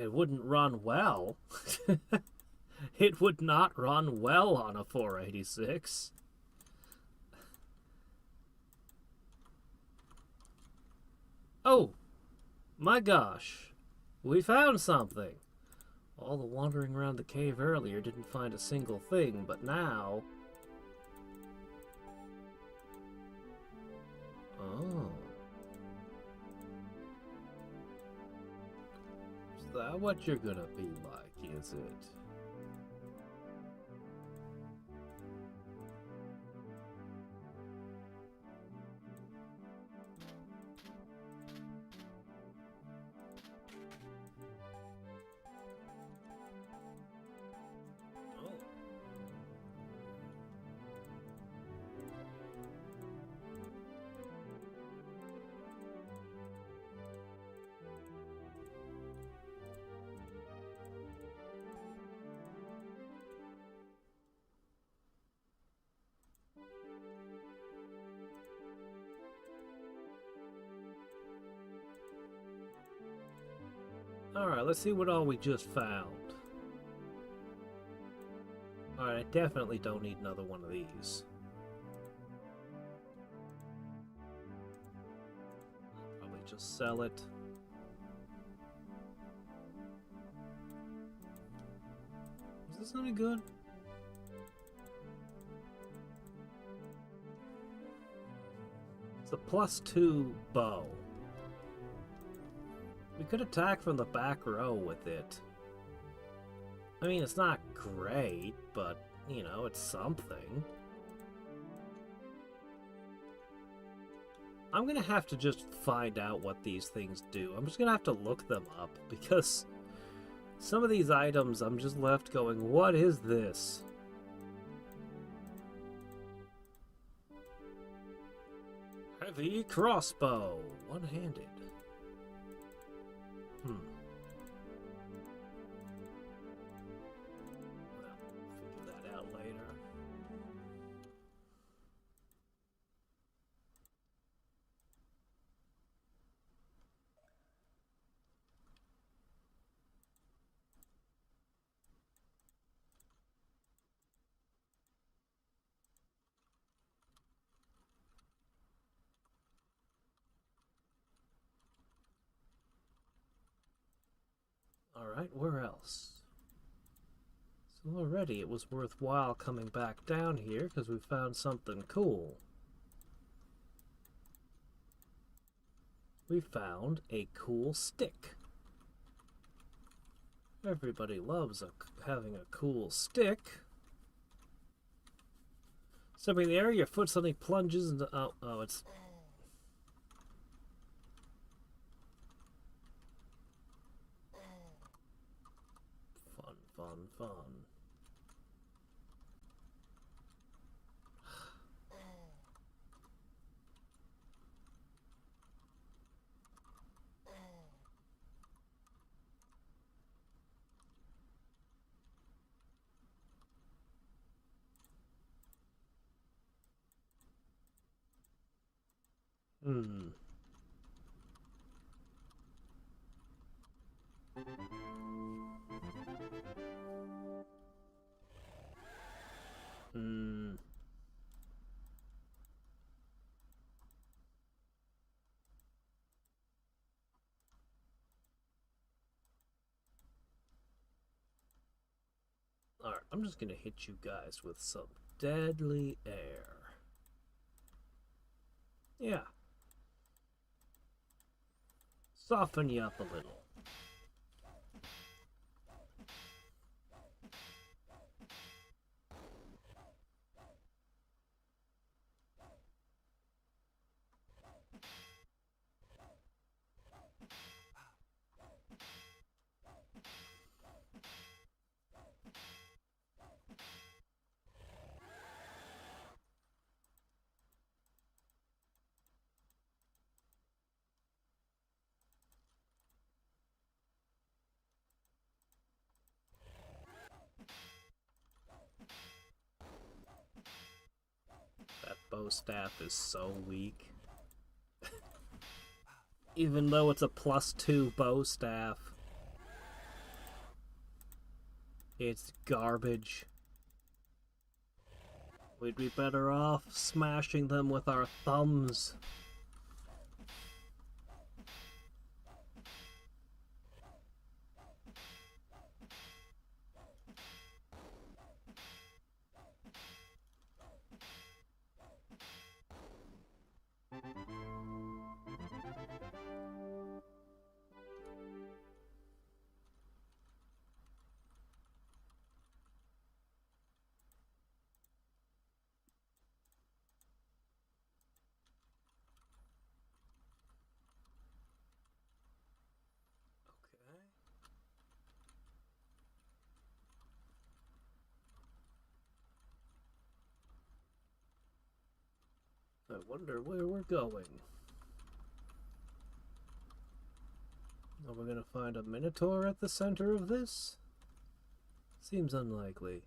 It wouldn't run well. It would not run well on a 486. Oh, my gosh. We found something. All the wandering around the cave earlier didn't find a single thing, but now... Oh. Is that what you're gonna be like, is it? Alright, let's see what all we just found. Alright, I definitely don't need another one of these. I'll probably just sell it. Is this any good? It's a +2 bow. We could attack from the back row with it. I mean, it's not great, but, you know, it's something. I'm gonna have to just find out what these things do. I'm just gonna have to look them up, because some of these items I'm just left going, what is this? Heavy crossbow. One-handed. Well, figure that out later. Alright, where else? So already it was worthwhile coming back down here because we found something cool. We found a cool stick. Everybody loves having a cool stick. Stepping in the air, your foot suddenly plunges into... Oh, it's... Fun. Hmm. Alright, I'm just gonna hit you guys with some deadly air. Yeah. Soften you up a little. That bow staff is so weak. Even though it's a +2 bow staff, it's garbage. We'd be better off smashing them with our thumbs. I wonder where we're going. Are we gonna find a minotaur at the center of this? Seems unlikely.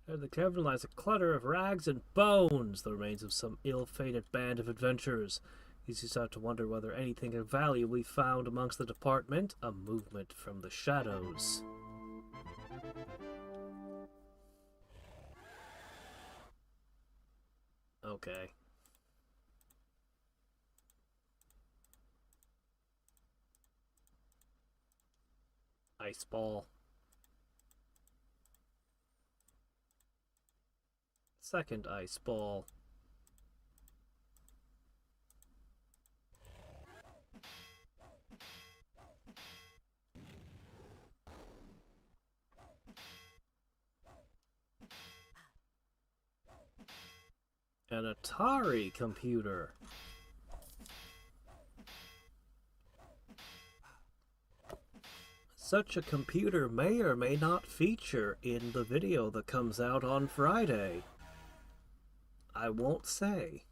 At the cavern lies a clutter of rags and bones, the remains of some ill-fated band of adventurers. You start to wonder whether anything of value we found amongst the department, a movement from the shadows. Okay. Ice ball. Second ice ball. An Atari computer. Such a computer may or may not feature in the video that comes out on Friday. I won't say.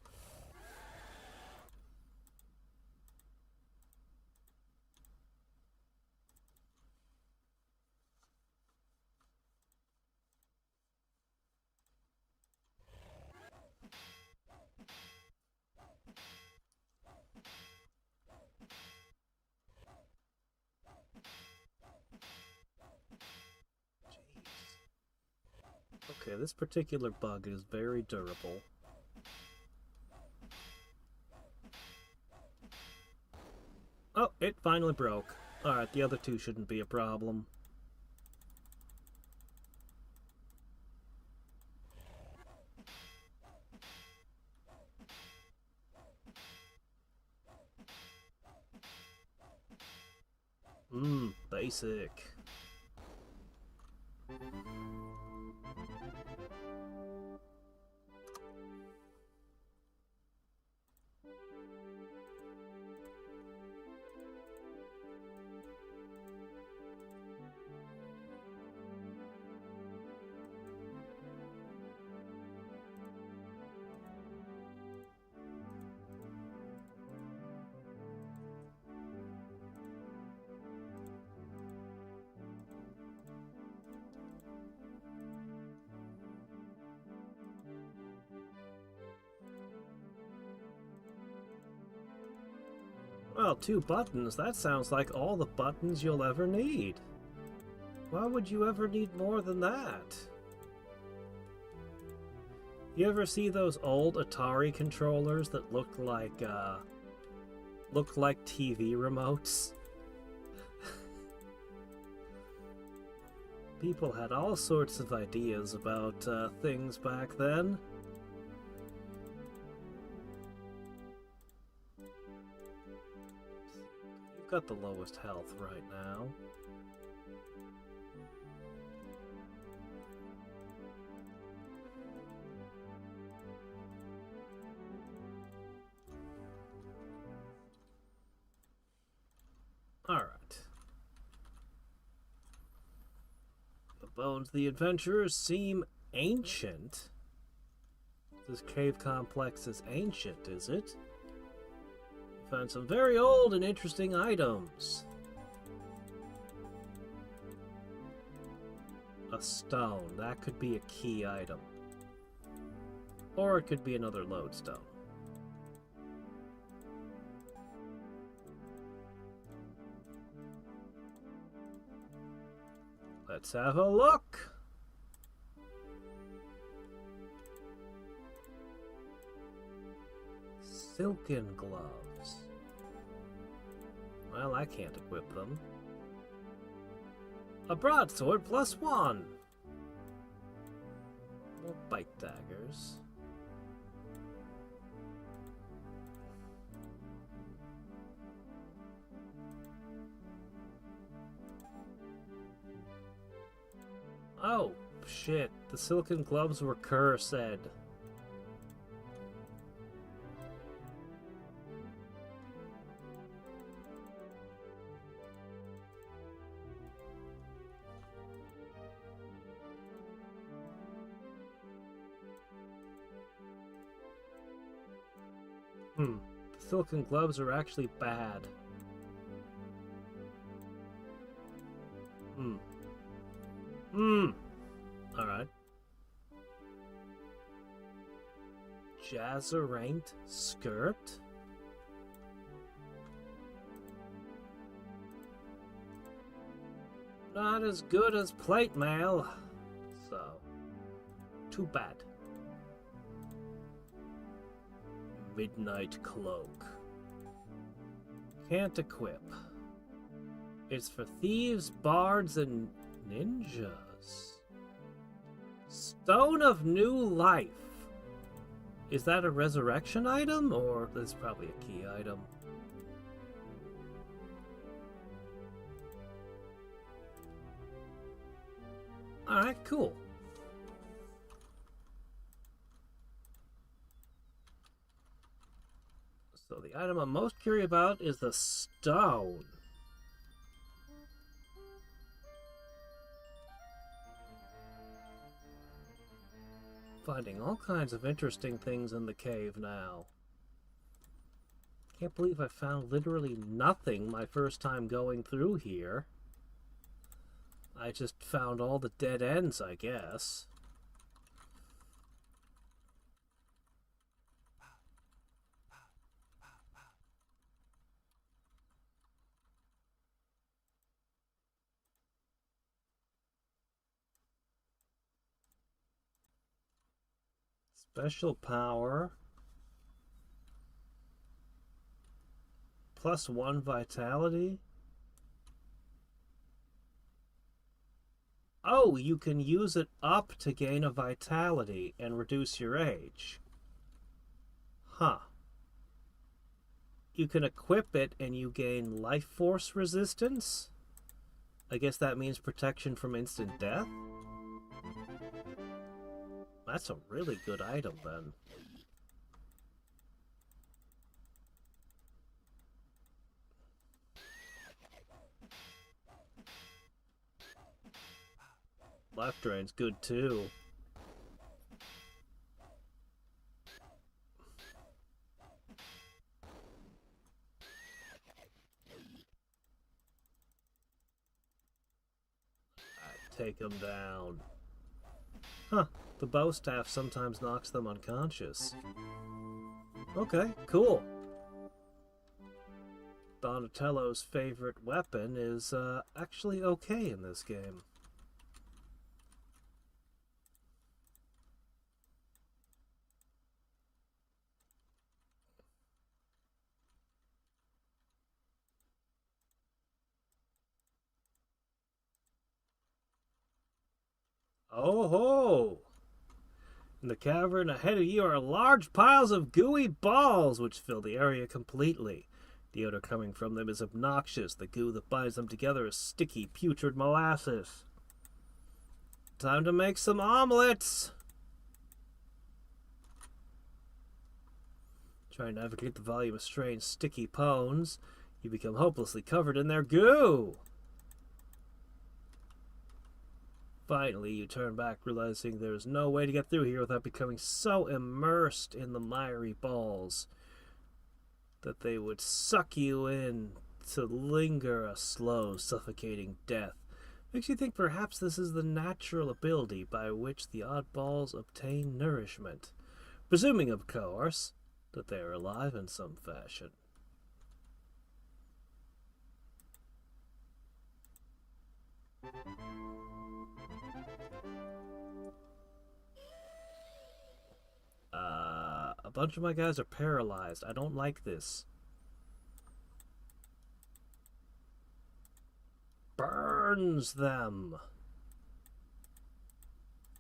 Okay, this particular bug is very durable. Oh, it finally broke. Alright, the other two shouldn't be a problem. Basic. Well, 2 buttons, that sounds like all the buttons you'll ever need. Why would you ever need more than that? You ever see those old Atari controllers that look like TV remotes? People had all sorts of ideas about things back then. You've got the lowest health right now. Alright. The bones of the adventurers seem ancient. This cave complex is ancient, is it? We found some very old and interesting items. A stone. That could be a key item. Or it could be another lodestone. Let's have a look. Silken gloves. Well, I can't equip them. A broadsword +1. More bite daggers. Oh, shit. The silken gloves were cursed. The silken gloves are actually bad. Alright. Jazzeraint skirt? Not as good as plate mail. So, too bad. Midnight cloak. Can't equip. It's for thieves, bards, and ninjas. Stone of New Life. Is that a resurrection item, or that's probably a key item? Alright, cool. So the item I'm most curious about is the stone. Finding all kinds of interesting things in the cave now. Can't believe I found literally nothing my first time going through here. I just found all the dead ends, I guess. Special power. +1 vitality. Oh, you can use it up to gain a vitality and reduce your age. Huh. You can equip it and you gain life force resistance? I guess that means protection from instant death? That's a really good item then. Life drain's good too. Take them down. Huh. The bow staff sometimes knocks them unconscious. Okay, cool. Donatello's favorite weapon is actually okay in this game. Oh ho! In the cavern ahead of you are large piles of gooey balls which fill the area completely. The odor coming from them is obnoxious. The goo that binds them together is sticky, putrid molasses. Time to make some omelets! Try and navigate the volume of strange, sticky pones. You become hopelessly covered in their goo! Finally, you turn back, realizing there's no way to get through here without becoming so immersed in the miry balls that they would suck you in to linger a slow, suffocating death. Makes you think perhaps this is the natural ability by which the oddballs obtain nourishment, presuming, of course, that they are alive in some fashion. A bunch of my guys are paralyzed. I don't like this. Burns them.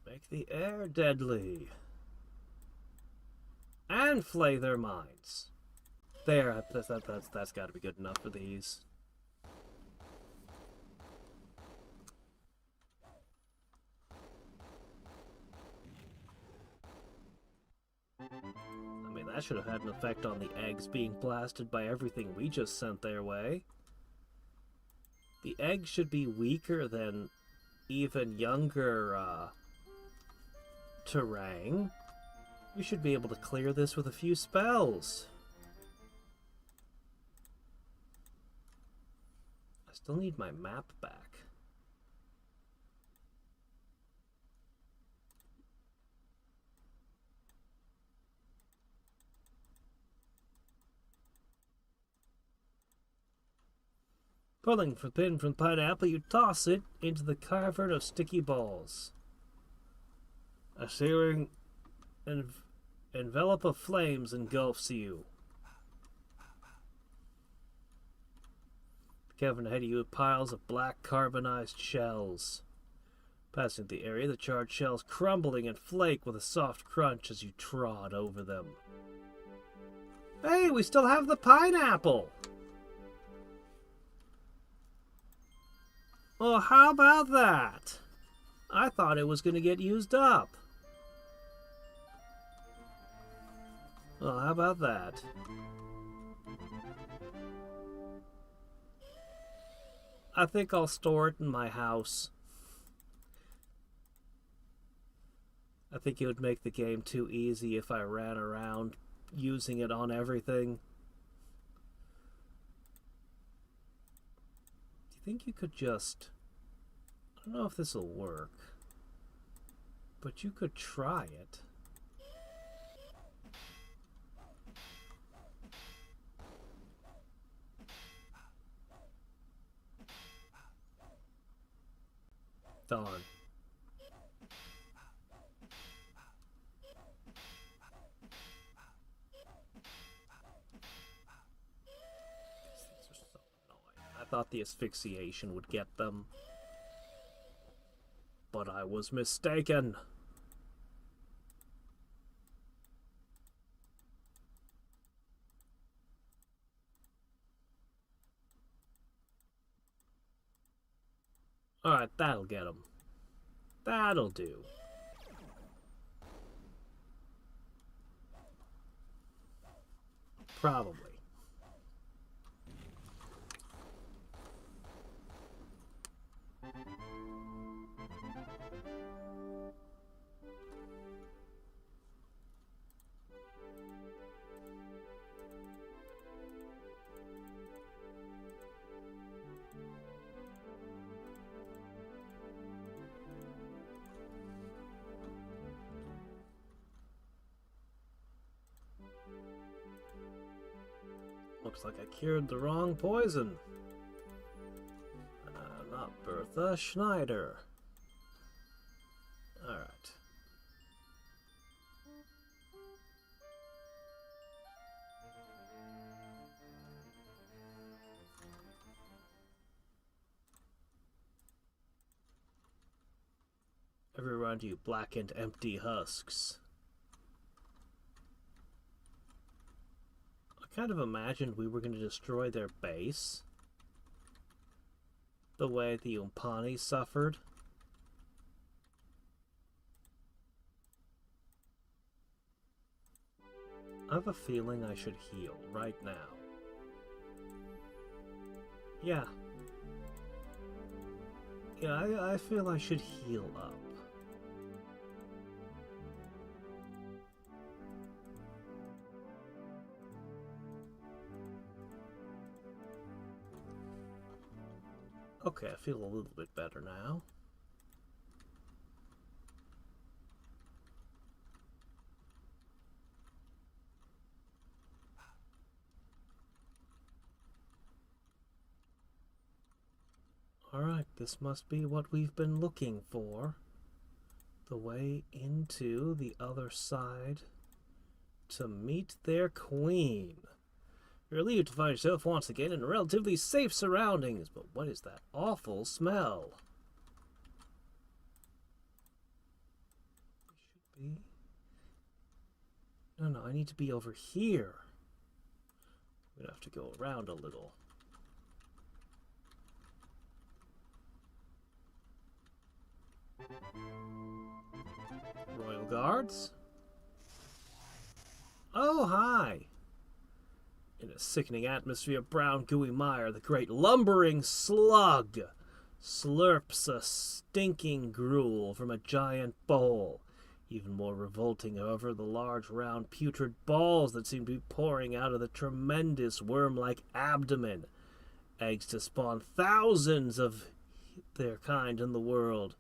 Make the air deadly. And flay their minds. There, that's got to be good enough for these. I mean, that should have had an effect on the eggs being blasted by everything we just sent their way. The eggs should be weaker than even younger terrain. We should be able to clear this with a few spells. I still need my map back. Pulling the pin from the pineapple, you toss it into the cavern of sticky balls. A searing envelope of flames engulfs you. The cavern ahead of you with piles of black carbonized shells. Passing the area, the charred shells crumbling and flake with a soft crunch as you trod over them. Hey, we still have the pineapple! Well, how about that? I thought it was going to get used up. Well, how about that? I think I'll store it in my house. I think it would make the game too easy if I ran around using it on everything. Do you think you could just... I don't know if this will work, but you could try it. Darn. thought the asphyxiation would get them. But I was mistaken. Alright, that'll get him. That'll do. Probably. Looks like I cured the wrong poison. Not Bertha, Schneider. Alright. Everyone, you blackened empty husks. I kind of imagined we were going to destroy their base. The way the Umpani suffered. I have a feeling I should heal right now. Yeah. Yeah, I feel I should heal up. Okay, I feel a little bit better now. Alright, this must be what we've been looking for. The way into the other side to meet their queen. You're relieved to find yourself once again in relatively safe surroundings, but what is that awful smell? We should be... No, I need to be over here. We'd have to go around a little. Royal Guards? Oh, hi! In a sickening atmosphere of brown gooey mire, the great lumbering slug slurps a stinking gruel from a giant bowl. Even more revolting, however, the large, round, putrid balls that seem to be pouring out of the tremendous worm-like abdomen. Eggs to spawn thousands of their kind in the world.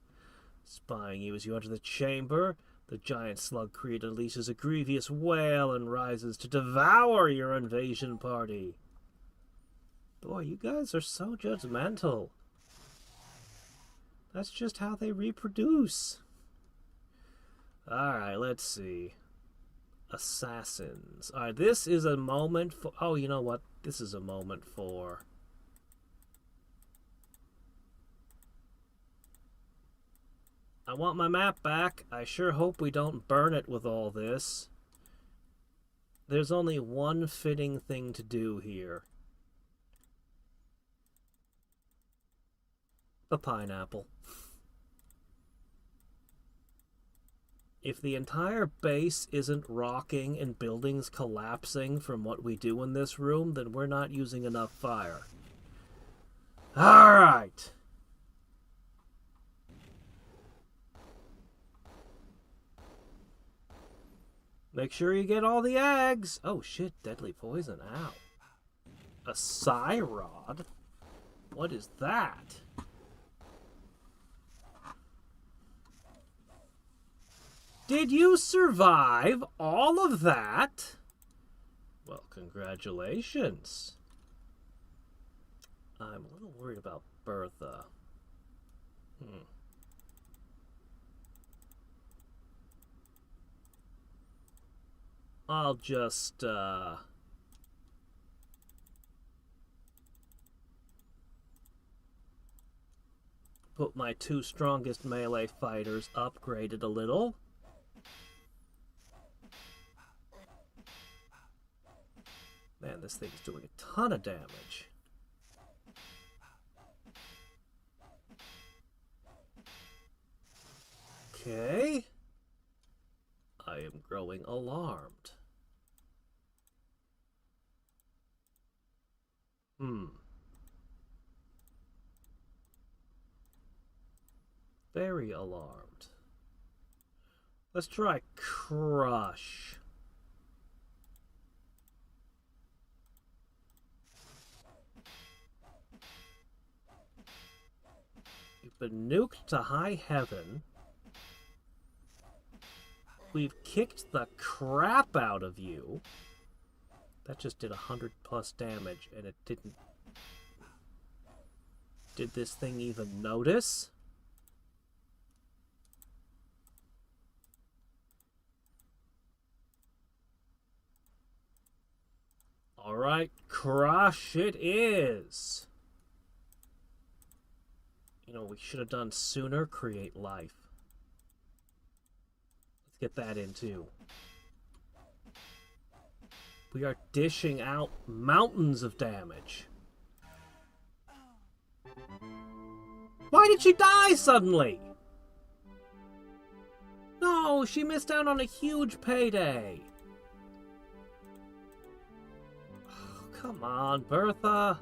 Spying you as you enter the chamber, the giant slug creature unleashes a grievous wail and rises to devour your invasion party. Boy, you guys are so judgmental. That's just how they reproduce. Alright, let's see. Assassins. Alright, this is a moment for... Oh, you know what? This is a moment for... I want my map back. I sure hope we don't burn it with all this. There's only one fitting thing to do here. A pineapple. If the entire base isn't rocking and buildings collapsing from what we do in this room, then we're not using enough fire. Alright! Make sure you get all the eggs. Oh shit, deadly poison. Ow. A Psyrod? What is that? Did you survive all of that? Well, congratulations. I'm a little worried about Bertha. I'll just, Put my 2 strongest melee fighters upgraded a little. Man, this thing is doing a ton of damage. Okay. I am growing alarmed. Very alarmed. Let's try Crush. You've been nuked to high heaven. We've kicked the crap out of you. That just did 100+ damage, and it didn't... Did this thing even notice? Alright, crush it is. You know, we should have done sooner, create life. Let's get that in too. We are dishing out mountains of damage. Why did she die suddenly? No, she missed out on a huge payday. Oh, come on, Bertha.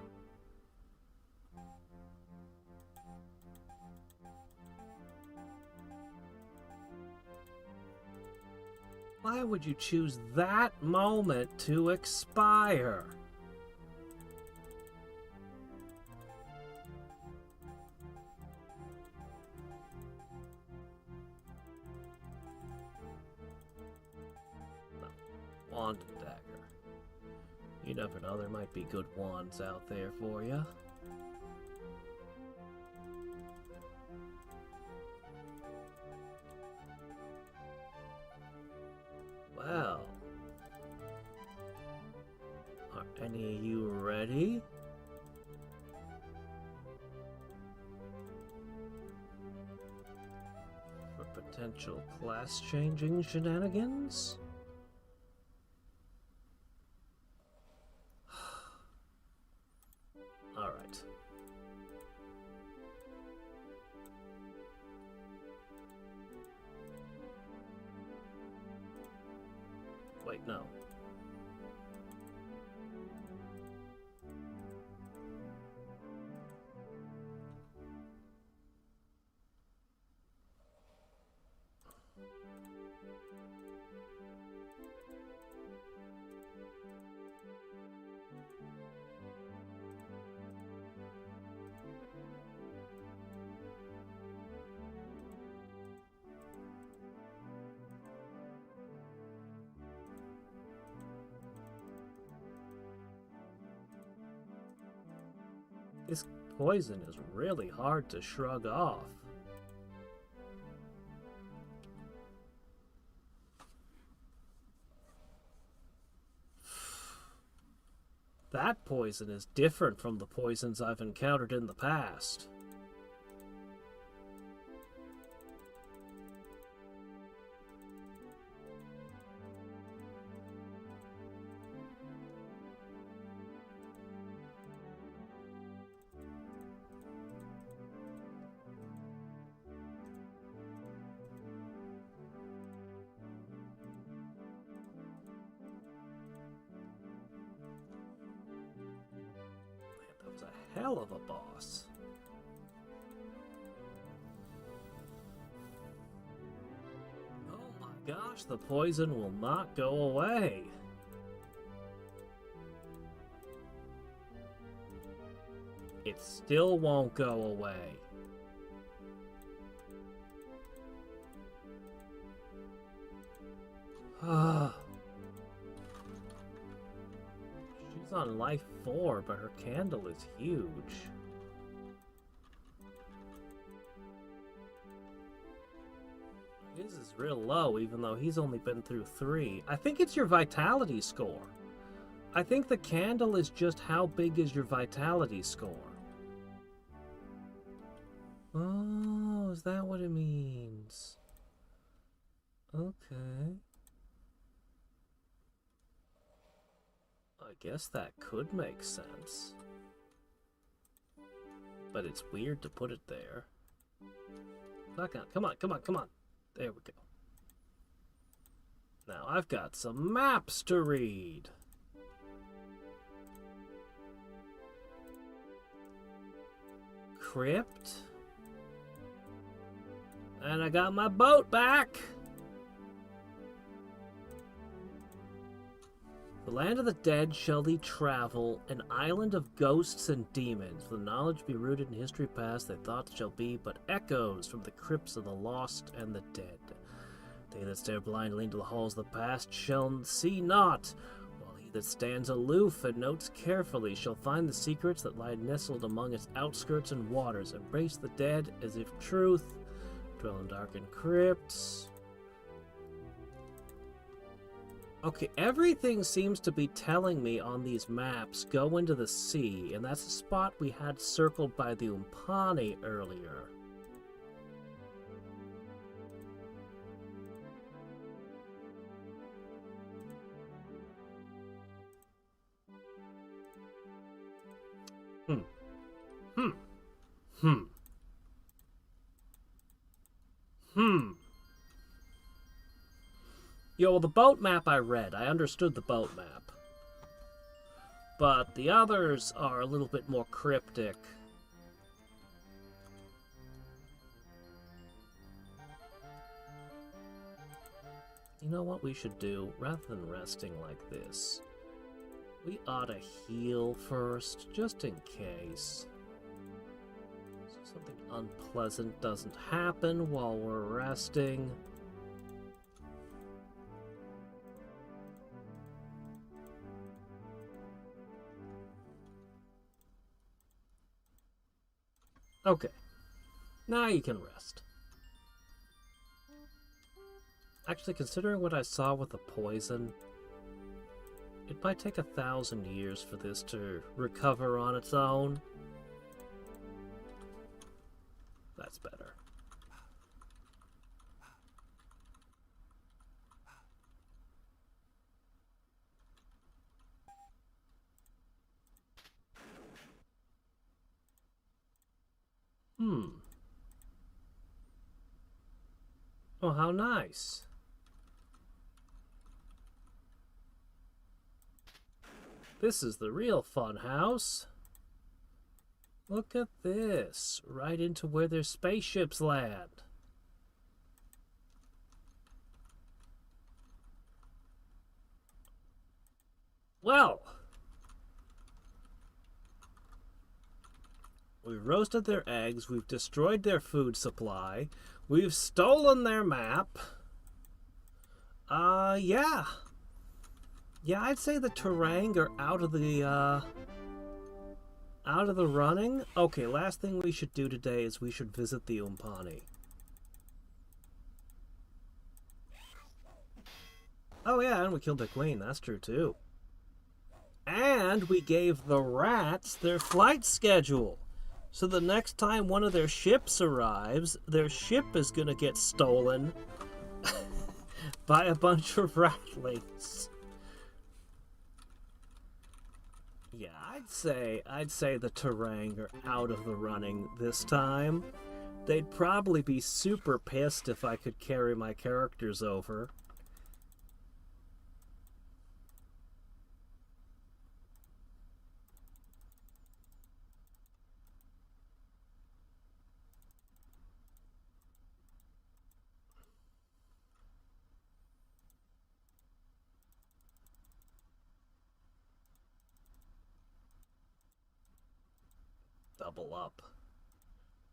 Why would you choose that moment to expire? No. Wand and dagger. You never know, there might be good wands out there for you. Well, are any of you ready? For potential class-changing shenanigans? Alright. Wait, no. This poison is really hard to shrug off. That poison is different from the poisons I've encountered in the past. Hell of a boss. Oh my gosh, the poison will not go away. It still won't go away. Ah. She's on life 4, but her candle is huge. His is real low, even though he's only been through 3. I think it's your vitality score. I think the candle is just how big is your vitality score. is that what it means? Okay. I guess that could make sense. But it's weird to put it there. Back on. Come on, come on, come on. There we go. Now I've got some maps to read. Crypt. And I got my boat back. The land of the dead shall thee travel, an island of ghosts and demons. The knowledge be rooted in history past, thy thoughts shall be but echoes from the crypts of the lost and the dead. They that stare blindly into the halls of the past shall see not, while he that stands aloof and notes carefully shall find the secrets that lie nestled among its outskirts and waters. Embrace the dead as if truth, dwell in darkened crypts. Okay, everything seems to be telling me on these maps, go into the sea, and that's a spot we had circled by the Umpani earlier. Yo, well, the boat map I read, I understood the boat map. But the others are a little bit more cryptic. You know what we should do? Rather than resting like this, we ought to heal first, just in case. So something unpleasant doesn't happen while we're resting. Okay, now you can rest. Actually, considering what I saw with the poison, it might take 1,000 years for this to recover on its own. That's better. Oh, how nice. This is the real Funhouse. Look at this. Right into where their spaceships land. Well, we've roasted their eggs, we've destroyed their food supply, we've stolen their map. Yeah. Yeah, I'd say the Terang are out of the running. Okay, last thing we should do today is we should visit the Umpani. Oh yeah, and we killed the queen, that's true too. And we gave the rats their flight schedule. So the next time one of their ships arrives, their ship is gonna get stolen by a bunch of ratlings. Yeah, I'd say the Terang are out of the running this time. They'd probably be super pissed if I could carry my characters over. Double up.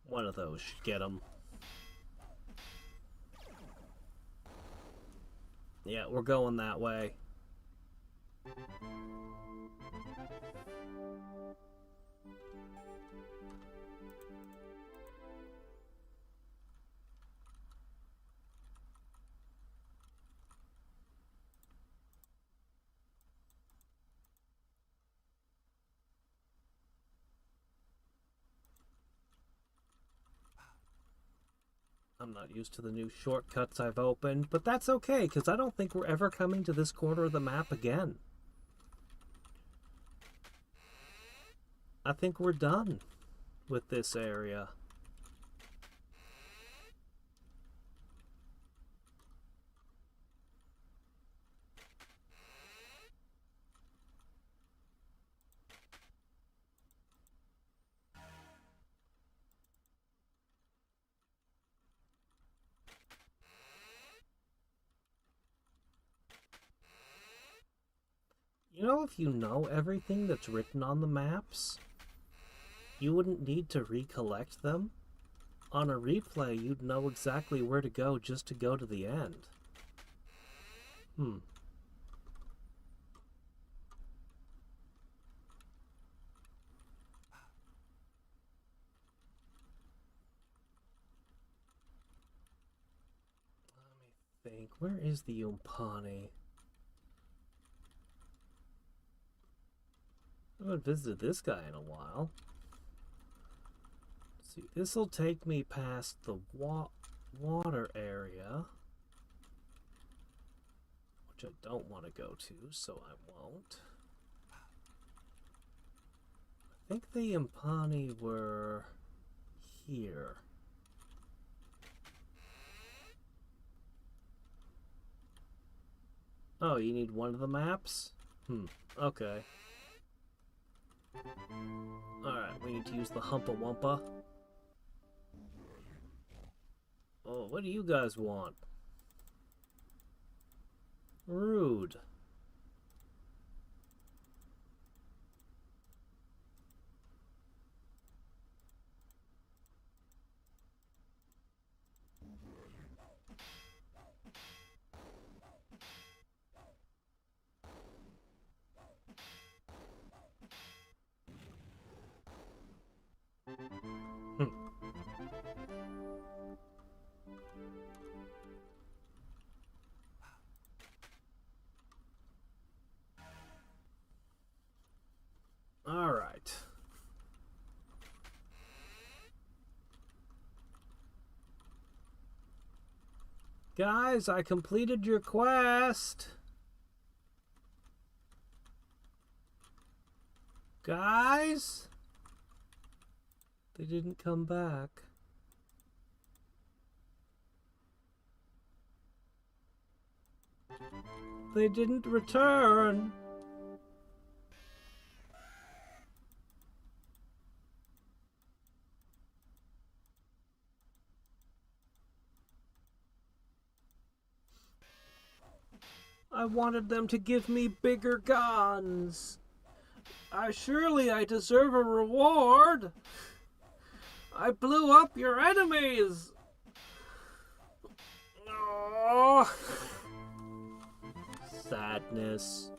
One of those should get them. Yeah, we're going that way. I'm not used to the new shortcuts I've opened, but that's okay, because I don't think we're ever coming to this corner of the map again. I think we're done with this area. You know, if you know everything that's written on the maps, you wouldn't need to recollect them. On a replay, you'd know exactly where to go just to go to the end. Let me think. Where is the Umpani? I haven't visited this guy in a while. Let's see, this'll take me past the water area, which I don't want to go to, so I won't. I think the Umpani were here. Oh, you need one of the maps? Okay. Alright, we need to use the Humpa Wumpa. Oh, what do you guys want? Rude. All right. Guys, I completed your quest. Guys? They didn't come back. They didn't return. I wanted them to give me bigger guns. Surely I deserve a reward. I blew up your enemies. Oh. Sadness.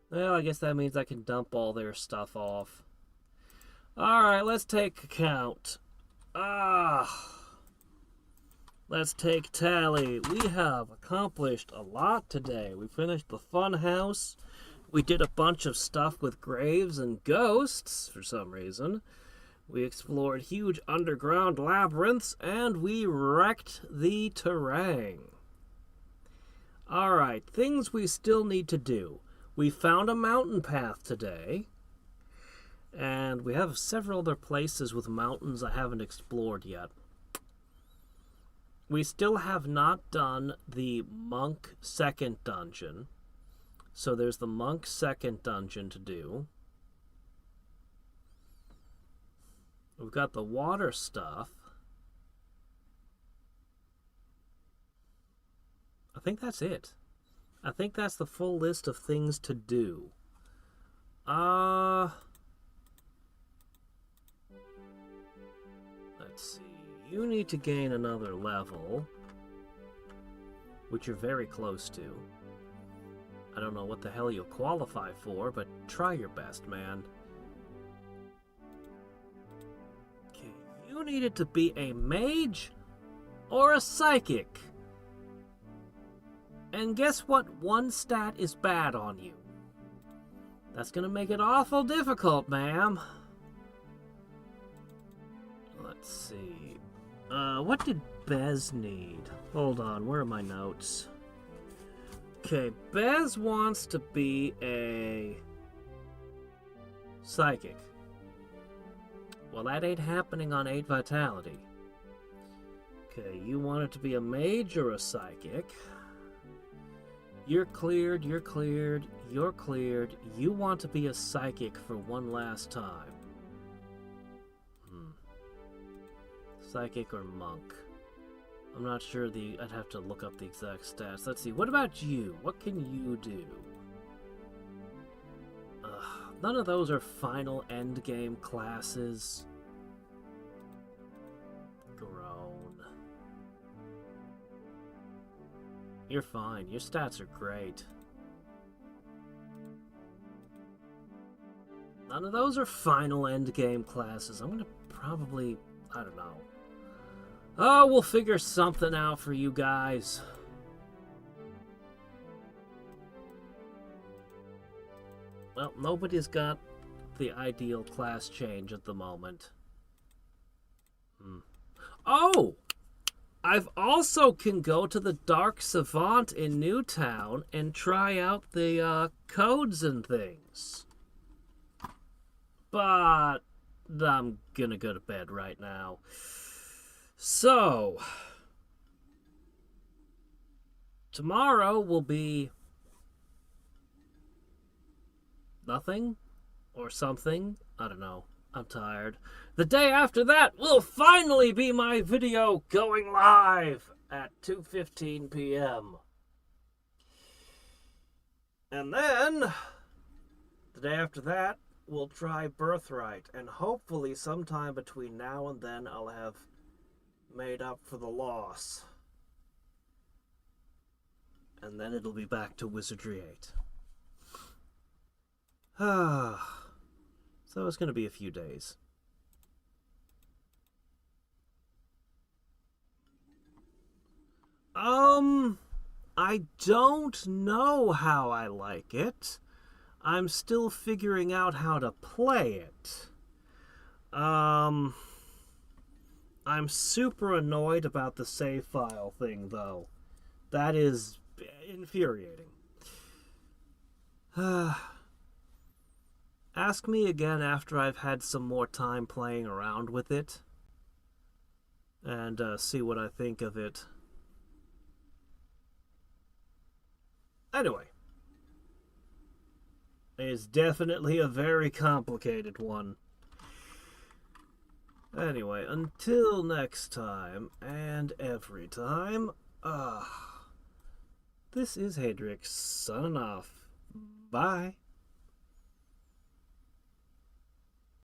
Well, I guess that means I can dump all their stuff off. Alright, let's take account. Let's take tally. We have accomplished a lot today. We finished the Funhouse. We did a bunch of stuff with graves and ghosts, for some reason. We explored huge underground labyrinths, and we wrecked the terrain. Alright, things we still need to do. We found a mountain path today, and we have several other places with mountains I haven't explored yet. We still have not done the Monk second dungeon, so there's the Monk second dungeon to do. We've got the water stuff. I think that's it. I think that's the full list of things to do. Let's see. You need to gain another level, which you're very close to. I don't know what the hell you'll qualify for, but try your best, man. Okay, you needed to be a mage or a psychic. And guess what one stat is bad on you? That's gonna make it awful difficult, ma'am. Let's see. What did Bez need? Hold on, where are my notes? Okay, Bez wants to be a psychic. Well, that ain't happening on 8 Vitality. Okay, you want it to be a mage or a psychic. You're cleared, you're cleared, you're cleared. You want to be a psychic for one last time. Psychic or monk? I'm not sure I'd have to look up the exact stats. Let's see, what about you? What can you do? None of those are final endgame classes. Groan. You're fine. Your stats are great. None of those are final endgame classes. I'm gonna probably... I don't know. Oh, we'll figure something out for you guys. Well, nobody's got the ideal class change at the moment. Oh! I've also can go to the Dark Savant in Newtown and try out the codes and things. But I'm gonna go to bed right now. So, tomorrow will be nothing or something. I don't know. I'm tired. The day after that will finally be my video going live at 2:15 p.m. And then, the day after that, we'll try Birthright. And hopefully sometime between now and then I'll have made up for the loss. And then it'll be back to Wizardry 8. So it's going to be a few days. I don't know how I like it. I'm still figuring out how to play it. I'm super annoyed about the save file thing, though. That is infuriating. Ask me again after I've had some more time playing around with it. And see what I think of it. Anyway. It's definitely a very complicated one. Anyway, until next time, and every time, this is Hadriex, signing off. Bye.